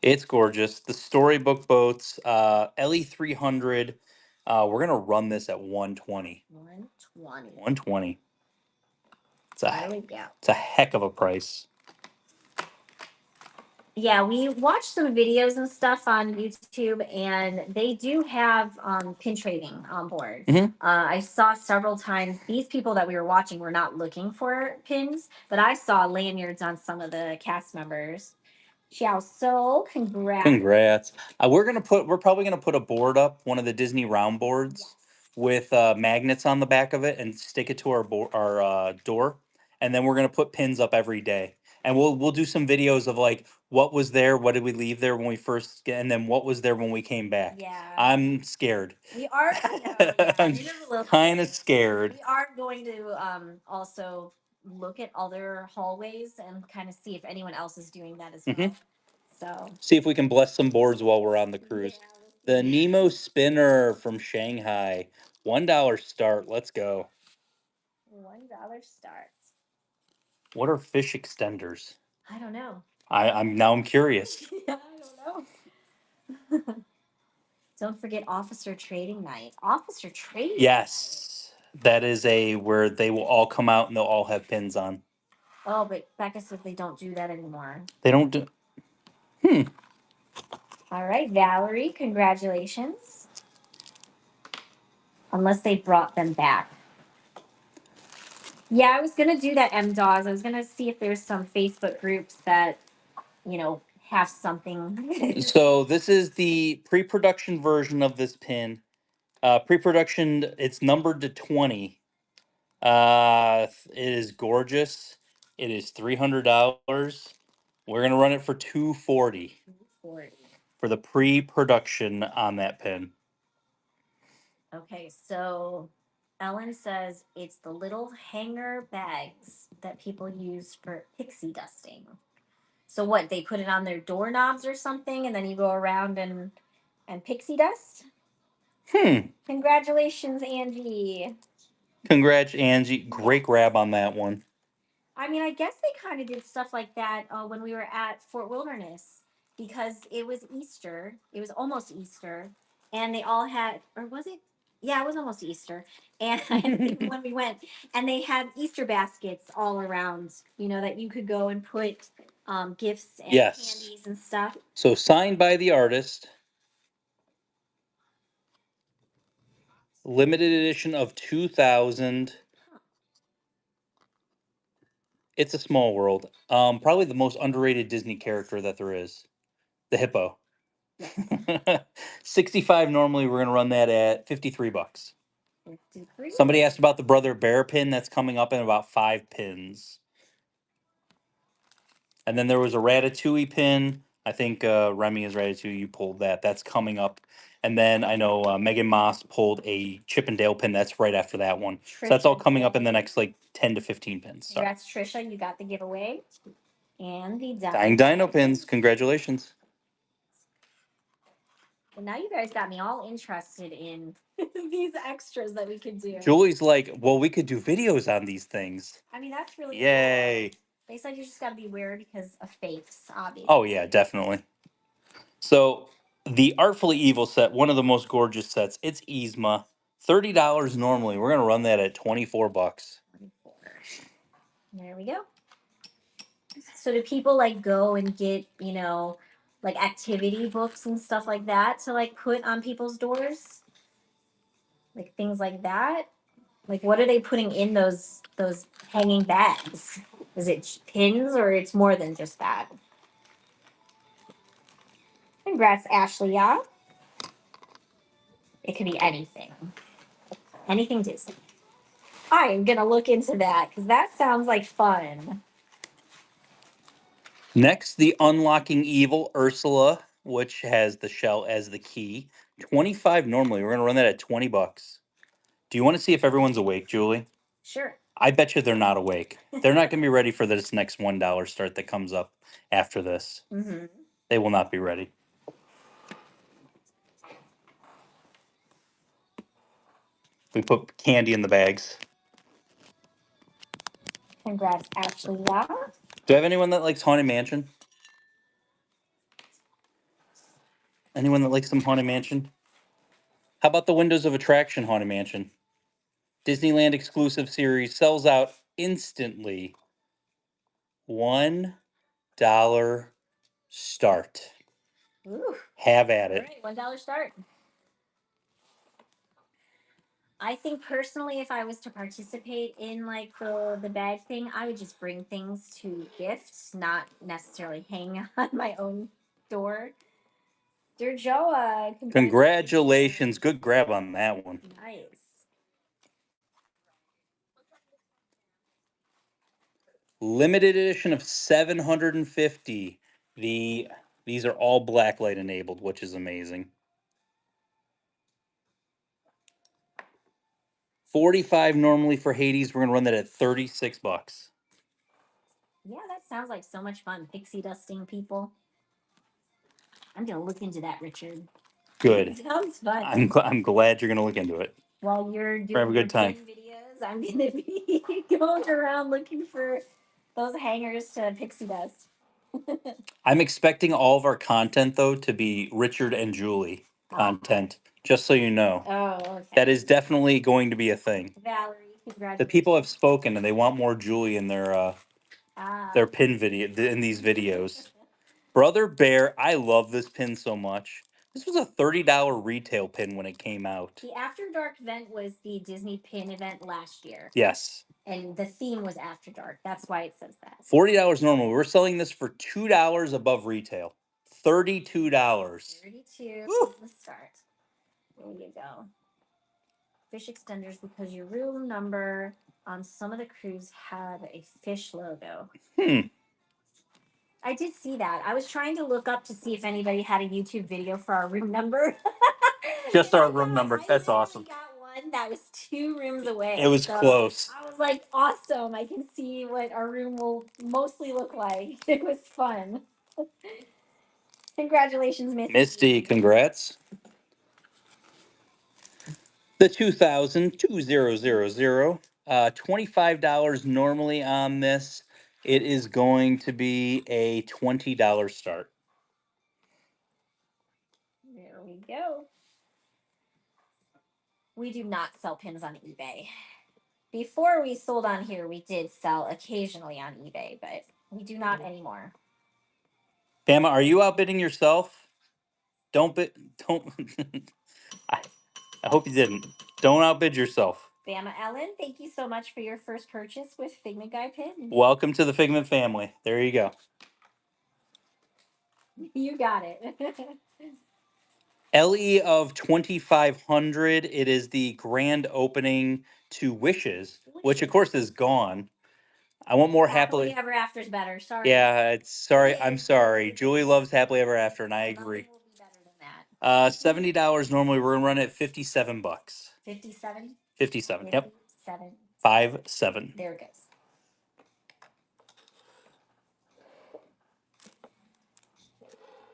It's gorgeous. The storybook boats, LE 300. We're gonna run this at 120. 120. 120. There we go. It's a heck of a price. Yeah, we watched some videos and stuff on YouTube, and they do have pin trading on board. I saw several times these people that we were watching were not looking for pins, but I saw lanyards on some of the cast members. Xiao So, congrats. Congrats. We're probably gonna put a board up, one of the Disney round boards, Yes. with magnets on the back of it, and stick it to our door, and then we're gonna put pins up every day, and we'll do some videos of like what was there, what did we leave there when we first get, and then what was there when we came back. Yeah. I'm scared. We are, yeah, I'm kind of scared. We are going to also look at other hallways and kind of see if anyone else is doing that as well. So See if we can bless some boards while we're on the cruise. yeah, The Nemo Spinner from Shanghai. $1 start. Let's go. $1 starts. What are fish extenders? I don't know. I'm curious. Yeah, I don't know. Don't forget Officer Trading Night. Officer Trading Yes. That is a where they will all come out and they'll all have pins on. Night. Oh, but Becca said they don't do that anymore. They don't do. All right, Valerie, congratulations. Unless they brought them back. Yeah, I was gonna do that, MDAWs. I was gonna see if there's some Facebook groups that, have something. So this is the pre-production version of this pin. Pre-production, it's numbered to 20. It is gorgeous. It is $300. We're gonna run it for 240 for the pre-production on that pin. Okay, so Ellen says it's the little hanger bags that people use for pixie dusting. So what, they put it on their doorknobs or something and then you go around and pixie dust? Congratulations, Angie. Congrats, Angie. Great grab on that one. I mean, I guess they kind of did stuff like that when we were at Fort Wilderness because it was Easter. It was almost Easter, and they all had, or was it? Yeah, it was almost Easter. And when we went, and they had Easter baskets all around, that you could go and put gifts and candies and stuff. So signed by the artist. Limited edition of 2000. It's a small world. Probably the most underrated Disney character that there is. The hippo. Yes. 65 normally. We're gonna run that at 53 bucks. 53. Somebody asked about the Brother Bear pin that's coming up in about 5 pins. And then there was a Ratatouille pin. I think Remy is Ratatouille. You pulled that. That's coming up. And then I know Megan Moss pulled a Chip and Dale pin. That's right after that one. So that's all coming up in the next like 10 to 15 pins. Sorry. Congrats, Trisha. You got the giveaway. And the Dying Dino pins. Congratulations. Well, now you guys got me all interested in these extras that we could do. Julie's like, well, we could do videos on these things. I mean, that's really Yay. cool. They said you just got to be wary because of fakes, obviously. Oh, yeah, definitely. So the Artfully Evil set, one of the most gorgeous sets, it's Yzma. $30 normally. We're going to run that at 24 bucks. 24. There we go. So do people like go and get, like activity books and stuff like that to like put on people's doors? like things like that. Like, what are they putting in those hanging bags? Is it pins or it's more than just that? Congrats, Ashley. Yeah, it could be anything, anything Disney. I am gonna look into that because that sounds like fun. Next, the Unlocking Evil Ursula, which has the shell as the key. 25 normally. We're going to run that at 20 bucks. Do you want to see if everyone's awake, Julie? Sure. I bet you they're not awake. They're not going to be ready for this next $1 start that comes up after this. Mm-hmm. They will not be ready. We put candy in the bags. Congrats, Ashley. Yeah. Do I have anyone that likes Haunted Mansion? Anyone that likes some Haunted Mansion? How about the Windows of Attraction Haunted Mansion? Disneyland exclusive series sells out instantly. $1 start. Ooh. Have at All it. right, $1 start. I think personally, if I was to participate in like the bag thing, I would just bring things to gifts, not necessarily hang on my own door. Dear Joa, Congratulations. Good grab on that one. Nice. Limited edition of 750. These are all blacklight enabled, which is amazing. 45 normally for Hades. We're gonna run that at 36 bucks. Yeah, that sounds like so much fun. Pixie dusting people. I'm gonna look into that, Richard. Good. Sounds fun. I'm glad you're gonna look into it. While you're Have a doing your good time. pin videos, I'm gonna be going around looking for those hangers to pixie dust. I'm expecting all of our content though to be Richard and Julie content. Just so you know. Oh, okay. That is definitely going to be a thing. Valerie, The congratulations. people have spoken and they want more Julie in their Ah. pin video in these videos. Brother Bear, I love this pin so much. This was a $30 retail pin when it came out. The After Dark event was the Disney pin event last year. Yes. And the theme was After Dark. That's why it says that. $40 normal. We're selling this for $2 above retail. $32. 32 Woo! is the start. There you go. Fish extenders because your room number on some of the cruise had a fish logo. I did see that. I was trying to look up to see if anybody had a YouTube video for our room number. Just our room number. That's awesome. I got one that was 2 rooms away. It was close. I was like, awesome. I can see what our room will mostly look like. It was fun. Congratulations, Misty. Misty, congrats. The 2000 $25 normally on this. It is going to be a $20 start. There we go. We do not sell pins on eBay. Before we sold on here, we did sell occasionally on eBay, but we do not anymore. Bama, are you outbidding yourself? Don't bid. Don't. I hope you didn't. Don't outbid yourself. Bama Ellen, thank you so much for your first purchase with Figment Guy pins. Welcome to the Figment family. There you go. You got it. LE of 2500. It is the grand opening to Wishes, which of course is gone. I want more Happily Ever After is better. Sorry. Yeah, it's sorry. I'm sorry. Julie loves Happily Ever After, and I agree. Nothing will be better than that. $70 normally. We're gonna run it 57 bucks. 57. 57. Yep. 57. 57. There it goes.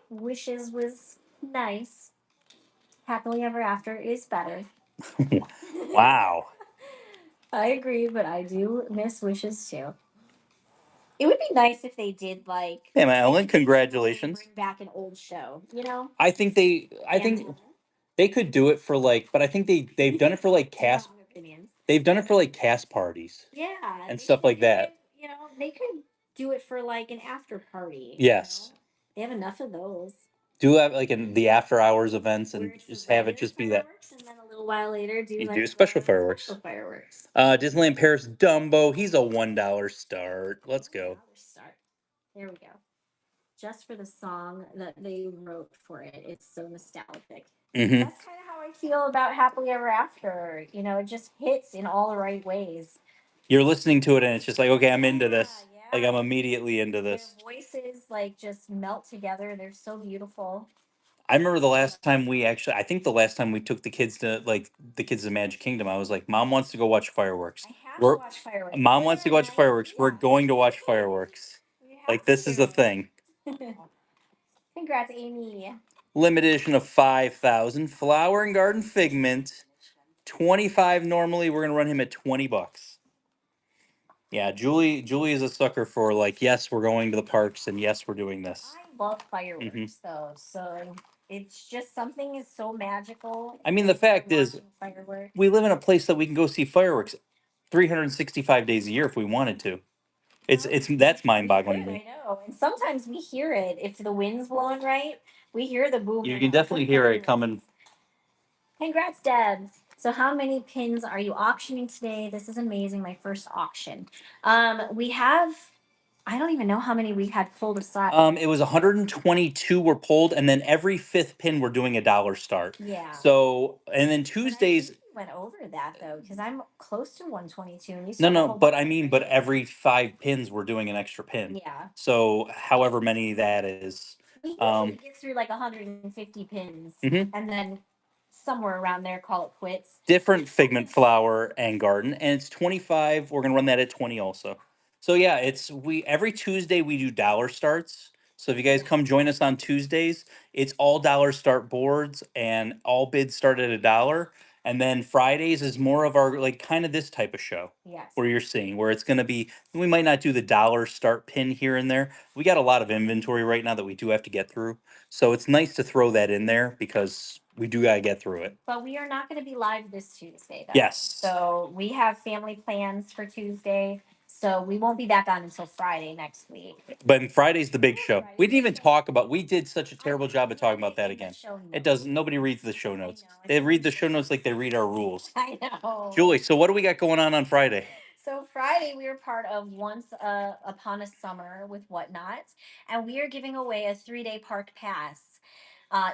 Wishes was nice. Happily Ever After is better. Wow. I agree, but I do miss Wishes too. It would be nice if they did like. Hey, Ellen, like, congratulations. bring back an old show, you know? I think they could do it for like, but I think they've done it for like cast. Opinions. They've done it for like cast parties. Yeah. And stuff like that. You know, they could do it for like an after party. Yes. You know? They have enough of those. Do have like in the after hours events and just have it just be that. And then a little while later, do You like do special fireworks. special fireworks. Disneyland Paris Dumbo. He's a $1 start. Let's go. $1 start. There we go. Just for the song that they wrote for it. It's so nostalgic. Mm-hmm. That's kind of how I feel about Happily Ever After. You know, it just hits in all the right ways. You're listening to it and it's just like, okay, I'm into this. Yeah, Like yeah. I'm immediately into Their this. voices like just melt together. They're so beautiful. I remember the last time we actually, I think the last time we took the kids to Magic Kingdom, I was like, Mom wants to go watch fireworks. I have We're to watch fireworks. Mom wants to go watch fireworks. We're going to watch fireworks. We have Like this is a thing. Congrats, Amy. Limited edition of 5,000 Flower and Garden Figment. 25 normally. We're gonna run him at $20. Yeah, Julie is a sucker for like, yes, we're going to the parks, and yes, we're doing this. I love fireworks though, so it's just something is so magical. I mean, the fact is, fireworks. we live in a place that we can go see fireworks 365 days a year if we wanted to. It's that's mind-boggling to I me. know, and sometimes we hear it if the wind's blowing right. We hear the boom. You can definitely hear it coming. Congrats, Deb. So how many pins are you auctioning today? This is amazing. My first auction. We have, I don't even know how many we had pulled aside. It was 122 were pulled, and then every fifth pin we're doing a dollar start. Yeah. So, and then But I think Tuesdays. we went over that though, because I'm close to 122. And we No, still have no, a but lot, I mean, right? but every 5 pins we're doing an extra pin. Yeah. So, however many that is. We usually get through like 150 pins, Mhm. and then somewhere around there call it quits. Different Figment Flower and Garden, and it's 25. We're gonna run that at 20 also. So yeah, it's we every Tuesday we do dollar starts. So if you guys come join us on Tuesdays, it's all dollar start boards and all bids start at a dollar. And then Fridays is more of our like kind of this type of show. Yes. Where you're seeing where it's gonna be, we might not do the dollar start pin here and there. We got a lot of inventory right now that we do have to get through. So it's nice to throw that in there because we do gotta get through it. But we are not going to be live this Tuesday, though. Yes. So we have family plans for Tuesday. So we won't be back on until Friday next week. But Friday's the big show. We didn't even talk about. We did such a terrible job of talking about that again. It doesn't. Nobody reads the show notes. They read the show notes like they read our rules. I know. Julie, so what do we got going on Friday? So Friday we are part of Once Upon a Summer with Whatnot, and we are giving away a 3-day park pass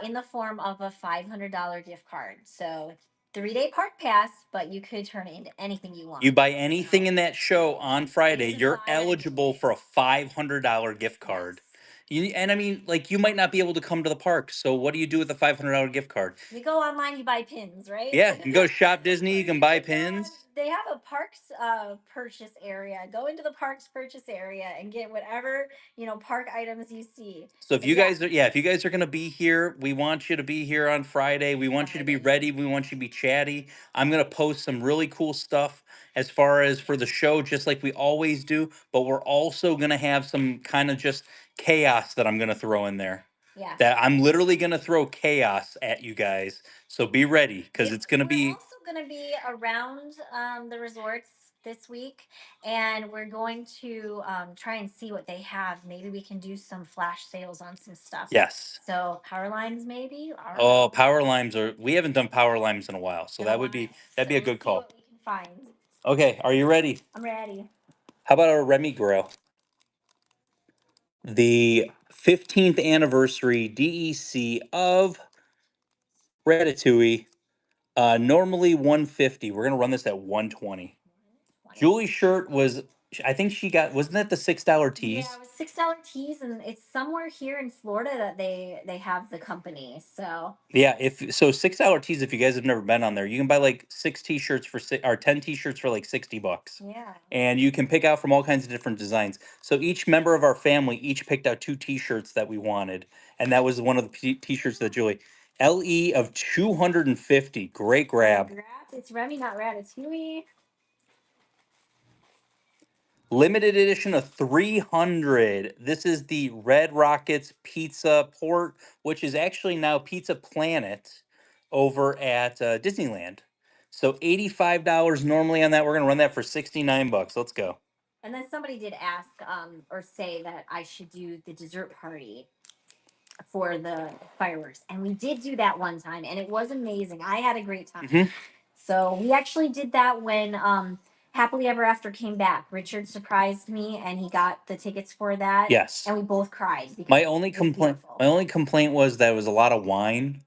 in the form of a $500 gift card. So 3-day park pass, but you could turn it into anything you want. You buy anything in that show on Friday, to you're buy. eligible for a $500 gift card. And I mean, like, you might not be able to come to the park. So what do you do with the $500 gift card? You go online, you buy pins, right? Yeah, you can go shop Disney. You can buy pins. They have a parks purchase area. Go into the parks purchase area and get whatever park items you see. So if you guys are, yeah, if you guys are going to be here, we want you to be here on Friday. We want you to be ready. We want you to be chatty. I'm going to post some really cool stuff as far as for the show, just like we always do. But we're also going to have some kind of just chaos that I'm going to throw in there. Yeah. That I'm literally going to throw chaos at you guys. So be ready because it's going to be. We're also going to be around the resorts this week, and we're going to try and see what they have. Maybe we can do some flash sales on some stuff. Yes. So power lines, maybe. Oh, power limes are. We haven't done power limes in a while, so that'd be a good call. What we can find. Okay, are you ready? I'm ready. How about our Remy Grill? The 15th anniversary DEC of Ratatouille. Normally 150. We're gonna run this at 120. Julie's shirt was, I think she got, wasn't that the $6 tees? Yeah, it was $6 tees, and it's somewhere here in Florida that they have the company. So Yeah, if so, $6 tees. If you guys have never been on there, you can buy like 6 T-shirts for or 10 T-shirts for like $60. yeah, And you can pick out from all kinds of different designs. So each member of our family each picked out 2 T-shirts that we wanted, and that was one of the T-shirts that Julie. LE of 250. Great grab. congrats. It's Remy, not Ratatouille. Limited edition of 300. This is the Red Rockets Pizza Port, which is actually now Pizza Planet over at Disneyland. So $85 normally on that. We're gonna run that for $69. Let's go. And then somebody did ask or say that I should do the dessert party. for the fireworks. And we did do that one time, and it was amazing. I had a great time. So we actually did that when Happily Ever After came back. Richard surprised me, and he got the tickets for that. Yes. And we both cried because My only it was complaint beautiful. my only complaint was that it was a lot of wine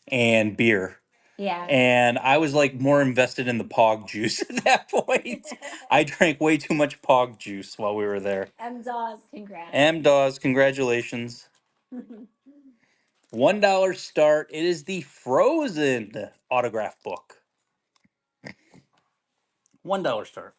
and beer. Yeah. And I was like more invested in the pog juice at that point. I drank way too much pog juice while we were there. M. Dawes, congrats. M. Dawes, congratulations. $1 start. It is the Frozen autograph book. $1 start.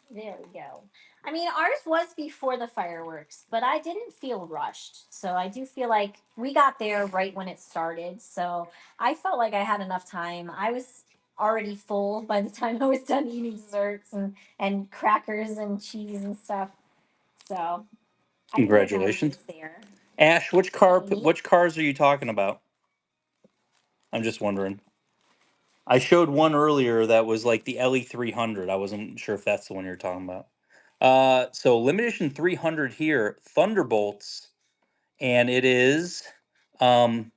There we go. I mean, ours was before the fireworks, but I didn't feel rushed. So I do feel like we got there right when it started. So I felt like I had enough time. I was already full by the time I was done eating desserts and crackers and cheese and stuff. So I feel like I Congratulations. was there. Ash, which Thank cars are you talking about? I'm just wondering. I showed one earlier that was like the LE 300. I wasn't sure if that's the one you're talking about. So limited edition 300 here, Thunderbolts, and it is um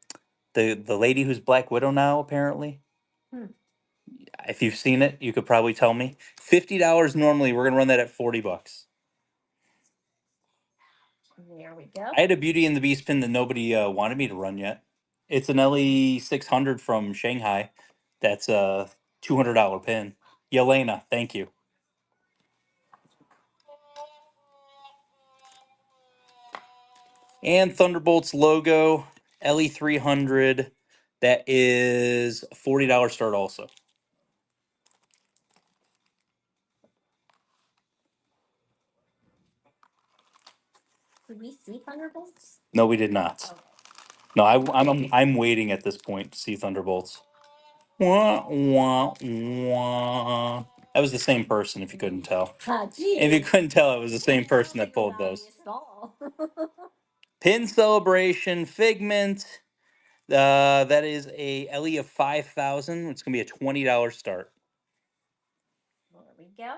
the lady who's Black Widow now apparently. Hmm. If you've seen it, you could probably tell me. $50 normally. We're gonna run that at $40. There we go. I had a Beauty and the Beast pin that nobody wanted me to run yet. It's an LE 600 from Shanghai. That's a $200 pin. Yelena, thank you. And Thunderbolts logo, LE 300. That is $40 start also. Did we see Thunderbolts? No, we did not. Okay. No, I'm waiting at this point to see Thunderbolts. Wah, wah, wah. That was the same person, if you couldn't tell. If you couldn't tell, it was the same person that pulled those. Pin Celebration, Figment. That is a LE of 5,000. It's gonna be a $20 start. There we go.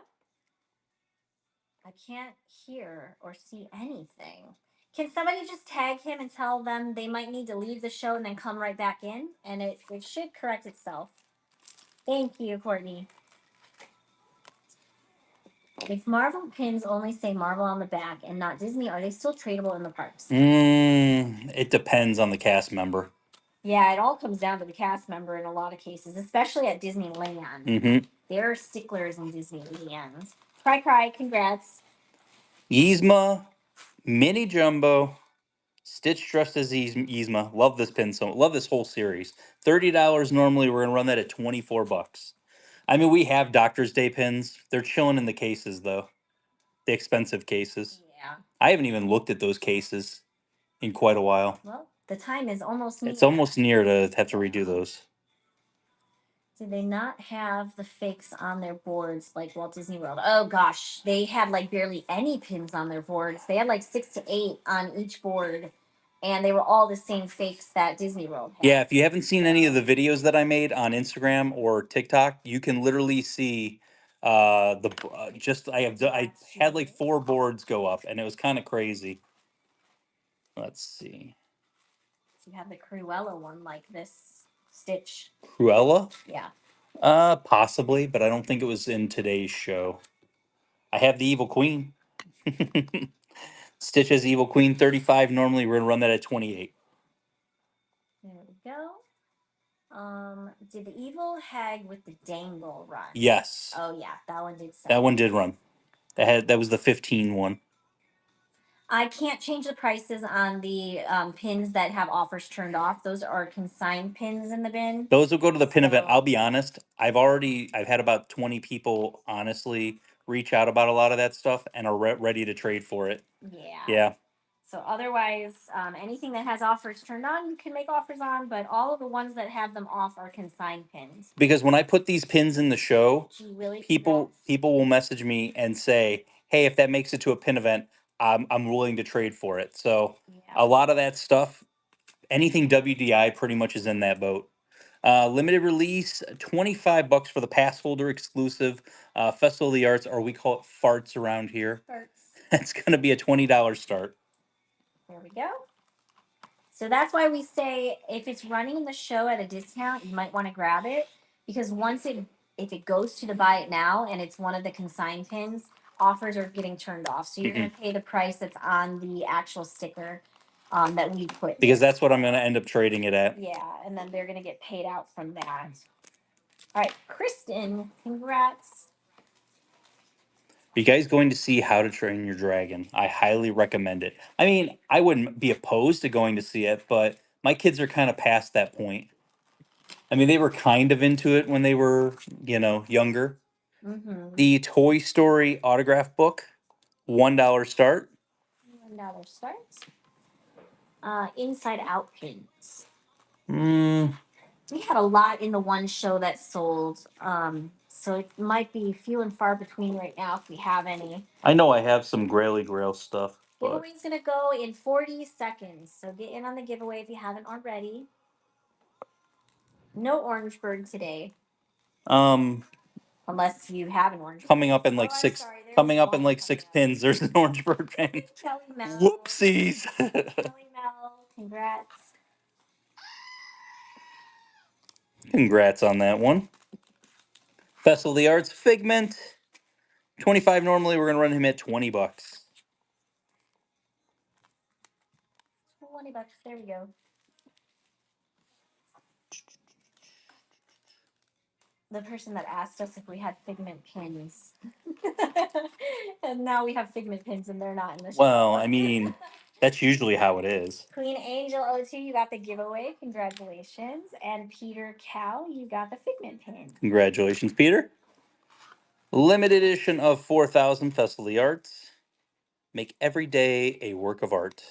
I can't hear or see anything. Can somebody just tag him and tell them they might need to leave the show and then come right back in? And it should correct itself. Thank you, Courtney. If Marvel pins only say Marvel on the back and not Disney, are they still tradable in the parks? It depends on the cast member. Yeah, it all comes down to the cast member in a lot of cases, especially at Disneyland. They're sticklers in Disneyland. Cry, congrats. Yzma, Mini Jumbo, Stitch dressed as Yzma. Love this pin so love this whole series. $30 normally. We're gonna run that at $24. I mean, we have Doctor's Day pins. They're chilling in the cases though. The expensive cases. Yeah. I haven't even looked at those cases in quite a while. Well, the time is almost near. It's almost near to have to redo those. Did they not have the fakes on their boards like Walt Disney World? Oh gosh, they had like barely any pins on their boards. They had like 6 to 8 on each board, and they were all the same fakes that Disney World had. Yeah, if you haven't seen any of the videos that I made on Instagram or TikTok, you can literally see I had like 4 boards go up and it was kind of crazy. Let's see. So you have the Cruella one like this Stitch. Cruella? Yeah. Possibly, but I don't think it was in today's show. I have the Evil Queen. Stitch as Evil Queen, 35. Normally, we're gonna run that at 28. There we go. Did the Evil Hag with the dangle run? Yes. Oh yeah, that one did. That one did run. That was the 15 one. I can't change the prices on the pins that have offers turned off. Those are consigned pins in the bin. Those will go to the pin event. I'll be honest. I've had about 20 people honestly reach out about a lot of that stuff and are ready to trade for it. Yeah. Yeah. So otherwise, anything that has offers turned on, you can make offers on, but all of the ones that have them off are consigned pins. Because when I put these pins in the show, Gee, really? people will message me and say, "Hey, if that makes it to a pin event, I'm willing to trade for it." So a lot of that stuff, anything WDI, pretty much is in that boat. Limited release, $25 for the pass holder exclusive Festival of the Arts, or we call it farts around here. Farts. That's going to be a $20 start. There we go. So that's why we say if it's running in the show at a discount, you might want to grab it because once it if it goes to the buy it now and it's one of the consigned pins, offers are getting turned off. So you're going to pay the price that's on the actual sticker that we put Because there. that's what I'm going to end up trading it at. Yeah, and then they're going to get paid out from that. All right, Kristen, congrats. Are you guys going to see How to Train Your Dragon? I highly recommend it. I mean, I wouldn't be opposed to going to see it, but my kids are kind of past that point. I mean, they were kind of into it when they were, younger. Mm-hmm. The Toy Story autograph book, $1 start. $1 starts. Inside Out pins. Mm, We had a lot in the one show that sold. So it might be few and far between right now if we have any. I know I have some Graily Grail stuff, but Giveaway's gonna go in 40 seconds. So get in on the giveaway if you haven't already. No orange bird today. um, Unless you have an orange coming bird. up in like Oh, I'm six, sorry. There's coming up in one like coming six up. pins. There's an orange bird pin. Kelly Mel. Whoopsies. Kelly Mel, congrats. Congrats on that one. Festival of the Arts Figment. 25 normally. We're gonna run him at $20. $20. There we go. The person that asked us if we had Figment pins. And now we have Figment pins and they're not in the show. Well, I mean, that's usually how it is. Queen Angel O2, you got the giveaway. Congratulations. And Peter Cal, you got the Figment pin. Congratulations, Peter. Limited edition of 4,000 Festival of the Arts. Make every day a work of art.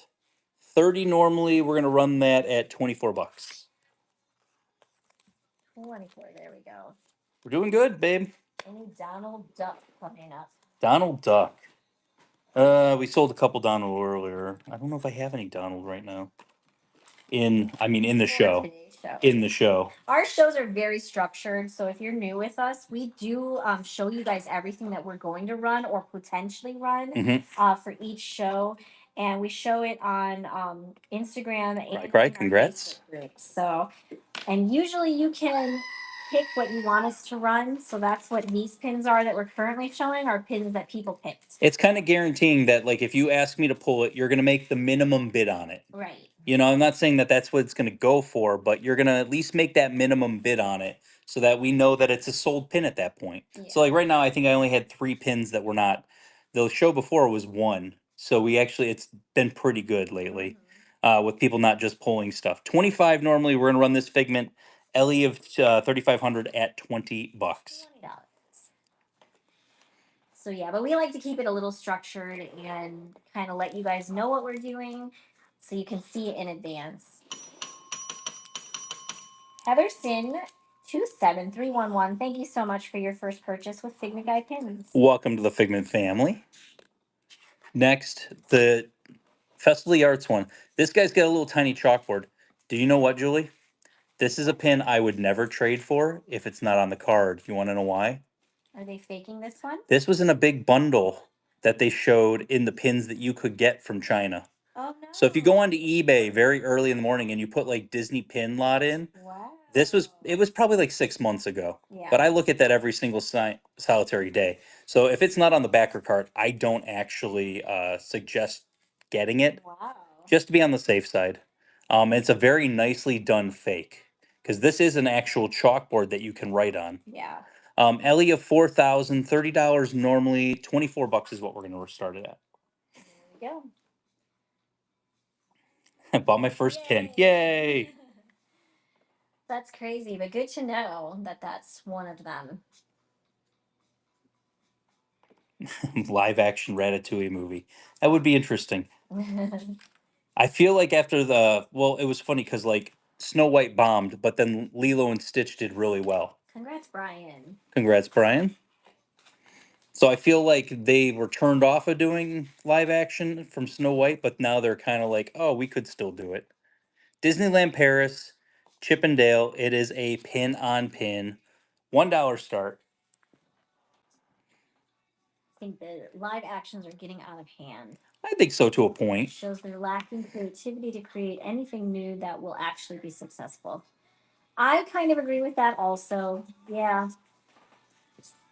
30 normally. We're gonna run that at $24. 24, there we go. We're doing good, babe. Any Donald Duck coming up? Donald Duck. We sold a couple Donald earlier. I don't know if I have any Donald right now. In the show. Show. In the show. Our shows are very structured, so if you're new with us, we do show you guys everything that we're going to run or potentially run for each show, and we show it on Instagram and Right. Congrats. group. So, and usually you can pick what you want us to run. So that's what these pins are that we're currently showing are pins that people picked. It's kind of guaranteeing that, like, if you ask me to pull it, you're going to make the minimum bid on it. Right. I'm not saying that that's what it's going to go for, but you're going to at least make that minimum bid on it so that we know that it's a sold pin at that point. Yeah. So, like, right now, I think I only had 3 pins that were not. The show before was 1. So it's been pretty good lately with people not just pulling stuff. 25 normally, we're going to run this Figment Ellie of 3,500 at $20. $20. So yeah, but we like to keep it a little structured and kind of let you guys know what we're doing so you can see it in advance. Heather Sin 27311, thank you so much for your first purchase with Figment Guy pins. Welcome to the Figment family. Next, the Festival of the Arts one. This guy's got a little tiny chalkboard. Do you know what, Julie? This is a pin I would never trade for if it's not on the card. You want to know why? Are they faking this one? This was in a big bundle that they showed in the pins that you could get from China. Oh no. So if you go onto eBay very early in the morning and you put like Disney pin lot in, Wow. it was probably like 6 months ago. Yeah. But I look at that every single solitary day. So if it's not on the backer card, I don't actually suggest getting it. Wow. Just to be on the safe side. It's a very nicely done fake because this is an actual chalkboard that you can write on. Yeah. Ellie of 4,000, $30 normally, $24 is what we're going to start it at. There we go. I bought my first pin. Yay! That's crazy, but good to know that that's one of them. Live action Ratatouille movie. That would be interesting. I feel like after it was funny because like Snow White bombed, but then Lilo and Stitch did really well. Congrats, Brian. Congrats, Brian. So I feel like they were turned off of doing live action from Snow White, but now they're kind of like, oh, we could still do it. Disneyland Paris, Chippendale. It is a pin on pin, $1 start. think the live actions are getting out of hand. I think so to a point. Shows they're lacking creativity to create anything new that will actually be successful. I kind of agree with that also. Yeah.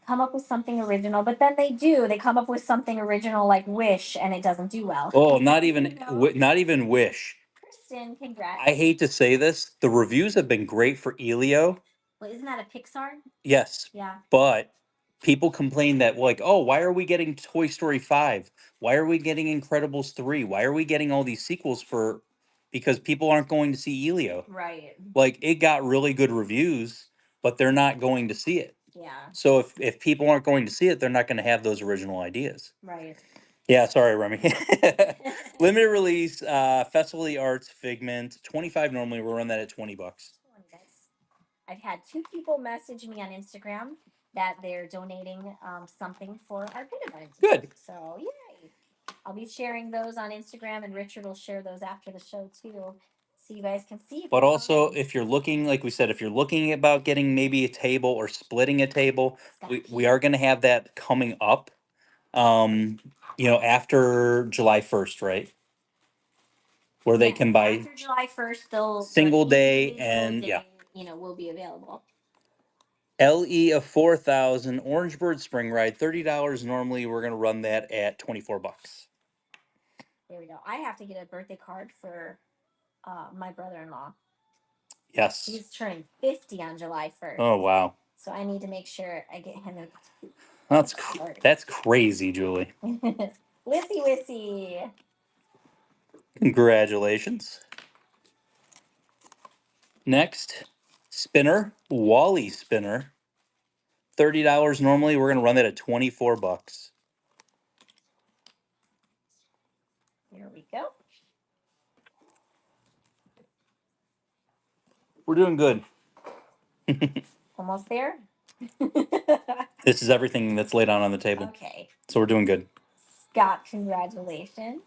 Come up with something original, but then they do. They come up with something original like Wish and it doesn't do well. Oh, not even You know? not even Wish. Kristen, congrats. I hate to say this, the reviews have been great for Elio. Well, isn't that a Pixar? Yes. Yeah. But people complain that like, "Oh, why are we getting Toy Story 5? Why are we getting Incredibles 3? Why are we getting all these sequels for because people aren't going to see Elio?" Right. Like it got really good reviews, but they're not going to see it. Yeah. So if people aren't going to see it, they're not going to have those original ideas. Right. Yeah, sorry, Remy. Limited release, Festival of the Arts, Figment, 25 normally. We'll run that at $20. I've had 2 people message me on Instagram that they're donating something for our pin event. Good. So yay! I'll be sharing those on Instagram, and Richard will share those after the show too, so you guys can see. But also, if you're looking, like we said, if you're looking about getting maybe a table or splitting a table, we are going to have that coming up. Um, after July 1st, right? Where they can buy after July 1st, they'll single day and yeah. will be available. LE of 4,000, Orange Bird Spring Ride, $30 normally. We're gonna run that at $24. There we go. I have to get a birthday card for my brother-in-law. Yes. He's turning 50 on July 1st. Oh wow. So I need to make sure I get him That's crazy, Julie. Wissy wissy. Congratulations. Next, spinner, Wally spinner. $30 normally. We're gonna run that at $24. Here we go. We're doing good. Almost there. This is everything that's laid out on the table. Okay. So we're doing good. Scott, congratulations.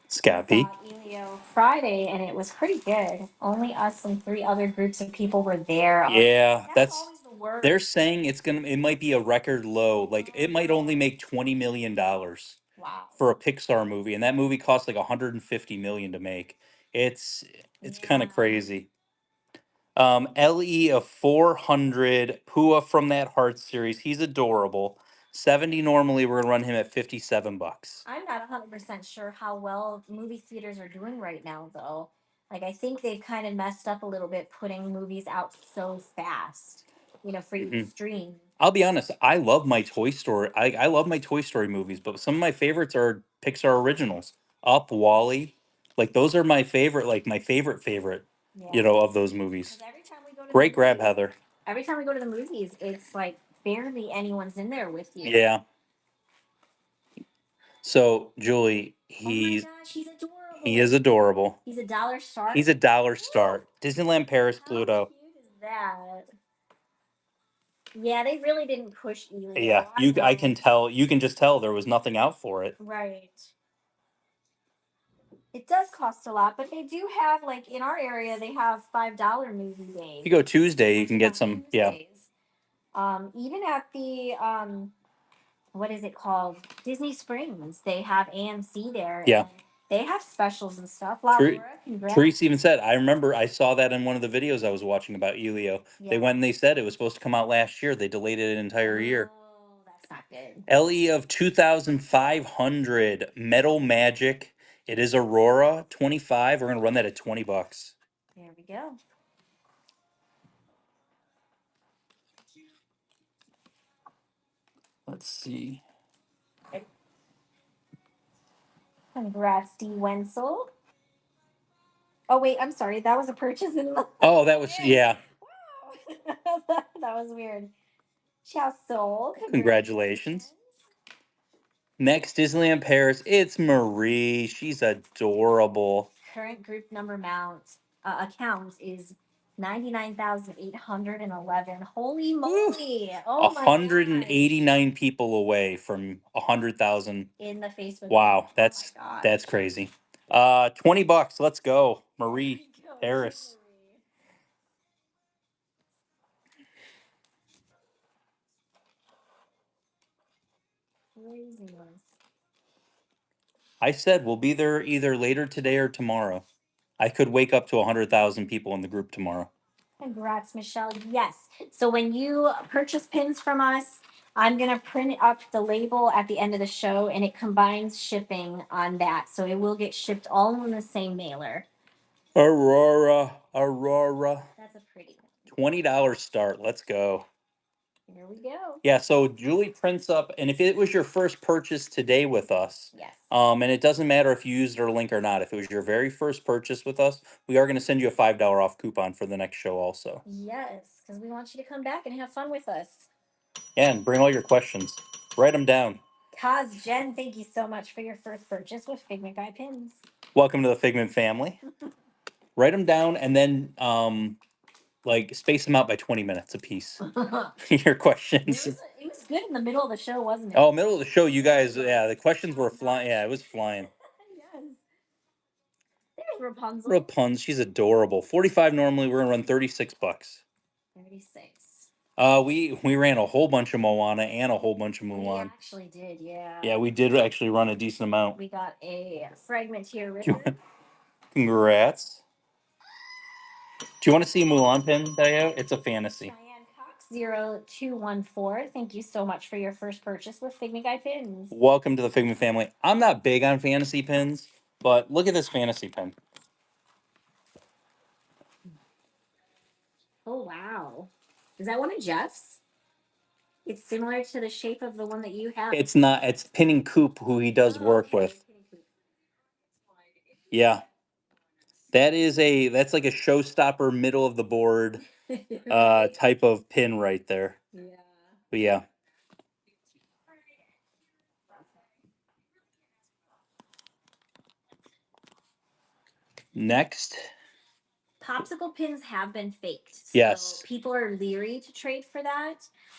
Scott P. Elio Friday, and it was pretty good. Only us and 3 other groups of people were there. Yeah, That's always the worst. they're saying it might be a record low. Like it might only make $20 million. Wow. For a Pixar movie, and that movie cost like 150 million to make. It's kind of crazy. LE of 400, Pua from that Heart series. He's adorable. 70 normally. We're gonna run him at $57. I'm not 100% sure how well movie theaters are doing right now, though. Like, I think they've kind of messed up a little bit putting movies out so fast, for you to stream. I'll be honest. I love my Toy Story. I love my Toy Story movies, but some of my favorites are Pixar originals. Up, Wally, like those are my favorite. Like my favorite. Of those movies. Every time we go to Great grab, Heather. Every time we go to the movies, it's like barely anyone's in there with you. Yeah. So Julie, he's adorable. He is adorable. He's a dollar start. He's a dollar start. Disneyland Paris Pluto. How cute is that? Yeah, they really didn't push Elio. Yeah, I can tell. You can just tell there was nothing out for it. Right. It does cost a lot, but they do have, like, in our area, they have $5 movie days. If you go Tuesday, you can get some. Yeah. Even at the what is it called? Disney Springs, they have AMC there. Yeah. They have specials and stuff. Therese even said, I remember I saw that in one of the videos I was watching about Elio. Yeah. They went and they said it was supposed to come out last year. They delayed it an entire year. Oh, that's not good. LE of 2,500, Metal Magic. It is Aurora, 25. We're going to run that at $20. There we go. Let's see. Congrats, D. Wenzel. Oh, wait, I'm sorry. That was a purchase in the... Oh, that was, yeah. Wow. That was weird. Ciao, Soul. Congratulations. Next, Disneyland Paris. It's Marie. She's adorable. Current group number account is 99,811. Holy moly! Oh my 189 people away from 100,000 in the Facebook. Wow, that's crazy. $20. Let's go, Marie Paris. Craziness. I said we'll be there either later today or tomorrow. I could wake up to 100,000 people in the group tomorrow. Congrats, Michelle. Yes. So when you purchase pins from us, I'm going to print up the label at the end of the show and it combines shipping on that. So it will get shipped all in the same mailer. Aurora. That's a pretty one. $20 start. Let's go. Here we go. Yeah, so Julie prints up, and if it was your first purchase today with us, Yes. and it doesn't matter if you used our link or not, if it was your very first purchase with us, we are going to send you a $5 off coupon for the next show also. Yes, because we want you to come back and have fun with us. Yeah, and bring all your questions. Write them down. Kaz, Jen, thank you so much for your first purchase with Figment Guy pins. Welcome to the Figment family. Write them down and then like space them out by 20 minutes a piece. Your questions. It was good in the middle of the show, wasn't it? Oh, middle of the show, you guys, yeah, the questions were flying. Yeah, it was flying. Yes. There's Rapunzel. Rapunzel, she's adorable. 45 normally, we're gonna run 36 bucks. 36. We ran a whole bunch of Moana and a whole bunch of We Mulan. actually did, yeah. Yeah, we did actually run a decent amount. We got a fragment here, River. Congrats. Do you want to see a Mulan pin that I have? It's a fantasy. Diane Cox 0214. Thank you so much for your first purchase with Figment Guy pins. Welcome to the Figment family. I'm not big on fantasy pins, but look at this fantasy pin. Oh wow. Is that one of Jeff's? It's similar to the shape of the one that you have. It's not. It's Pinning Coop, who he does work with. Yeah. That's like a showstopper, middle of the board type of pin right there. Yeah. But yeah. Next. Popsicle pins have been faked. Yes. So people are leery to trade for that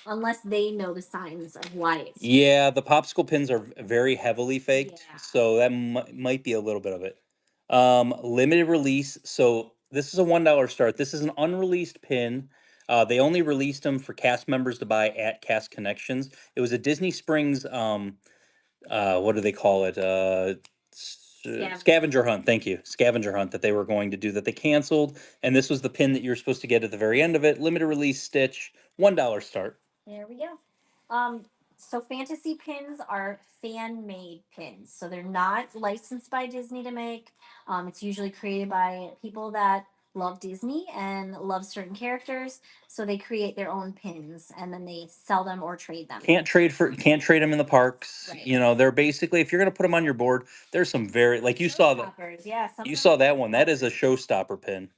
unless they know the signs of why it's fake. Yeah, the popsicle pins are very heavily faked, Yeah. so that might be a little bit of it. Limited release. So this is a $1 start. This is an unreleased pin. They only released them for cast members to buy at Cast Connections. It was a Disney Springs what do they call it? Scavenger hunt. Thank you. Scavenger hunt that they were going to do that they canceled. And this was the pin that you're supposed to get at the very end of it. Limited release Stitch, $1 start. There we go. So fantasy pins are fan made pins. So they're not licensed by Disney to make. It's usually created by people that love Disney and love certain characters. So they create their own pins and then they sell them or trade them. Can't trade them in the parks. Right. You know, they're basically, if you're gonna put them on your board, there's some very, like you saw that. Showstoppers, yeah. You saw that one. That is a showstopper pin.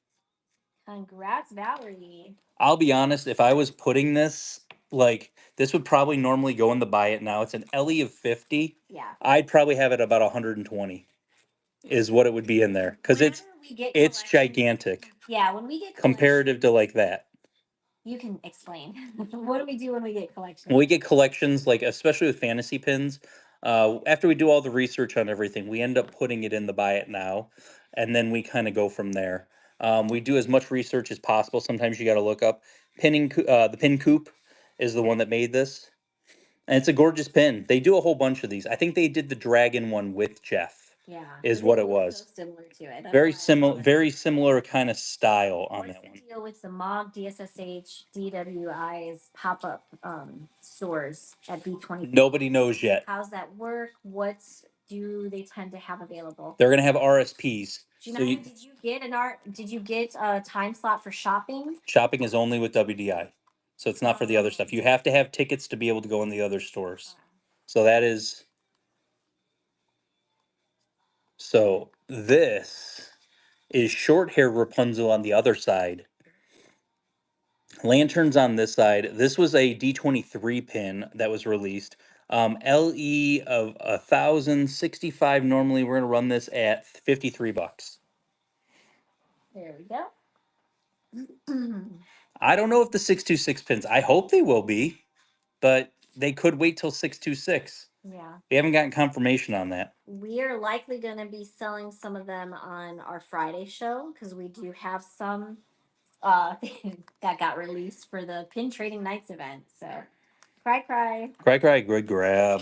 Congrats, Valerie. I'll be honest, if I was putting this, like, this would probably normally go in the buy it now. It's an LE of 50. Yeah. I'd probably have it about 120 is what it would be in there. Because it's gigantic. Yeah, when we get comparative to like that. You can explain. What do we do when we get collections? When we get collections, like especially with fantasy pins, after we do all the research on everything, we end up putting it in the buy it now, and then we kind of go from there. We do as much research as possible. Sometimes you got to look up the pin coop is the one that made this, and it's a gorgeous pin. They do a whole bunch of these. I think they did the dragon one with Jeff. Yeah, is what it was. So similar to it. Very similar kind of style on that one. What's the deal with the MOG, DSSH, DWI's pop-up stores at B20? Nobody knows yet. How's that work? What do they tend to have available? They're gonna have RSPs. Gina, did you get a time slot for shopping? Shopping is only with WDI. So it's not for the other stuff. You have to have tickets to be able to go in the other stores. So that is. So this is short hair Rapunzel on the other side. Lanterns on this side. This was a D23 pin that was released. LE of 1,065. Normally we're gonna run this at 53 bucks. There we go. I don't know if the 626 pins. I hope they will be, but they could wait till 626. Yeah. We haven't gotten confirmation on that. We are likely going to be selling some of them on our Friday show because we do have some that got released for the Pin Trading Nights event. So, cry. Good grab.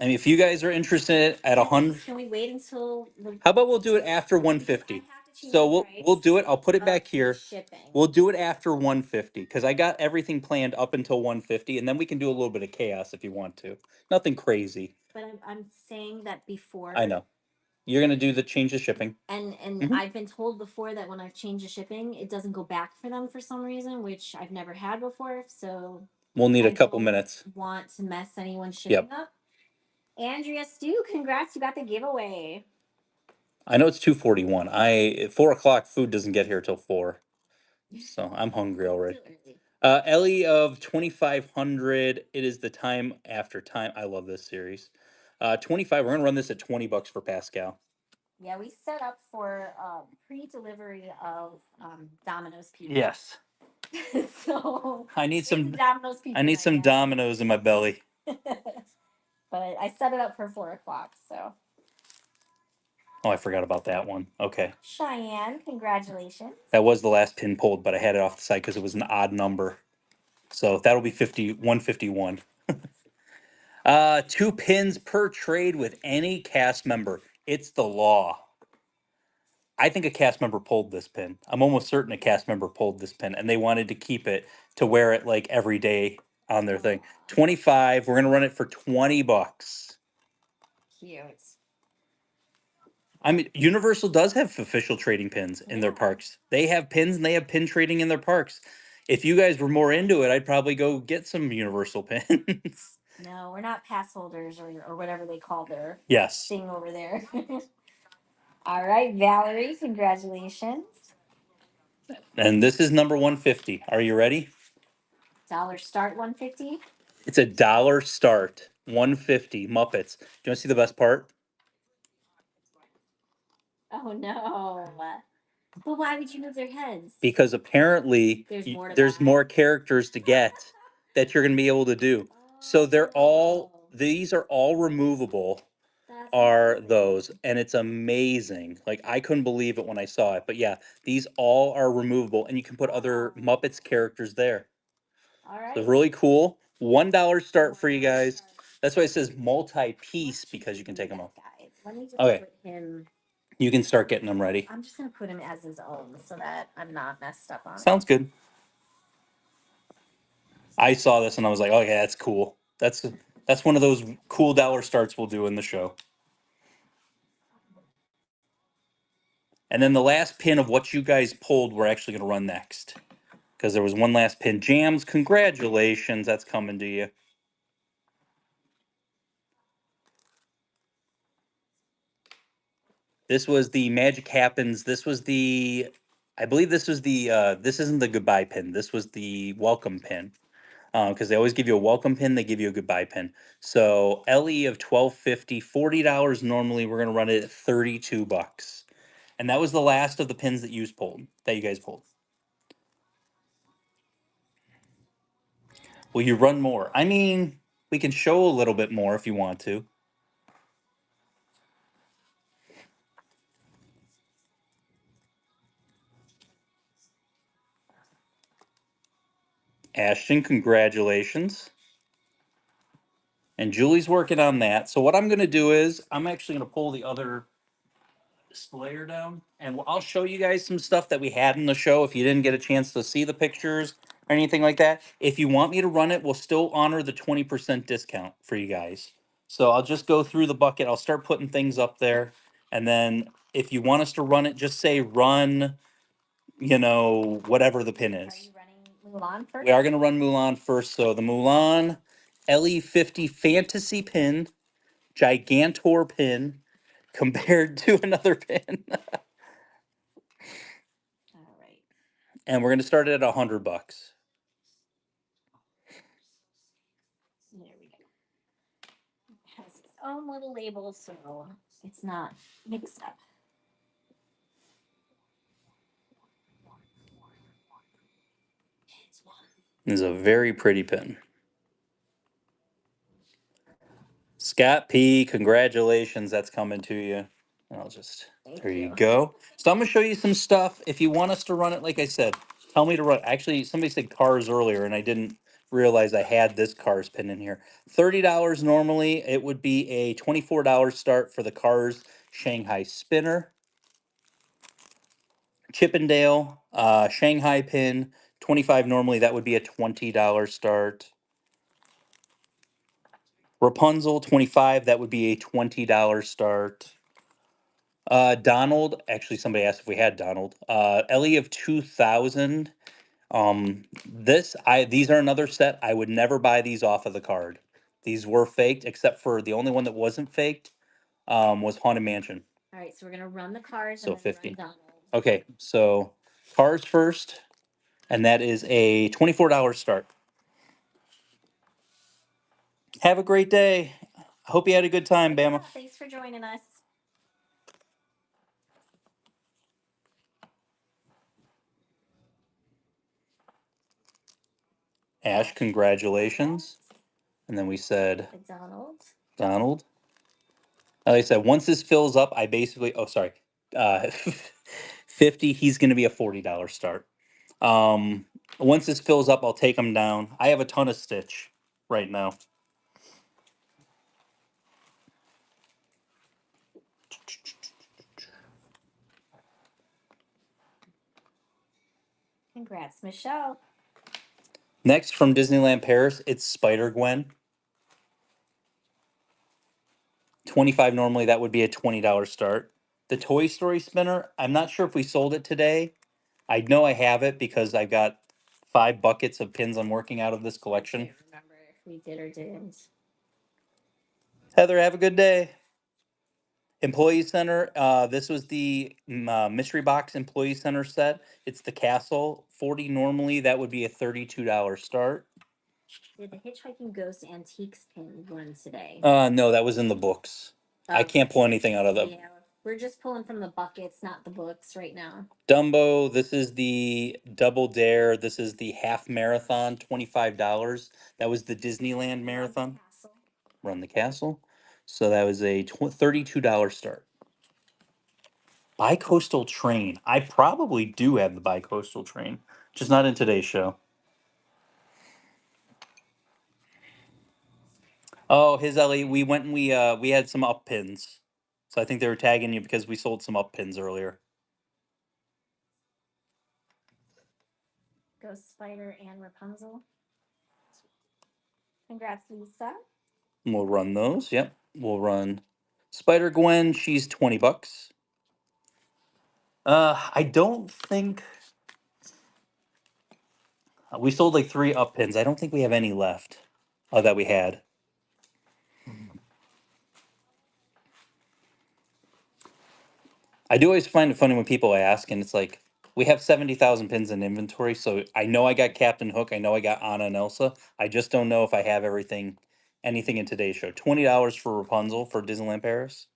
I mean, if you guys are interested at 100, Can we wait until the? how about we'll do it after Because I 150? have to change So the we'll price do it. I'll put it of back the here. shipping. We'll do it after 150 because I got everything planned up until 150, and then we can do a little bit of chaos if you want to. Nothing crazy. But I'm saying that before. I know. You're gonna do the change of shipping. And Mhm. I've been told before that when I've changed the shipping, it doesn't go back for them for some reason, which I've never had before. So We'll need a I couple don't minutes. want to mess anyone's shipping Yep. up. Andrea Stu, congrats! You got the giveaway. I know it's 2:41. 4 o'clock food doesn't get here till 4, so I'm hungry already. Still early. Ellie of 2500. It is the time after time. I love this series. 25. We're gonna run this at $20 for Pascal. Yeah, we set up for pre-delivery of Domino's pizza. Yes. So I need it's some. Domino's pizza I need night, some guys. Dominoes in my belly. But I set it up for 4 o'clock. So Oh, I forgot about that one. Okay. Cheyenne, congratulations. That was the last pin pulled, but I had it off the side because it was an odd number. So that'll be 151. 2 pins per trade with any cast member. It's the law. I think a cast member pulled this pin. I'm almost certain a cast member pulled this pin, and they wanted to keep it to wear it like every day on their thing. 25. We're gonna run it for $20. Cute. I mean, Universal does have official trading pins in their Yeah. parks. They have pins and they have pin trading in their parks. If you guys were more into it, I'd probably go get some Universal pins. No, we're not pass holders or whatever they call their Yes. thing over there. All right, Valerie, congratulations. And this is number 150. Are you ready? Dollar start 150. It's a dollar start. 150 Muppets. Do you want to see the best part? Oh no. But why would you move their heads? Because apparently There's more to there's buy. more characters to get that you're going to be able to do. So Oh, these are all removable, that's are amazing. those, and it's amazing. Like, I couldn't believe it when I saw it. But yeah, these all are removable, and you can put other Muppets characters there. All So right. really cool. $1 start for you guys. That's why it says multi-piece, because you can take them off. Guys, let me just Okay, put him. you can start getting them ready. I'm just gonna put him as his own so that I'm not messed up on it. Sounds good. I saw this and I was like, okay, that's cool. That's one of those cool dollar starts we'll do in the show. And then the last pin of what you guys pulled, we're actually going to run next. Because there was one last pin. Jams, congratulations. That's coming to you. This was the Magic Happens. I believe this isn't the goodbye pin. This was the welcome pin. Because they always give you a welcome pin, they give you a goodbye pin. So LE of 1250, $40 normally. We're gonna run it at $32. And that was the last of the pins that you guys pulled. Will you run more? I mean, we can show a little bit more if you want to. Ashton, congratulations. And Julie's working on that. So what I'm gonna do is I'm actually gonna pull the other displayer down, and I'll show you guys some stuff that we had in the show if you didn't get a chance to see the pictures or anything like that. If you want me to run it, we'll still honor the 20% discount for you guys. So I'll just go through the bucket. I'll start putting things up there, and then if you want us to run it, just say run, whatever the pin Are is. you running Mulan first? We are going to run Mulan first. So the Mulan LE50 Fantasy pin, Gigantor pin, compared to another pin. All right. And we're going to start it at $100. There we go. It has its own little label, so it's not mixed up. This is a very pretty pin. Scott P, congratulations. That's coming to you. There you go. So I'm going to show you some stuff. If you want us to run it, like I said, tell me to run. Actually, somebody said cars earlier, and I didn't realize I had this Cars pin in here. $30 normally. It would be a $24 start for the Cars Shanghai spinner. Chippendale, Shanghai pin, 25 normally. That would be a $20 start. Rapunzel, 25. That would be a $20 start. Donald, actually, somebody asked if we had Donald. Ellie of 2000. These are another set. I would never buy these off of the card. These were faked, except for the only one that wasn't faked was Haunted Mansion. All right, so we're gonna run the Cars So and then 50. run Donald. Okay, so Cars first, and that is a $24 start. Have a great day. I hope you had a good time, Yeah, Bama. thanks for joining us. Ash, congratulations. And then we said Donald. Donald. Like I said, once this fills up, I basically, oh, sorry, uh, 50, he's going to be a $40 start. Um, Once this fills up, I'll take him down. I have a ton of Stitch right now. Congrats, Michelle. Next from Disneyland Paris, it's Spider-Gwen. 25 normally, that would be a $20 start. The Toy Story spinner, I'm not sure if we sold it today. I know I have it because I've got 5 buckets of pins I'm working out of this I collection. can't remember if we did or didn't. Heather, have a good day. Employee Center, this was the Mystery Box Employee Center set. It's the castle. 40 normally, that would be a $32 start. Did the Hitchhiking Ghost Antiques pin run today? No, that was in the books. I can't pull anything out of them. Yeah, we're just pulling from the buckets, not the books right now. Dumbo, this is the Double Dare. This is the half marathon, $25. That was the Disneyland marathon. Run the castle. So that was a $32 start. Bicoastal train. I probably do have the bicoastal train, just not in today's show. Oh, his Ellie. We went and we had some up pins. So I think they were tagging you because we sold some up pins earlier. Ghost Spider and Rapunzel. Congrats, Lisa. And we'll run those. Yep. We'll run Spider Gwen. She's 20 bucks. I don't think we sold like 3 up pins. I don't think we have any left that we had. I do always find it funny when people ask, and it's like we have 70,000 pins in inventory. So I know I got Captain Hook. I know I got Anna and Elsa. I just don't know if I have anything in today's show. $20 for Rapunzel for Disneyland Paris.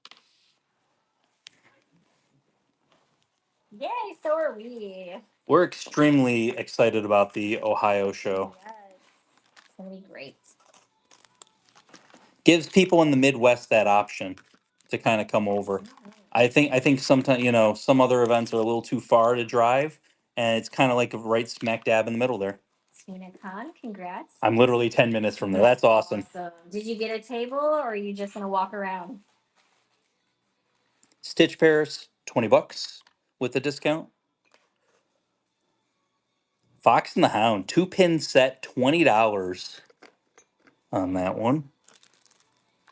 Yay, so are we. We're extremely excited about the Ohio show. Yes, it's gonna be great. Gives people in the Midwest that option to kind of come over. I think sometimes some other events are a little too far to drive, and it's kind of like right smack dab in the middle there. Tina Khan, congrats. I'm literally 10 minutes from there. That's awesome. Did you get a table or are you just gonna walk around? Stitch Paris, 20 bucks with the discount. Fox and the Hound, 2-pin set, $20 on that one.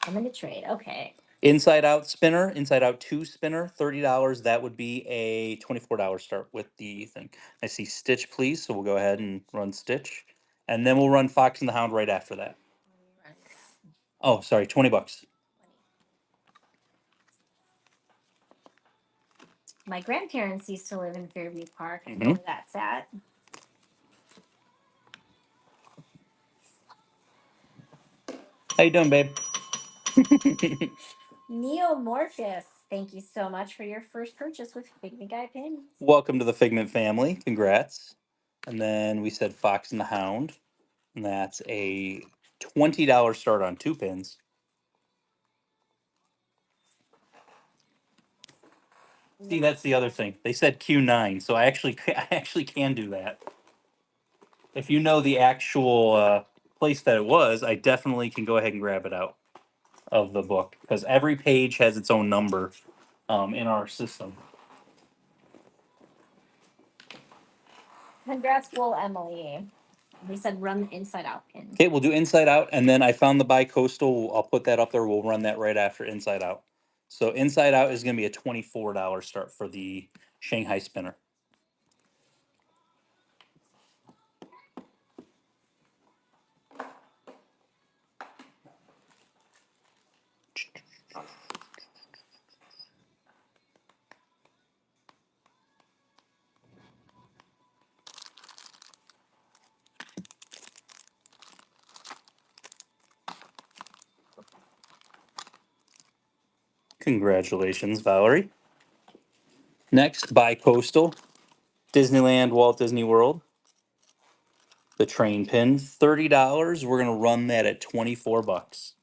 I'm in the trade. Okay. Inside Out spinner, Inside Out 2 spinner, $30. That would be a $24 start with the thing. I see Stitch, please. So we'll go ahead and run Stitch. And then we'll run Fox and the Hound right after that. Oh, sorry, 20 bucks. My grandparents used to live in Fairview Park. I know where that's at. How you doing, babe? Neomorphous, thank you so much for your first purchase with Figment Guy pins. Welcome to the Figment family. Congrats. And then we said Fox and the Hound. And that's a $20 start on 2 pins. See, that's the other thing. They said Q9, so I actually can do that. If you know the actual place that it was, I definitely can go ahead and grab it out of the book because every page has its own number in our system. Congrats, Wool Emily. They said run the inside out pin. Okay, we'll do Inside Out, and then I found the Bi-Coastal. I'll put that up there. We'll run that right after Inside Out. So Inside Out is going to be a $24 start for the Shanghai spinner. Congratulations, Valerie. Next, Bi-Coastal, Disneyland, Walt Disney World. The train pin, $30. We're going to run that at 24 bucks.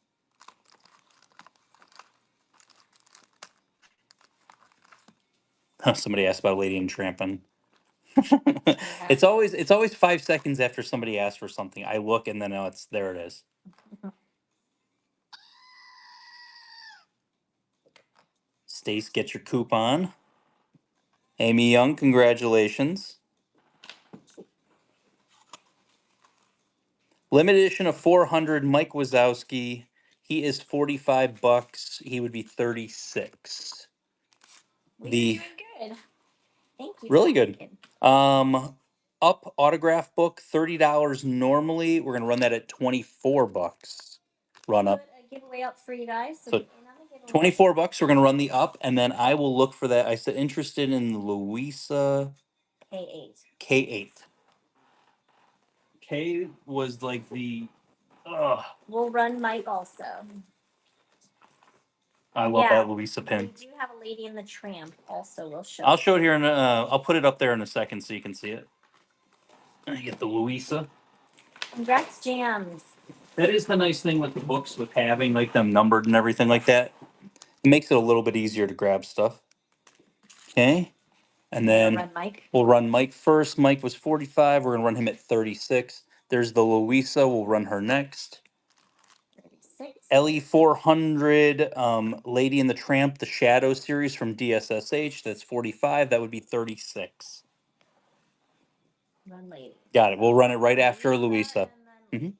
Somebody asked about Lady and Trampin'. It's always 5 seconds after somebody asks for something. I look and then there it is. Stace, get your coupon. Amy Young, congratulations. Limited edition of 400, Mike Wazowski. He is 45 bucks. He would be 36. We're The doing good. Thank you. Really good. Up autograph book, $30 normally. We're gonna run that at 24 bucks. Run up. Put a giveaway up for you guys. So get in on the giveaway. 24 bucks. We're gonna run the up, and then I will look for that. I said interested in the Louisa K8. K8. K was like the. We'll run Mike also. I love that Louisa pin. We do have a Lady in the Tramp also. We'll show. I'll show it here I'll put it up there in a second so you can see it. And I get the Louisa. Congrats, Jams. That is the nice thing with the books, with having like them numbered and everything like that. It makes it a little bit easier to grab stuff. Okay. And then run Mike. We'll run Mike first. Mike was 45. We're going to run him at 36. There's the Louisa. We'll run her next. 36. Ellie 400, Lady and the Tramp, the Shadow series from DSSH. That's 45. That would be 36. Run Lady. Got it. We'll run it right after Louisa. Mm-hmm.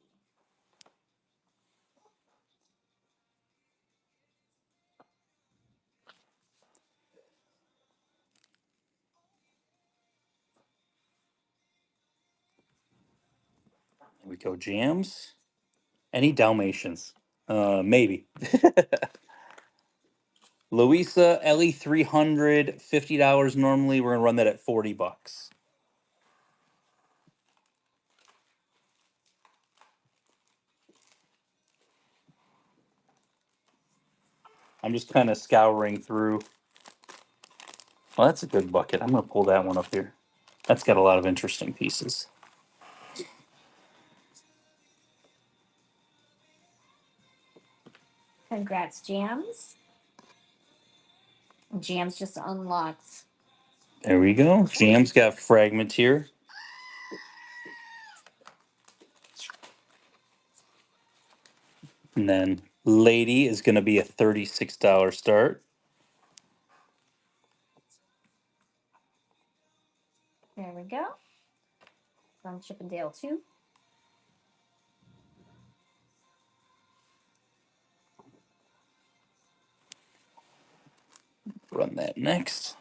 Here we go, Jams. Any Dalmatians? Maybe. Louisa, Ellie 300, $50 normally. We're gonna run that at 40 bucks. I'm just kind of scouring through. Well, that's a good bucket. I'm gonna pull that one up here. That's got a lot of interesting pieces. Congrats, Jams. Jams just unlocked. There we go. Jam's got Fragment here. And then Lady is going to be a $36 start. There we go. From Chippendale 2. Run that next.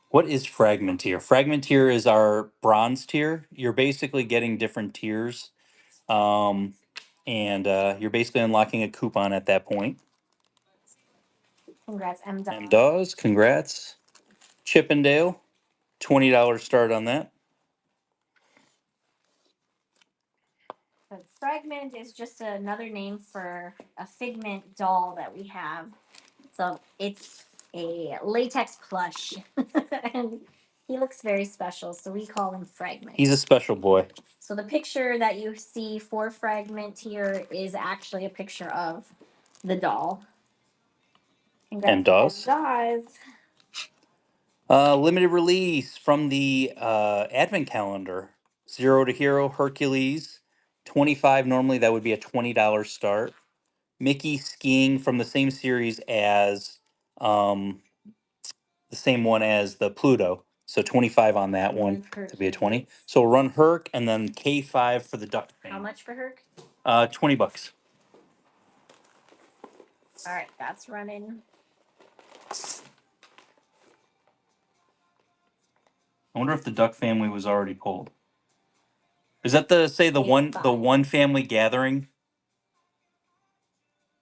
What is Fragment tier? Fragment tier is our bronze tier. You're basically getting different tiers. And you're basically unlocking a coupon at that point. Congrats, M. M. Dawes, congrats. Chippendale, $20 start on that. Fragment is just another name for a Figment doll that we have. So it's a latex plush. And he looks very special, so we call him Fragment. He's a special boy. So the picture that you see for Fragment here is actually a picture of the doll. Congrats, M. Dawes. Dawes. Limited release from the Advent calendar Zero to Hero, Hercules, 25 normally. That would be a $20 start. Mickey skiing from the same series as um, the same one as the Pluto. So 25 on that one to be a 20. So we'll run Herc and then K5 for the duck thing. How much for Herc? $20. All right, that's running. I wonder if the duck family was already pulled. Is that the K5. one family gathering?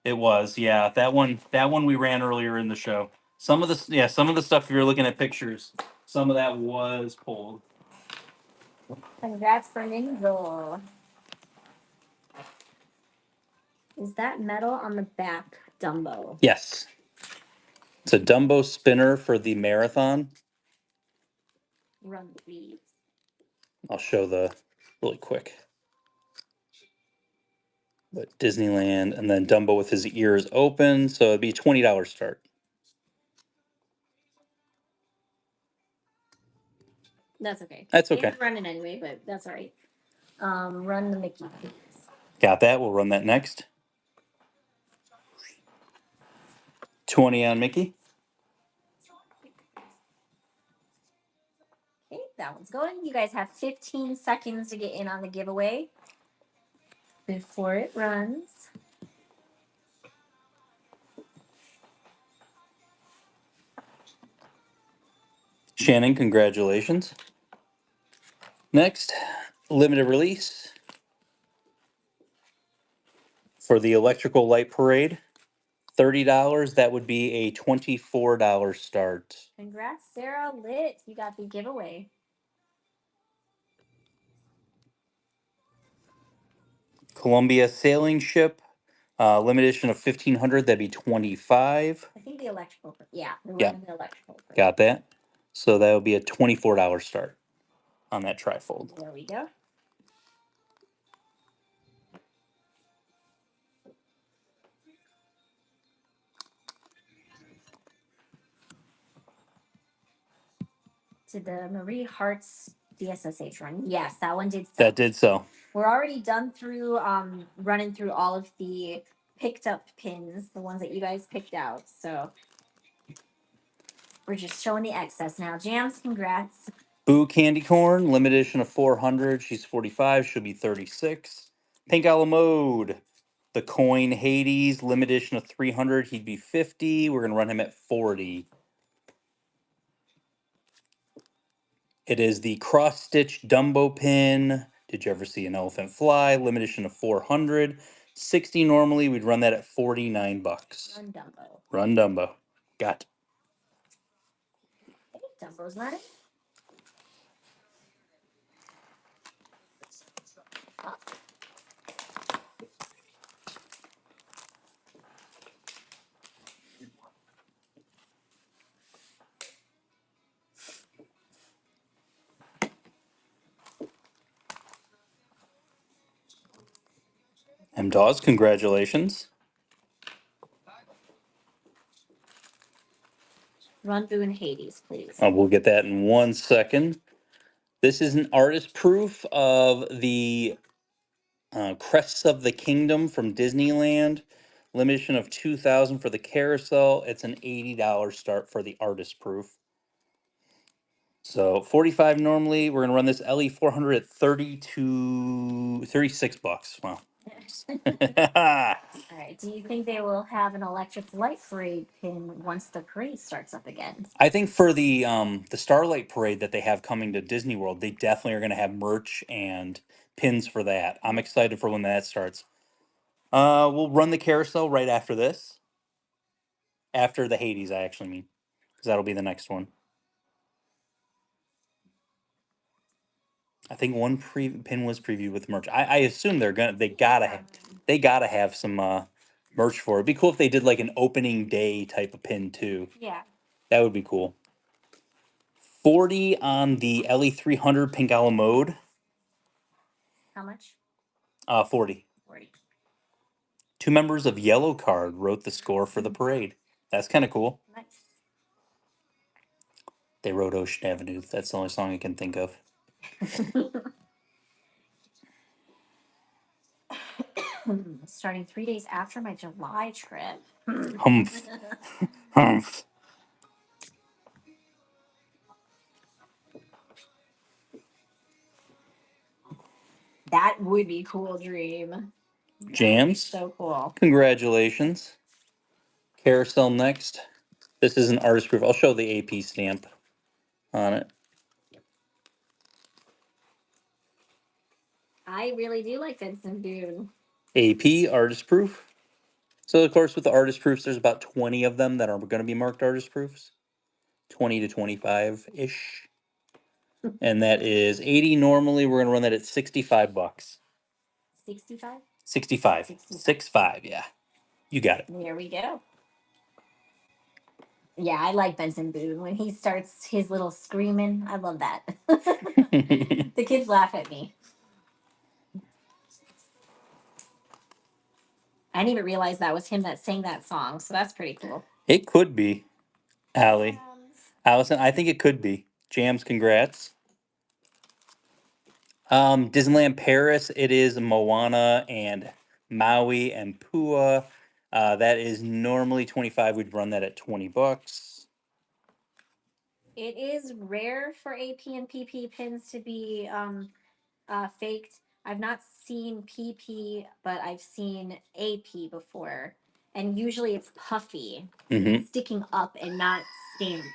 It was, yeah. That one we ran earlier in the show. Some of the stuff if you're looking at pictures, some of that was pulled. Congrats for Ninja. Is that metal on the back, Dumbo? Yes. It's a Dumbo spinner for the marathon. Run, please. I'll show the really quick. But Disneyland and then Dumbo with his ears open, so it'd be $20 start. That's okay. That's They okay. didn't run it anyway, but that's all right. Run the Mickey, please. Got that. We'll run that next. 20 on Mickey. Okay, that one's going. You guys have 15 seconds to get in on the giveaway before it runs. Shannon, congratulations. Next, limited release for the Electrical Light Parade. $30. That would be a $24 start. Congrats, Sarah Lit. You got the giveaway. Columbia Sailing Ship, limited edition of 1500. That'd be 25. I think the electrical. Yeah, we're Yeah. running the electrical. Got that. So that would be a $24 start on that trifold. There we go. Did the Marie Hart's DSSH run? Yes, that one did. That did so. We're already done through running through all of the picked up pins, the ones that you guys picked out. So we're just showing the excess now. Jams, congrats. Boo Candy Corn, limited edition of 400. She's 45. She'll be 36. Pink a la Mode. The Coin Hades, limited edition of 300. He'd be 50. We're going to run him at 40. It is the Cross Stitch Dumbo pin. Did you ever see an elephant fly? Limited edition of 400. 60 normally. We'd run that at 49 bucks. Run Dumbo. Run Dumbo. Got. Hey, Dumbo's not it. M-Dawes, congratulations. Run Boo and Hades, please. We'll get that in 1 second. This is an artist proof of the Crests of the Kingdom from Disneyland. Limitation of 2,000 for the carousel. It's an $80 start for the artist proof. So 45 normally. We're gonna run this LE 400 at 36 bucks. Wow. All right. Do you think they will have an electric light parade pin once the parade starts up again? I think for the Starlight Parade that they have coming to Disney World, they definitely are gonna have merch and pins for that. I'm excited for when that starts. We'll run the carousel right after this. After the Hades, I actually mean, because that'll be the next one. I think one pin was previewed with merch. I assume they gotta have some merch for it. It'd be cool if they did like an opening day type of pin too. Yeah. That would be cool. 40 on the LE 300 Pink a la Mode. How much? 40. 40. 2 members of Yellow Card wrote the score for the parade. That's kind of cool. Nice. They wrote Ocean Avenue. That's the only song I can think of. Starting 3 days after my July trip. Humph. Humph. That would be cool, Dream. Jams. So cool. Congratulations. Carousel next. This is an artist proof. I'll show the AP stamp on it. I really do like Vincent Boone. AP artist proof. So of course with the artist proofs, there's about 20 of them that are going to be marked artist proofs. 20 to 25-ish. And that is 80 normally. We're going to run that at 65 bucks. 65? 65. 65, yeah. You got it. There we go. Yeah, I like Benson Boone. When he starts his little screaming, I love that. The kids laugh at me. I didn't even realize that was him that sang that song, so that's pretty cool. It could be, Allie. Allison, I think it could be. Jams, congrats. Disneyland Paris, it is Moana and Maui and Pua. That is normally 25. We'd run that at 20 bucks. It is rare for AP and PP pins to be faked. I've not seen PP, but I've seen AP before. And usually it's puffy, sticking up and not stamped.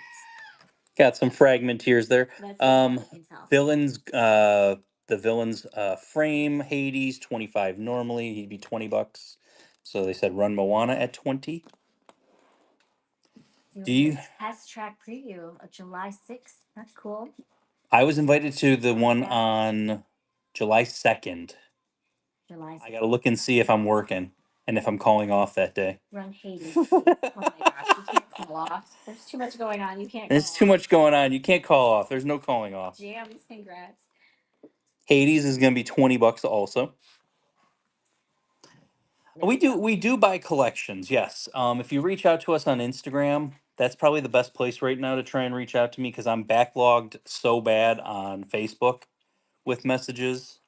Got some fragmenteers there. That's what I can tell. Villains, the villains frame, Hades, 25 normally. He'd be 20 bucks. So they said run Moana at 20. Do you? Test track preview of July 6th. That's cool. I was invited to the one on July 2nd. I got to look and see if I'm working and if I'm calling off that day. Run Hades. Oh my gosh, you can't call off. There's too much going on. You can't. There's too much going on. You can't call off. There's no calling off. Jams, congrats. Hades is going to be 20 bucks also. We do buy collections, yes. If you reach out to us on Instagram, that's probably the best place right now to try and reach out to me because I'm backlogged so bad on Facebook with messages.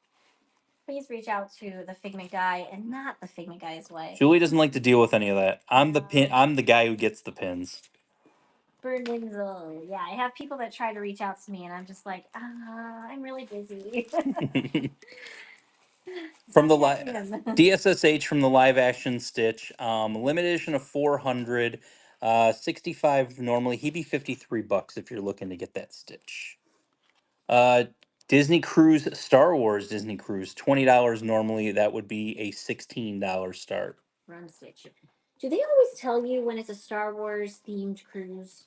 Please reach out to the Figment guy and not the Figment guy's wife. Julie doesn't like to deal with any of that. I'm the guy who gets the pins. Berninzel. Yeah, I have people that try to reach out to me, and I'm just like, I'm really busy. From the DSSH from the live action Stitch, limited edition of 400, 65 normally. He'd be 53 bucks if you're looking to get that Stitch. Disney Cruise, Star Wars Disney Cruise, $20 normally. That would be a $16 start. Run Stitch. Do they always tell you when it's a Star Wars themed cruise?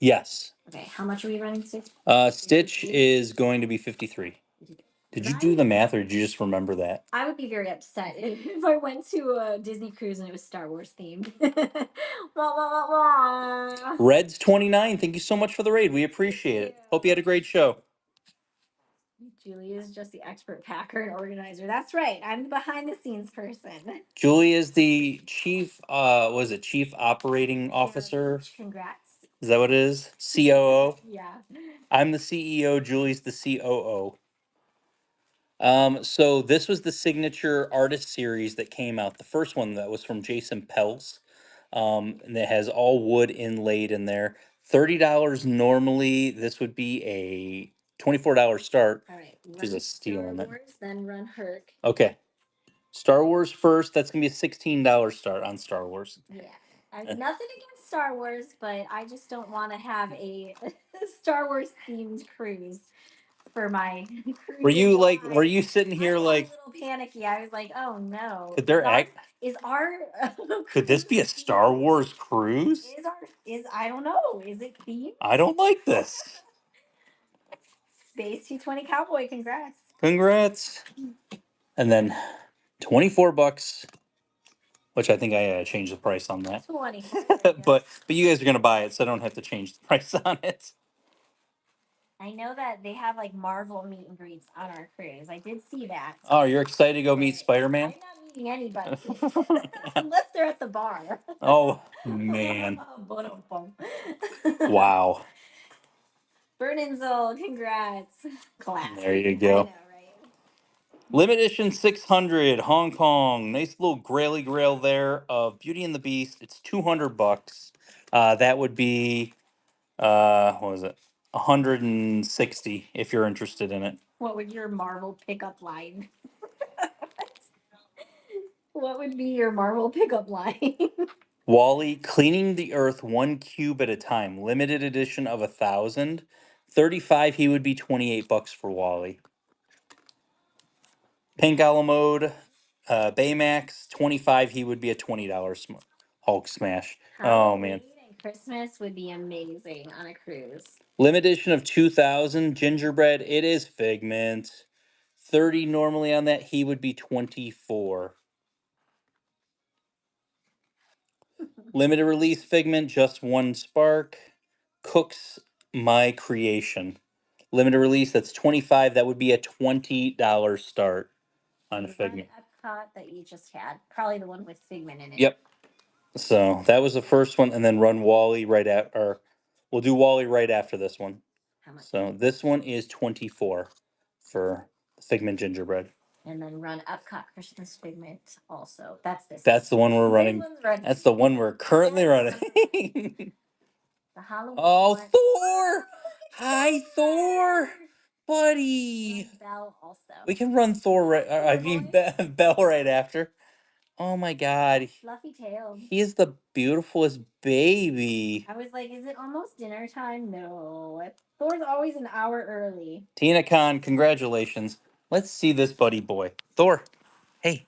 Yes. Okay, how much are we running, Stitch? Stitch is going to be 53. Did you do the math or did you just remember that? I would be very upset if I went to a Disney cruise and it was Star Wars themed. Red's 29. Thank you so much for the raid. We appreciate it. Hope you had a great show. Julie is just the expert packer and organizer. That's right. I'm the behind the scenes person. Julie is the chief, chief operating officer? Congrats. Is that what it is? COO? Yeah. I'm the CEO. Julie's the COO. So this was the signature artist series that came out. The first one that was from Jason Pels. And it has all wood inlaid in there. $30 normally. This would be a $24 start. All right. Which is a steal in it. Then run Herc. Okay. Star Wars first. That's gonna be a $16 start on Star Wars. Yeah. I have nothing against Star Wars, but I just don't want to have a Star Wars themed cruise for my cruise. Were you sitting here like a little panicky? I was like, oh no. Could there act Is our could this be a Star Wars cruise? Is I don't know. Is it themed? I don't like this. Space 220 Cowboy, congrats. Congrats. And then 24 bucks, which I think I changed the price on that. 20. but you guys are going to buy it, so I don't have to change the price on it. I know that they have like Marvel meet and greets on our cruise. I did see that. Oh, you're excited to go meet Spider-Man? I'm not meeting anybody unless they're at the bar. Oh, man. Wow. Berninzel, congrats. Classic. There you go. I know, right? Limited edition 600 Hong Kong. Nice little graily grail there of Beauty and the Beast. It's 200 bucks. That would be what was it? 160 if you're interested in it. What would your Marvel pickup line? What would be your Marvel pickup line? Wally cleaning the earth one cube at a time. Limited edition of 1,000. 35 he would be 28 bucks for Wally. Pink Alamode, Baymax, 25 he would be a $20 Hulk smash. Oh man. Halloween and Christmas would be amazing on a cruise. Limited edition of 2,000 gingerbread. It is Figment. 30 normally on that. He would be 24. Limited release Figment, just one spark. Cooks My Creation. Limited release, that's 25. That would be a $20 start on Figment. Epcot that you just had. Probably the one with Figment in it. Yep. So that was the first one, and then run Wally right at, or we'll do Wally right after this one. How much? So this one is 24 for Figment gingerbread. And then run Epcot Christmas Figment also. That's this. That's the one we're running. Running. That's the one we're currently running. The Halloween. Oh, one. Thor! Hi, Thor, buddy. Belle also. We can run Thor right. I mean, Bell right after. Oh my God, Fluffy tail. he is the beautifulest baby. I was like, is it almost dinner time? No. Thor's always an hour early. Tina Khan, congratulations. Let's see this buddy boy. Thor, hey,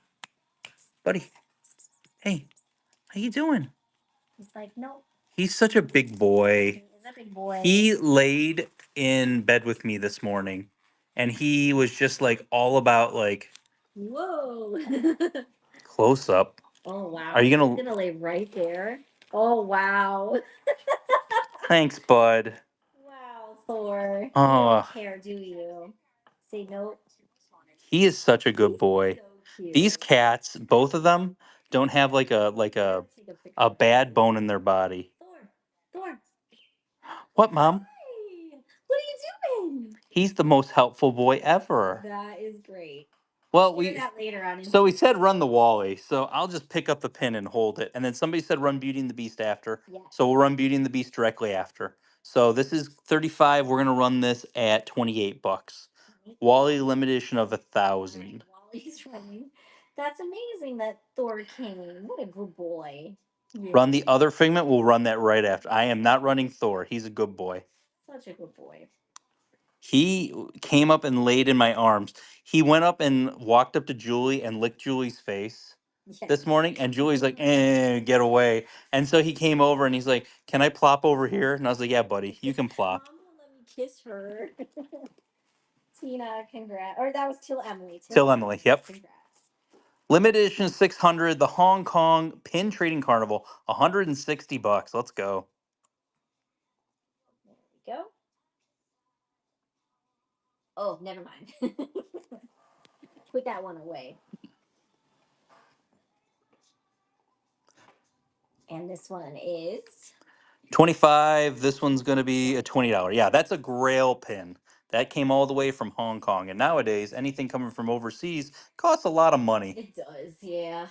buddy. Hey, how you doing? He's like, nope. He's such a big boy. He's a big boy. He laid in bed with me this morning, and he was just like all about like. Whoa. Close up. Oh wow. Are you He's gonna? gonna lay right there. Oh wow. Thanks, bud. Wow, Thor. Oh, You don't care, do you? Say nope. he is such a good boy. So cute. These cats, both of them, don't have like a bad bone in their body. Thor. Thor. What, Mom? Hey, what are you doing? He's the most helpful boy ever. That is great. Well, Share that later on. so we said run the Wally, so I'll just pick up the pin and hold it, and then somebody said run Beauty and the Beast after, Yes. so we'll run Beauty and the Beast directly after. So this is 35. We're gonna run this at 28 bucks. Wally limited edition of 1,000. Wally's running. That's amazing that Thor came. What a good boy. Yeah. Run the other Figment. We'll run that right after. I am not running Thor. He's a good boy. Such a good boy. He came up and laid in my arms. He went up and walked up to Julie and licked Julie's face this morning. And Julie's like, get away. And so he came over and he's like, can I plop over here? And I was like, yeah, buddy, you can plop. Mom won't let me kiss her. Tina, congrats. Or that was Till Emily. Till Emily, yep. Congrats. Limited edition 600, the Hong Kong Pin Trading Carnival, 160 bucks. Let's go. There we go. Oh, never mind. Put that one away. And this one is 25. This one's going to be a $20. Yeah, that's a Grail pin. That came all the way from Hong Kong. And nowadays, anything coming from overseas costs a lot of money. It does, yeah.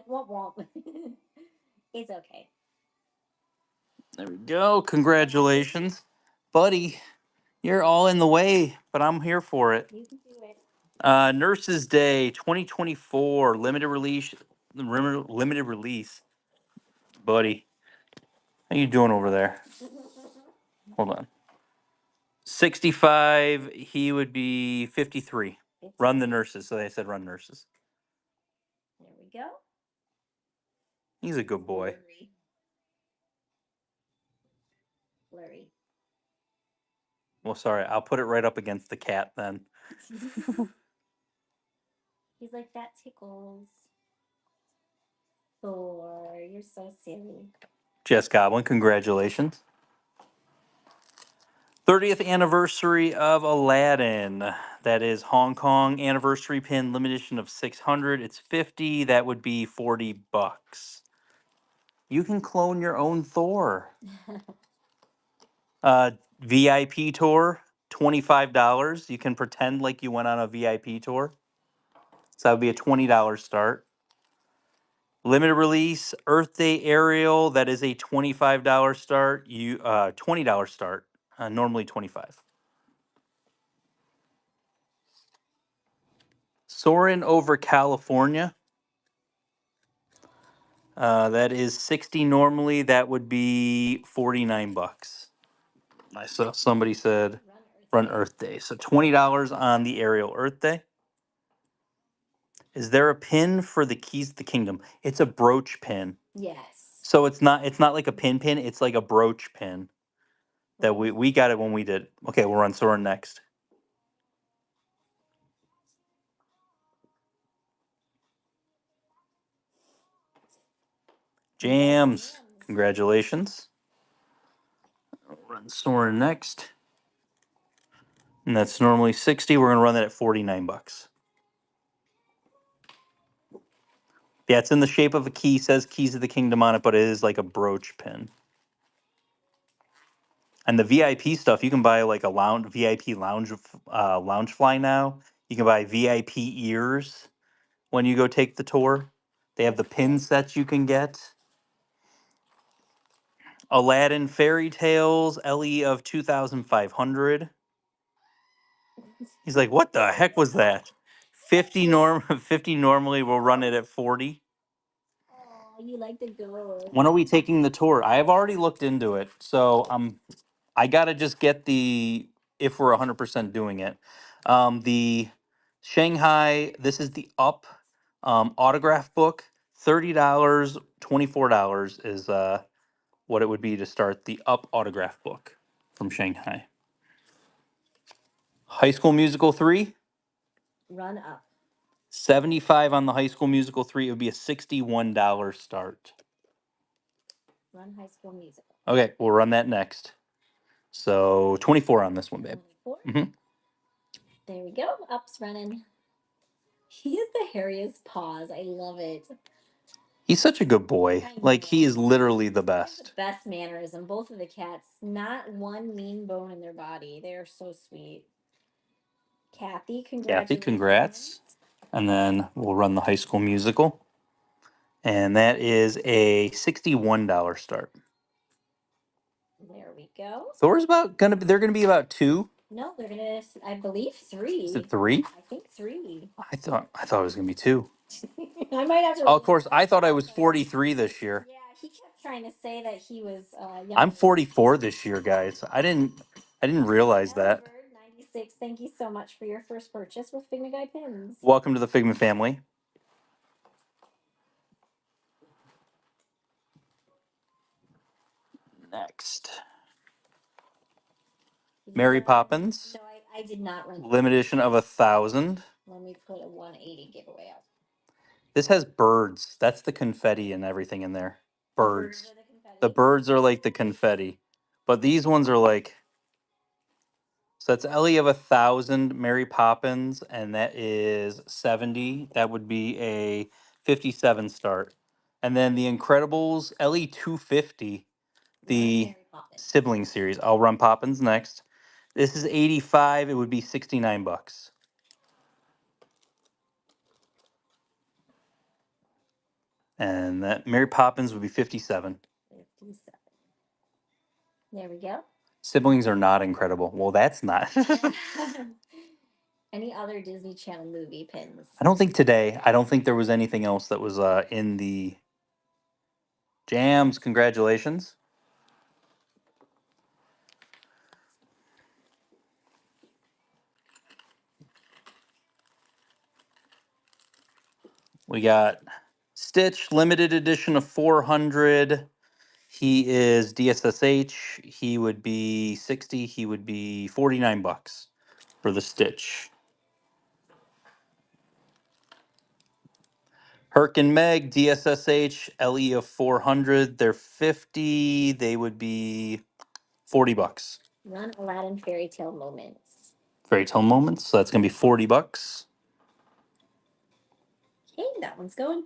Womp womp. It's okay. There we go. Congratulations. Buddy, you're all in the way, but I'm here for it. You can do it. Nurses Day 2024, limited release. Limited release. Buddy, how you doing over there? Hold on. 65, he would be 53. Run the nurses. So they said run nurses. There we go. He's a good boy. Blurry. Blurry. Well, sorry. I'll put it right up against the cat then. He's like, that tickles. Thor, you're so silly. Jess Goblin, congratulations. 30th anniversary of Aladdin. That is Hong Kong anniversary pin, limited edition of 600. It's 50. That would be 40 bucks. You can clone your own Thor. VIP tour. $25. You can pretend like you went on a VIP tour. So that would be a $20 start. Limited release Earth Day Aerial, that is a $25 start. You $20 start. Normally 25. Soarin' over California. That is 60 normally. That would be 49 bucks. I saw somebody said run Earth Day. So $20 on the aerial Earth Day. Is there a pin for the keys to the kingdom? It's a brooch pin. Yes. So it's not like a pin, it's like a brooch pin. That we got it when we did. Okay, we'll run Soren next. Jams. Congratulations. We'll run Soren next. And that's normally 60. We're gonna run that at 49 bucks. Yeah, it's in the shape of a key, says keys of the kingdom on it, but it is like a brooch pin. And the VIP stuff, you can buy like a lounge VIP lounge fly now. You can buy VIP ears when you go take the tour. They have the pin sets you can get. Aladdin Fairy Tales, LE of 2,500. He's like, what the heck was that? 50 normally we'll run it at 40. Oh, you like the gold. When are we taking the tour? I have already looked into it. So I gotta just get the if we're 100% doing it. The Shanghai. This is the Up autograph book. $30, $24 is what it would be to start the Up autograph book from Shanghai. High School Musical 3. Run up. 75 on the High School Musical 3. It would be a $61 start. Run High School Musical. Okay, we'll run that next. So 24 on this one, babe. 24. Mm-hmm. There we go. Up's running. He has the hairiest paws. I love it. He's such a good boy. Like, he is literally the best. Best mannerism. Both of the cats. Not one mean bone in their body. They are so sweet. Kathy, congratulations. Kathy, congrats. And then we'll run the High School Musical. And that is a $61 start. There we go. Thor's they're gonna be about 2. No, they're gonna, I believe 3. Is it 3? I think 3. I thought it was gonna be 2. I might have to. Oh, of course, I thought I was 43 this year. Yeah, he kept trying to say that he was younger. I'm 44 this year, guys. I didn't realize that. Bird 96. Thank you so much for your first purchase with Figment Guy pins. Welcome to the Figment family. Next. Mary Poppins. No, I did not run. Limited edition of 1,000. Let me put a 180 giveaway up. This has birds. That's the confetti and everything in there. Birds. The birds are like the confetti. But these ones are like. So that's Ellie of 1,000, Mary Poppins, and that is 70. That would be a 57 start. And then the Incredibles, Ellie 250, the sibling series. I'll run Poppins next. This is 85. It would be 69 bucks. And that Mary Poppins would be 57. 57. There we go. Siblings are not incredible. Well, that's not. Any other Disney Channel movie pins? I don't think today. I don't think there was anything else that was in the jams. Congratulations. We got Stitch, limited edition of 400. He is DSSH. He would be 60. He would be 49 bucks for the Stitch. Herc and Meg, DSSH, LE of 400. They're 50. They would be 40 bucks. Run Aladdin Fairy Tale Moments. Fairy Tale Moments. So that's going to be 40 bucks. Okay, that one's going.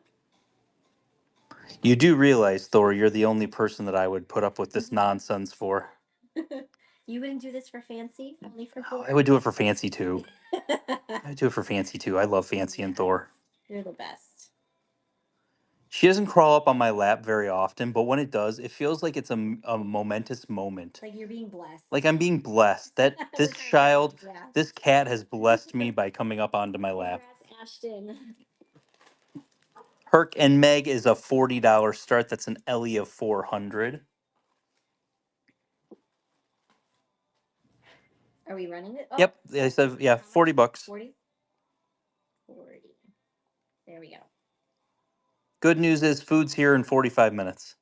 You do realize, Thor, you're the only person that I would put up with this nonsense for. You wouldn't do this for fancy, only for Oh, Thor? I would do it for fancy too. I do it for fancy too. I love fancy and Thor. You're the best. She doesn't crawl up on my lap very often, but when it does, it feels like it's a momentous moment. Like you're being blessed. Like I'm being blessed. That We're this kind of child, blessed, yeah. this cat has blessed me by coming up onto my lap. Congrats, Ashton. Herc and Meg is a $40 start. That's an Ellie of 400. Are we running it? Oh, Yep, I said yeah, $40. 40? 40. There we go. Good news is food's here in 45 minutes.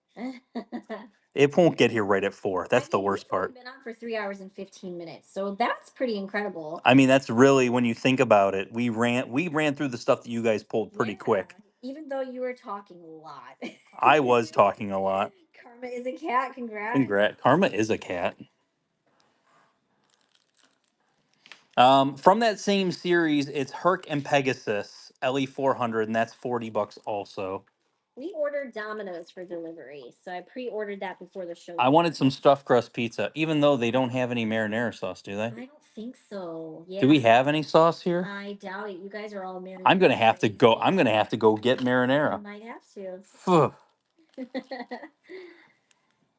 It won't get here right at 4. That's the worst part. We've been on for 3 hours and 15 minutes, so that's pretty incredible. I mean, that's really when you think about it. We ran through the stuff that you guys pulled pretty quick. Even though you were talking a lot. I was talking a lot. Karma is a cat. Congrats. Congrats. Karma is a cat. From that same series, it's Herc and Pegasus, Ellie 400, and that's $40 also. We ordered Domino's for delivery, so I pre-ordered that before the show. I wanted some stuffed crust pizza, even though they don't have any marinara sauce, do they? I don't think so. Yeah. Do we have any sauce here? I doubt it. You guys are all marinara. I'm gonna have to go. I'm gonna have to go get marinara. You might have to. Phew.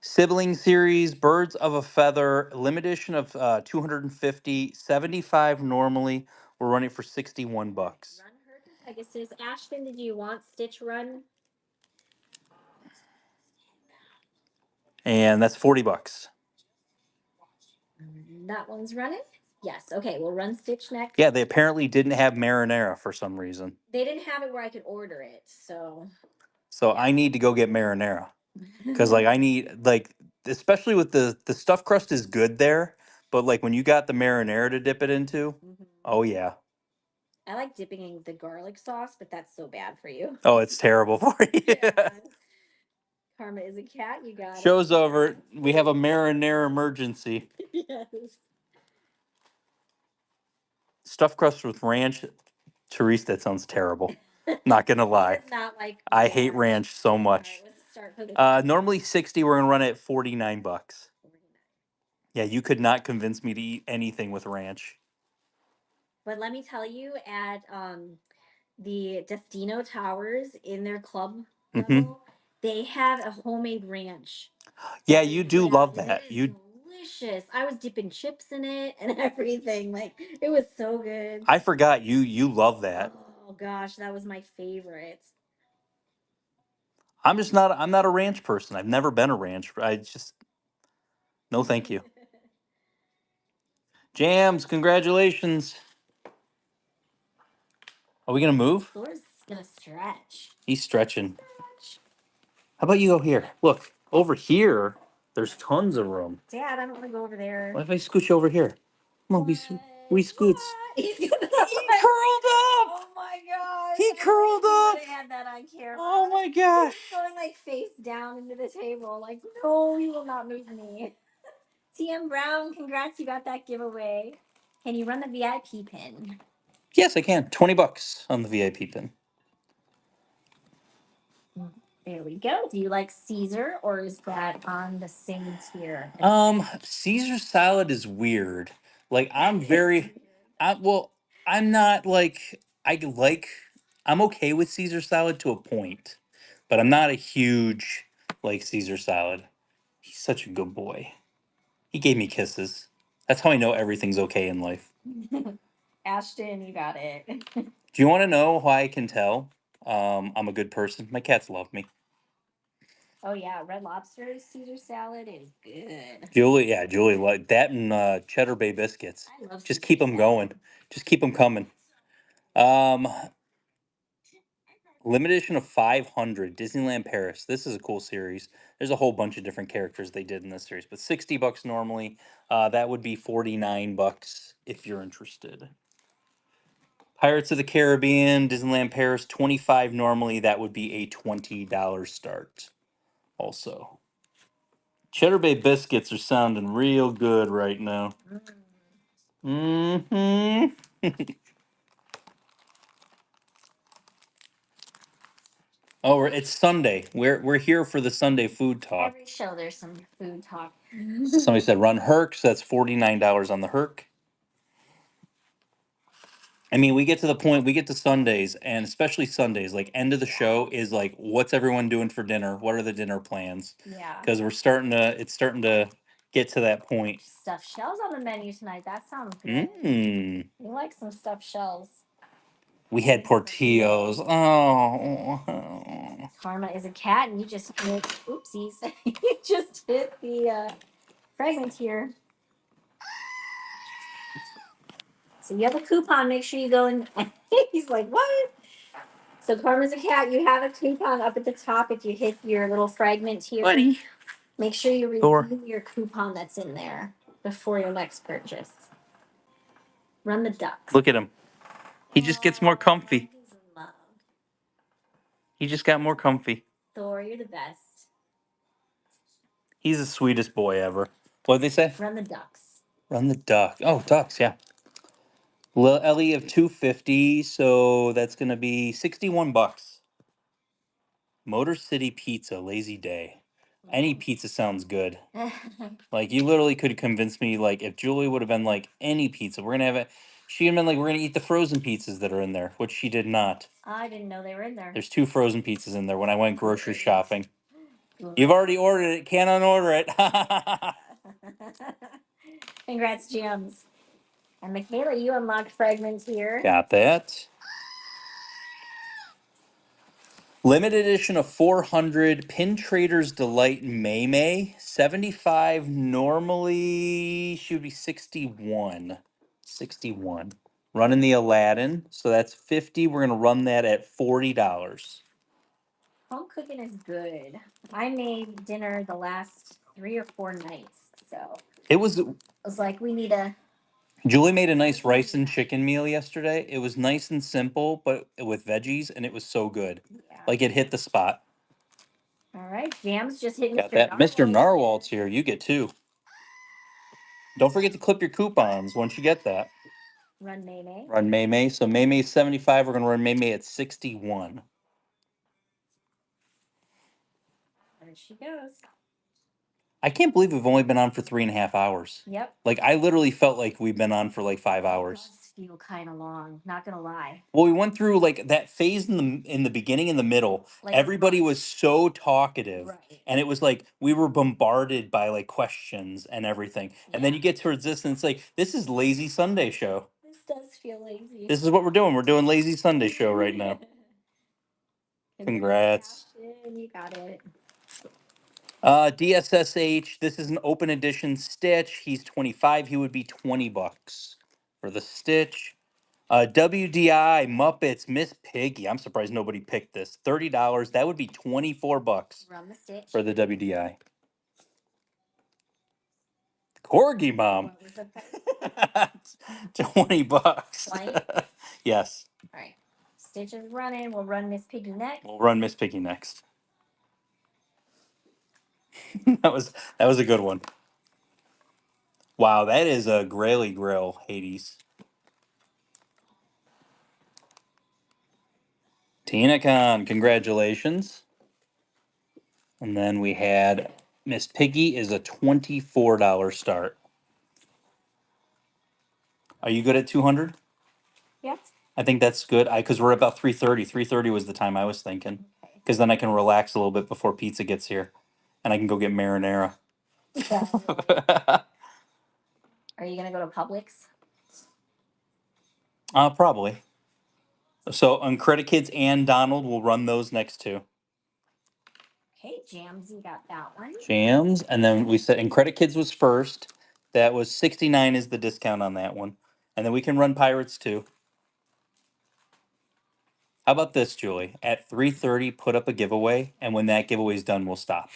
Sibling series, Birds of a Feather, limited edition of 250, 75 normally. We're running for $61. Run Herc and Pegasus. Ashton, did you want Stitch Run? And that's $40. That one's running. Yes. Okay, we'll run Stitch next. Yeah, they apparently didn't have marinara for some reason. They didn't have it where I could order it, so. So I need to go get marinara because like I need like especially with the stuffed crust is good there, but like when you got the marinara to dip it into, oh yeah. I like dipping in the garlic sauce, but that's so bad for you. Oh, it's terrible for you. Yeah. Karma is a cat. You got Show's over. We have a marinara emergency. Yes. Stuffed crust with ranch. Therese, that sounds terrible. Not gonna lie. Not like I hate ranch so much. Normally 60, we're gonna run it at $49. Yeah, you could not convince me to eat anything with ranch. But let me tell you, at the Destino Towers in their club level, they have a homemade ranch. Yeah, you do love that. You delicious. I was dipping chips in it and everything. Like it was so good. I forgot you love that. Oh gosh, that was my favorite. I'm not a ranch person. I've never been a ranch. I just no thank you. Jams, congratulations. Are we gonna move? Floor's gonna stretch. He's stretching. How about you go here? Look, over here, there's tons of room. Dad, I don't want to go over there. What if I scooch over here? Come on, we scoots. He's He curled up. Oh my gosh. He curled up. I had that on camera. Oh my gosh. He's going like face down into the table. Like, no, he will not move me. TM Brown, congrats, you got that giveaway. Can you run the VIP pin? Yes, I can. $20 on the VIP pin. There we go. Do you like Caesar or is that on the same tier? Caesar salad is weird. Like I'm not like I'm okay with Caesar salad to a point, but I'm not a huge like Caesar salad. He's such a good boy. He gave me kisses. That's how I know everything's okay in life. Ashton, you got it. Do you want to know why I can tell I'm a good person? My cats love me. Oh yeah, Red Lobster's Caesar salad is good. Julie, like that and Cheddar Bay biscuits. I love Just Caesar keep them salad. going. Just keep them coming. Limited edition of 500 Disneyland Paris. This is a cool series. There's a whole bunch of different characters they did in this series, but $60 normally. That would be $49 if you're interested. Pirates of the Caribbean, Disneyland Paris, 25 normally. That would be a $20 start. Also, Cheddar Bay biscuits are sounding real good right now. Mm-hmm. Oh, it's Sunday. We're here for the Sunday food talk. Every show there's some food talk. Somebody said run Herc, so that's $49 on the Herc. I mean, we get to the point, we get to Sundays, and especially Sundays, like end of the show is like, what's everyone doing for dinner? What are the dinner plans? Yeah. Because it's starting to get to that point. Stuffed shells on the menu tonight. That sounds good. Mm. We like some stuffed shells. We had Portillos. Oh. Karma is a cat, and you just hit. Oopsies! You just hit the fragment here. So you have a coupon. Make sure you go and. He's like, what? So Karma's a cat. You have a coupon up at the top. If you hit your little fragment here, Buddy. make sure you Thor. redeem your coupon that's in there before your next purchase. Run the ducks. Look at him. He just gets more comfy. He's in love. He just got more comfy. Thor, you're the best. He's the sweetest boy ever. What'd they say? Run the ducks. Run the duck. Oh, ducks, yeah. Little Ellie of 250, so that's gonna be $61. Motor City Pizza, lazy day. Any pizza sounds good. Like you literally could convince me, like if Julie would have been like any pizza, we're gonna have it. She'd have been like, we're gonna eat the frozen pizzas that are in there, which she did not. I didn't know they were in there. There's 2 frozen pizzas in there when I went grocery shopping. You've already ordered it, can't unorder it. Congrats, Gems. And Michaela, you unlocked fragments here. Got that. Limited edition of 400 Pin Trader's Delight May May. 75 normally should be 61. 61. Running the Aladdin. So that's 50. We're going to run that at $40. Home cooking is good. I made dinner the last 3 or 4 nights. So It was I was like, we need a. Julie made a nice rice and chicken meal yesterday. It was nice and simple, but with veggies, and it was so good. Yeah. Like it hit the spot. All right, Jams just hit Got Mr. that. Mr. Narwhal. Narwhal's here. You get 2. Don't forget to clip your coupons once you get that. Run May May. Run May May. So May May 75. We're going to run May May at 61. There she goes. I can't believe we've only been on for 3.5 hours. Yep. Like I literally felt like we've been on for like 5 hours. It does feel kind of long. Not gonna lie. Well, we went through like that phase in the beginning, in the middle. Like Everybody was so talkative, right. and it was like we were bombarded by like questions and everything. And then you get towards this, and it's like this is lazy Sunday show. This does feel lazy. This is what we're doing. We're doing lazy Sunday show right now. Congrats. You got it. DSSH. This is an open edition Stitch. He's 25. He would be $20 for the Stitch. WDI Muppets Miss Piggy. I'm surprised nobody picked this. $30. That would be $24 Run the Stitch. for the WDI. Corgi Mom. What was the price? $20. 20? Yes. All right. Stitch is running. We'll run Miss Piggy next. We'll run Miss Piggy next. that was a good one. Wow, that is a Graily Grill, Hades. Tina Khan, congratulations. And then we had Miss Piggy is a $24 start. Are you good at 200? Yes. I think that's good. Because we're about 3:30. 3:30 was the time I was thinking. Because then I can relax a little bit before pizza gets here, and I can go get marinara. Yeah. Are you gonna go to Publix? Probably. So on Credit Kids and Donald, we'll run those next two. Okay, Jams, you got that one. Jams, and then we said, and Credit Kids was first. That was 69 is the discount on that one, and then we can run Pirates too. How about this, Julie? At 3:30, put up a giveaway, and when that giveaway's done, we'll stop.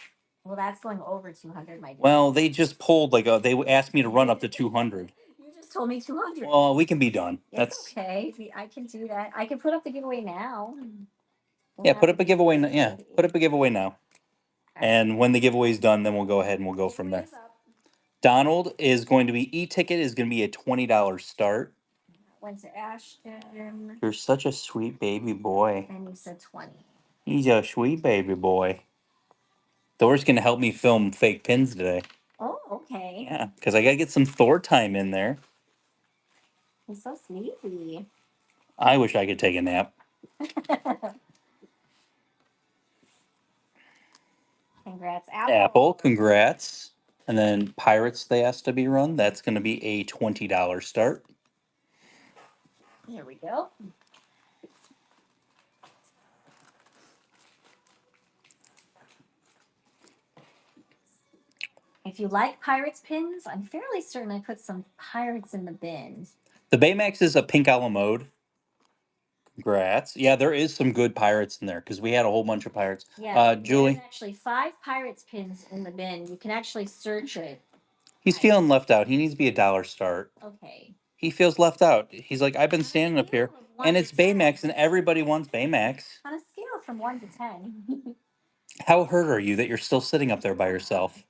Well, that's going over 200, my dear. Well, they just pulled they asked me to run up to 200. You just told me 200. Well, we can be done. That's okay. I can do that. I can put up the giveaway now. Yeah, put up a giveaway. Yeah, put up a giveaway now. And when the giveaway's done, then we'll go ahead and we'll go from there. Donald is going to be e-ticket is going to be a $20 start. Went to Ashton. You're such a sweet baby boy. And you said 20. He's a sweet baby boy. Thor's gonna help me film fake pins today. Oh, okay. Yeah, because I gotta get some Thor time in there. He's so sleepy. I wish I could take a nap. Congrats, Apple. Apple, congrats. And then Pirates, they asked to be run. That's going to be a $20 start. Here we go. If you like Pirates pins, I'm fairly certain I put some Pirates in the bin. The Baymax is a pink a la mode. Congrats. Yeah, there is some good Pirates in there because we had a whole bunch of Pirates. Yeah, there's Julie, actually 5 Pirates pins in the bin. You can actually search it. he's feeling left out. He needs to be a dollar start. Okay. He feels left out. He's like, I've been standing up here, scale of 1 and to it's Baymax, 10. and everybody wants Baymax. On a scale from 1 to 10. How hurt are you that you're still sitting up there by yourself?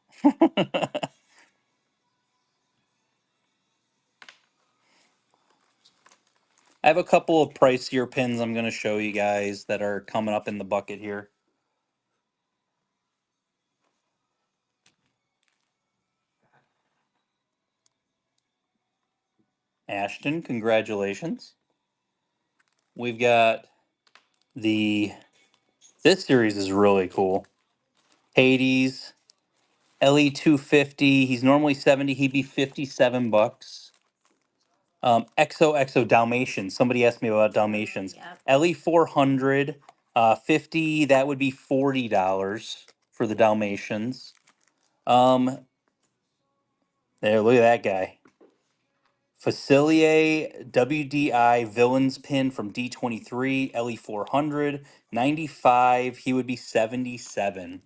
I have a couple of pricier pins I'm going to show you guys that are coming up in the bucket here. Ashton, congratulations. We've got this series is really cool. Hades, LE 250. He's normally 70. He'd be $57. XOXO Dalmatians. Somebody asked me about Dalmatians. Yep. LE 400, 50. That would be $40 for the Dalmatians. There, look at that guy. Facilier WDI Villains pin from D23, LE 400, 95. He would be 77.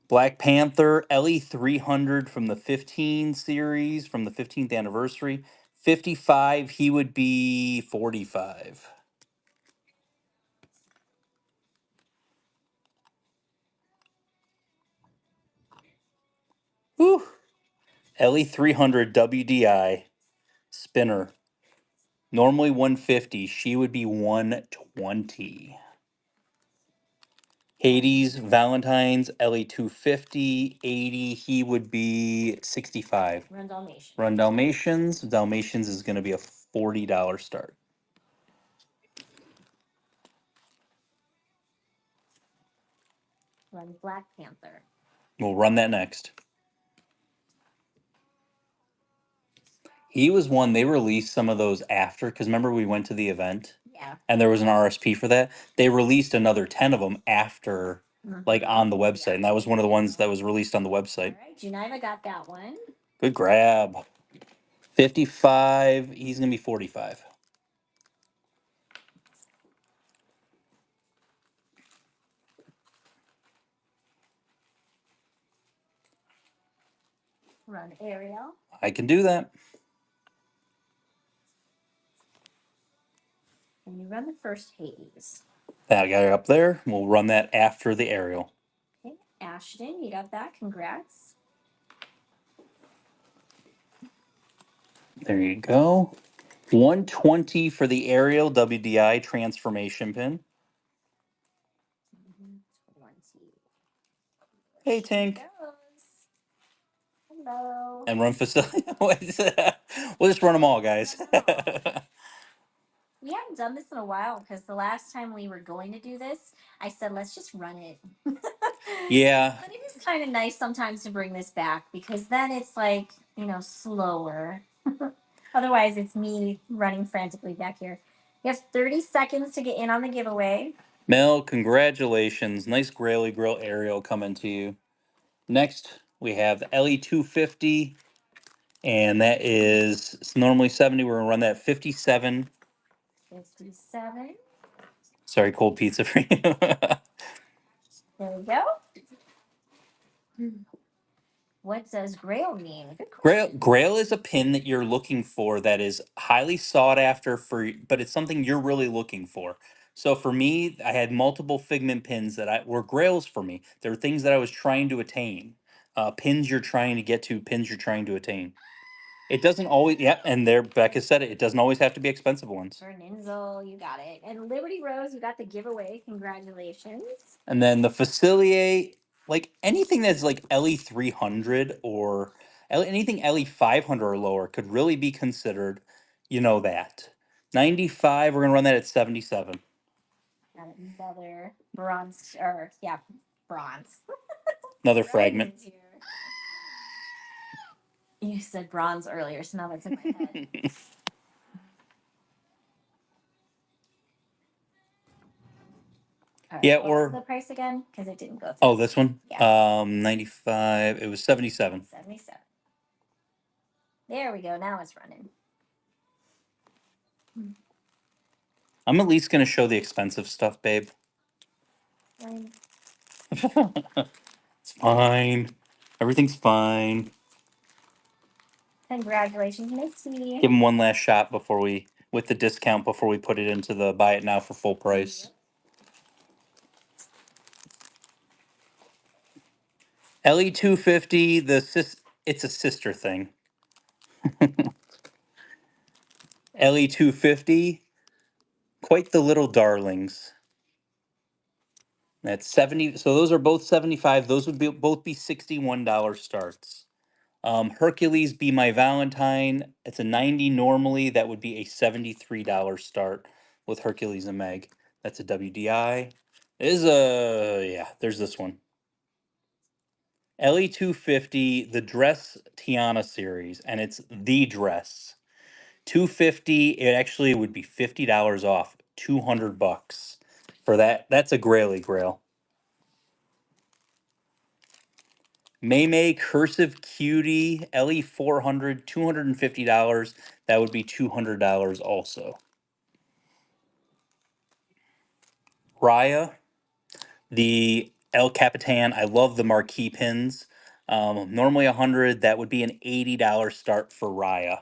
Black Panther LE 300 from the 15 series, from the 15th anniversary, 55. He would be 45. Whew. LE 300 WDI spinner. Normally 150. She would be 120. Hades, Valentine's, LE 250, 80. He would be 65. Run Dalmatian. Run Dalmatians. Dalmatians is going to be a $40 start. Run Black Panther. We'll run that next. He was one, they released some of those after, because remember we went to the event? Yeah. And there was an RSP for that. They released another 10 of them after, like Mm-hmm. on the website. And that was one of the ones that was released on the website. All right, Juniva got that one. Good grab. 55. He's going to be 45. Run Ariel. I can do that. And you run the first Hades. That guy up there, we'll run that after the aerial. Okay, Ashton, you got that. Congrats. There you go. 120 for the aerial WDI transformation pin. 20. Hey, Tink. Hello. And run facility. We'll just run them all, guys. We haven't done this in a while because the last time we were going to do this, I said, let's just run it. Yeah. But it is kind of nice sometimes to bring this back because then it's like, slower. Otherwise, it's me running frantically back here. You have 30 seconds to get in on the giveaway. Mel, congratulations. Nice Graily Grill aerial coming to you. Next, we have LE 250, and that is it's normally 70. We're going to run that 57. 57. Sorry, cold pizza for you. There we go. What does Grail mean? Good question. Grail is a pin that you're looking for that is highly sought after but it's something you're really looking for. So for me, I had multiple Figment pins that were Grails for me. There were things that I was trying to attain. Pins you're trying to get to, pins you're trying to attain. It doesn't always, yeah, and there, Becca said it, it doesn't always have to be expensive ones. Ninzel, you got it. And Liberty Rose, you got the giveaway. Congratulations. And then the Facilier, like anything that's like LE 300 or anything LE 500 or lower could really be considered, you know, that. 95, we're going to run that at 77. Got another bronze, or yeah, bronze. Another fragment. Fragments here. You said bronze earlier, so now that's in my head. All right, Yeah, what was or the price again? Because it didn't go through. oh, this one? Yeah. 95, it was 77. 77. There we go. Now it's running. I'm at least going to show the expensive stuff, babe. Fine. It's fine. Everything's fine. Congratulations, Misty. Give him one last shot before we, with the discount, before we put it into the buy it now for full price. LE 250, it's a sister thing. LE 250, quite the little darlings. That's 70. So those are both 75. Those would be both be $61 starts. Hercules Be My Valentine. It's a 90 normally. That would be a $73 start with Hercules and Meg. That's a WDI. Is a yeah, there's this one. LE 250, the Dress Tiana series, and it's the dress. 250, it actually would be $50 off, 200 bucks for that. That's a Graily Grail. May Cursive Cutie LE 400, $250. That would be $200 also. Raya, the El Capitan. I love the marquee pins. Normally 100. That would be an $80 start for Raya.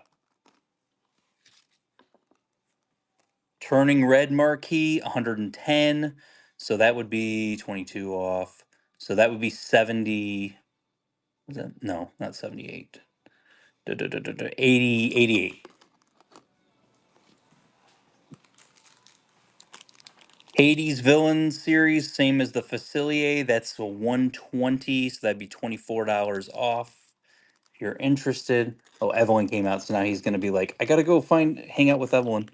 Turning Red marquee 110. So that would be 22 off. So that would be 70. No, not 78. 80, 88. Hades Villain series, same as the Facilier. That's a 120, so that'd be $24 off. If you're interested. Oh, Evelyn came out, so now he's gonna be like, I gotta go hang out with Evelyn.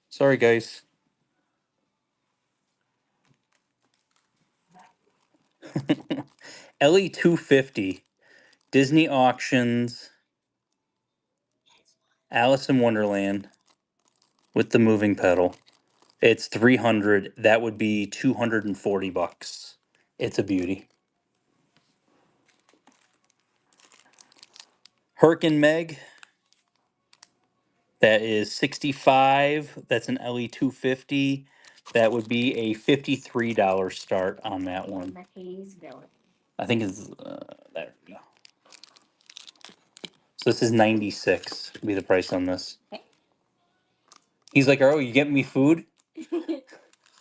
Sorry, guys. LE 250, Disney auctions, Alice in Wonderland with the moving pedal. It's 300. That would be 240 bucks. It's a beauty. Herc and Meg, that is 65. That's an LE 250. That would be a $53 start on that one. I think it's there we go. So this is 96 would be the price on this. Okay. He's like, "Oh, you getting me food?"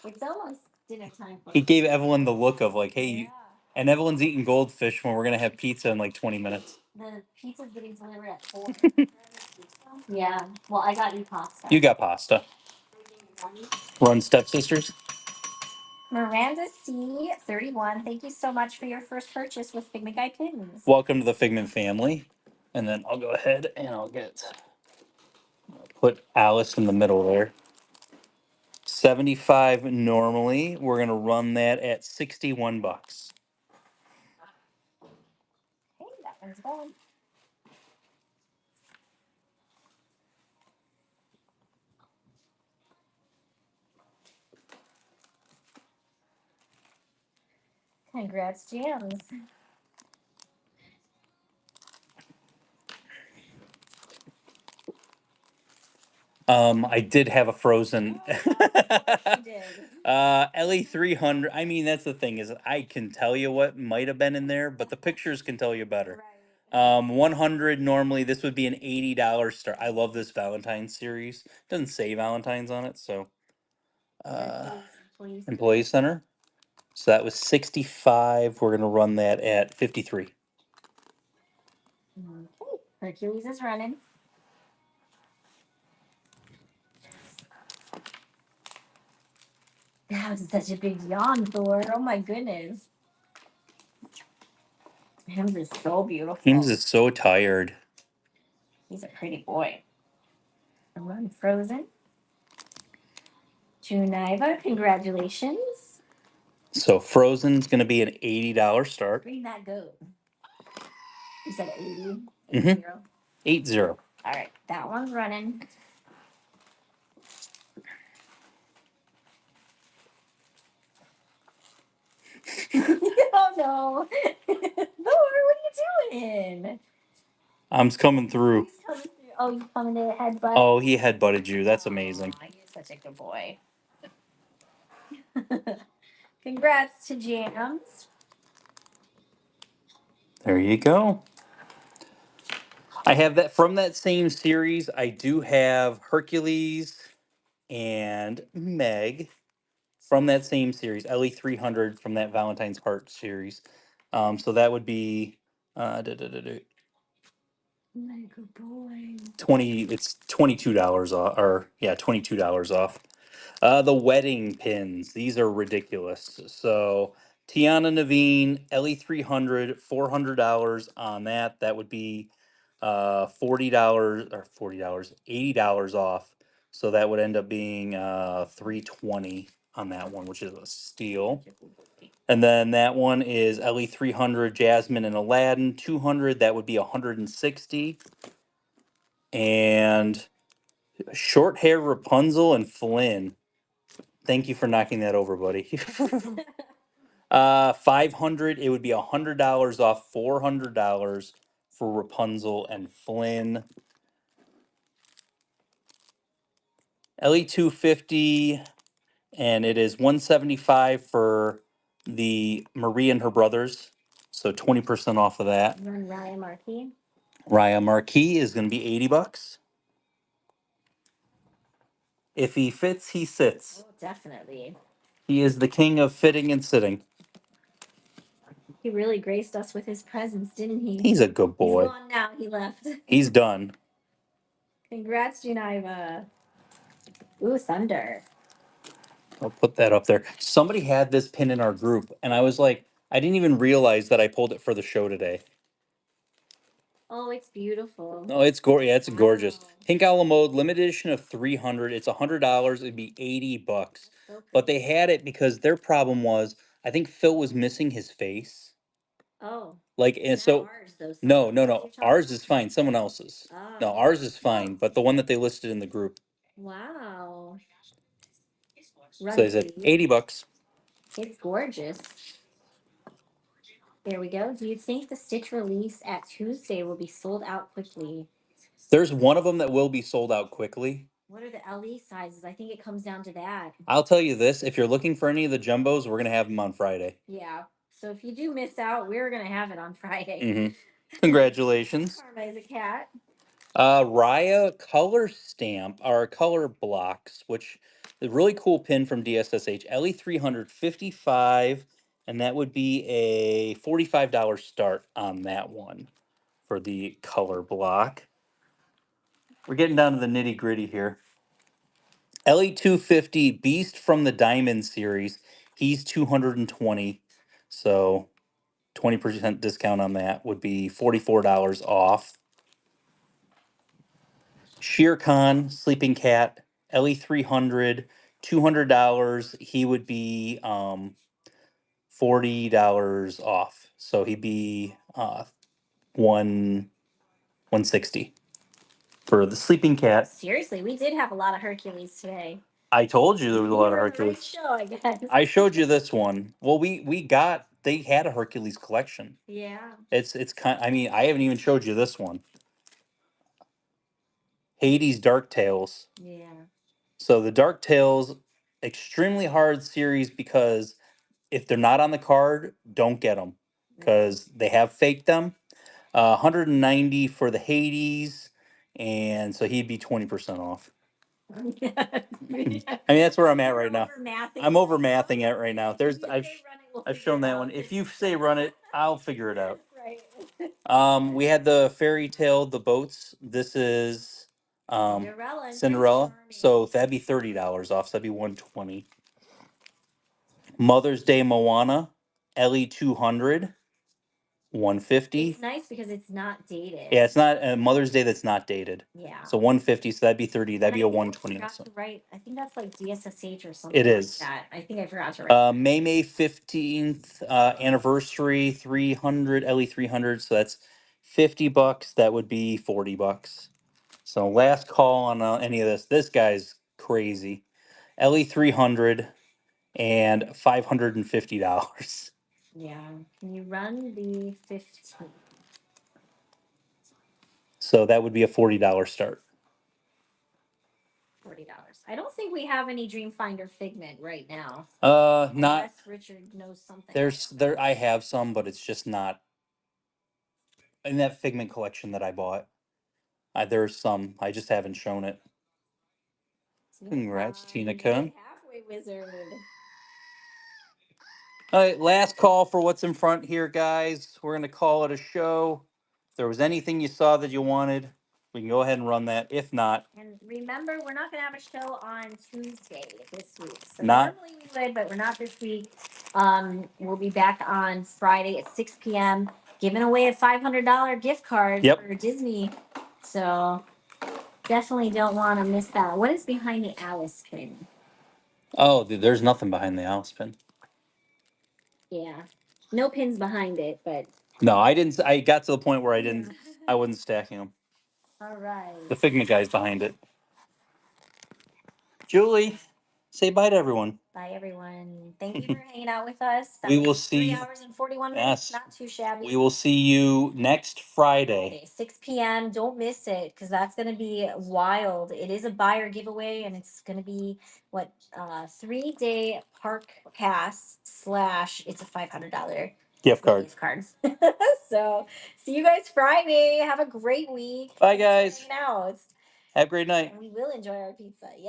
It's almost dinner time. He gave Evelyn the look of like, "Hey," and Evelyn's eating goldfish when we're gonna have pizza in like 20 minutes. The pizza's getting delivered at 4. Yeah. Well, I got you pasta. You got pasta. Run stepsisters. Miranda C 31. Thank you so much for your first purchase with Figment Guy Pins. Welcome to the Figment family. And then I'll go ahead and put Alice in the middle there. 75 normally. We're gonna run that at 61 bucks. Okay, that one's gone. Congrats, Jams. I did have a frozen You did. LE 300. I mean, that's the thing is I can tell you what might have been in there, but the pictures can tell you better. 100 normally this would be an $80 start. I love this Valentine's series. Doesn't say Valentine's on it, so Employee Center. So that was 65. We're gonna run that at 53. Okay. Hercules is running. That was such a big yawn, Thor. Oh my goodness. Him is so beautiful. Heems is so tired. He's a pretty boy. Run Frozen. Juniva, congratulations. So Frozen's going to be an $80 start. Bring that goat. You said 80? 80? Mm-hmm. 80. All right, that one's running. Oh no. Thor, what are you doing? I'm coming through. He's coming through. Oh, you coming to headbutt? Oh, he headbutted you. That's amazing. Aw, you're such a good boy. Congrats to Jams. There you go. I have that from that same series. I do have Hercules and Meg from that same series, LE 300 from that Valentine's Heart series. So that would be da, da, da, da, My good boy. 20. It's $22 off, or yeah, $22 off. The wedding pins. These are ridiculous. So Tiana Naveen, LE 300, $400 on that. That would be $40 or $40, $80 off. So that would end up being 320 on that one, which is a steal. And then that one is LE 300, Jasmine and Aladdin, 200. That would be 160. And short hair Rapunzel and Flynn. Thank you for knocking that over, buddy. 500. It would be $100 off, $400 for Rapunzel and Flynn. LE 250, and it is 175 for the Marie and her brothers. So 20% off of that. Run Ryan Marquis. Raya Marquis is going to be $80. If he fits, he sits. Oh, definitely. He is the king of fitting and sitting. He really graced us with his presence, didn't he? He's a good boy. He's gone now. He left. He's done. Congrats, Juniva. Ooh, Thunder. I'll put that up there. Somebody had this pin in our group, and I was like, I didn't even realize that I pulled it for the show today. Oh, it's beautiful. Oh, it's gorgeous. Yeah, it's gorgeous. Wow. Pink a la mode, limited edition of 300. It's $100. It'd be $80. So But they had it because their problem was, I think Phil was missing his face. Oh. Like, and Not so ours, though. no, no, Someone else no. you're talking Ours about? is fine. Someone else's. No, Oh. ours is fine. But the one that they listed in the group. Wow. So Run, they said please. $80. It's gorgeous. There we go. Do you think the Stitch release at Tuesday will be sold out quickly? There's one of them that will be sold out quickly. What are the LE sizes? I think it comes down to that. I'll tell you this, if you're looking for any of the jumbos, we're gonna have them on Friday. Yeah. So if you do miss out, we're gonna have it on Friday. Mm-hmm. Congratulations. Karma is a cat. Raya color stamp, or color blocks, which is a really cool pin from DSSH, LE 355, and that would be a $45 start on that one for the color block. We're getting down to the nitty gritty here. LE 250 Beast from the Diamond series. He's 220. So 20% discount on that would be $44 off. Shere Khan, Sleeping Cat, LE 300, $200. He would be $40 off. So he'd be one 160 for the Sleeping Cat. Seriously, we did have a lot of Hercules today. I told you there was a lot of You're on the right Hercules. show, I guess. I showed you this one. Well, they had a Hercules collection. Yeah. It's kind. I mean, I haven't even showed you this one. Hades Dark Tales. Yeah. So the Dark Tales, extremely hard series because if they're not on the card, don't get them because they have faked them. 190 for the Hades, and so he'd be 20% off. I mean, that's where I'm at right now. I'm over mathing it right now. There's I've shown that one. If you say run it, I'll figure it out. Right. We had the fairy tale, the boats. This is Cinderella. And Prince Cinderella. Charming. So that'd be $30 off. So that'd be 120. Mother's Day Moana, LE 200, 150. It's nice because it's not dated. Yeah, it's not a Mother's Day that's not dated. Yeah. So 150, so that'd be 30. That'd be a I think I 120 forgot also. to write. I think that's like DSSH or something. It is. Like that. I think I forgot to write. May 15th anniversary 300 LE 300, so that's $50. That would be $40. So last call on any of this. This guy's crazy. LE 300 and $550. Yeah. Can you run the 15? So that would be a $40 start. $40. I don't think we have any Dreamfinder Figment right now. Not Unless Richard knows something. there. I have some, but it's just not in that Figment collection that I bought. There's some. I just haven't shown it. Congrats, Tina Kun. Halfway wizard. All right, last call for what's in front here, guys. We're gonna call it a show. If there was anything you saw that you wanted, we can go ahead and run that. If not, and remember, we're not gonna have a show on Tuesday this week. So not normally we would, but we're not this week. We'll be back on Friday at 6 p.m. giving away a $500 gift card for Disney. So definitely don't want to miss that. What is behind the Alice pin? Oh, dude, there's nothing behind the Alice pin. Yeah, no pins behind it, but no, I didn't. I got to the point where I didn't. I wasn't stacking them. All right. The Figment guy's behind it. Julie, say bye to everyone. Bye, everyone. Thank you for hanging out with us. We will see 3 hours and 41 minutes. Yes. Not too shabby. We will see you next Friday. 6 p.m. Don't miss it because that's going to be wild. It is a buyer giveaway, and it's going to be what 3-day park pass / it's a $500 Gift card. So see you guys Friday. Have a great week. Bye, guys. Hanging out. Have a great night. And we will enjoy our pizza. Yeah.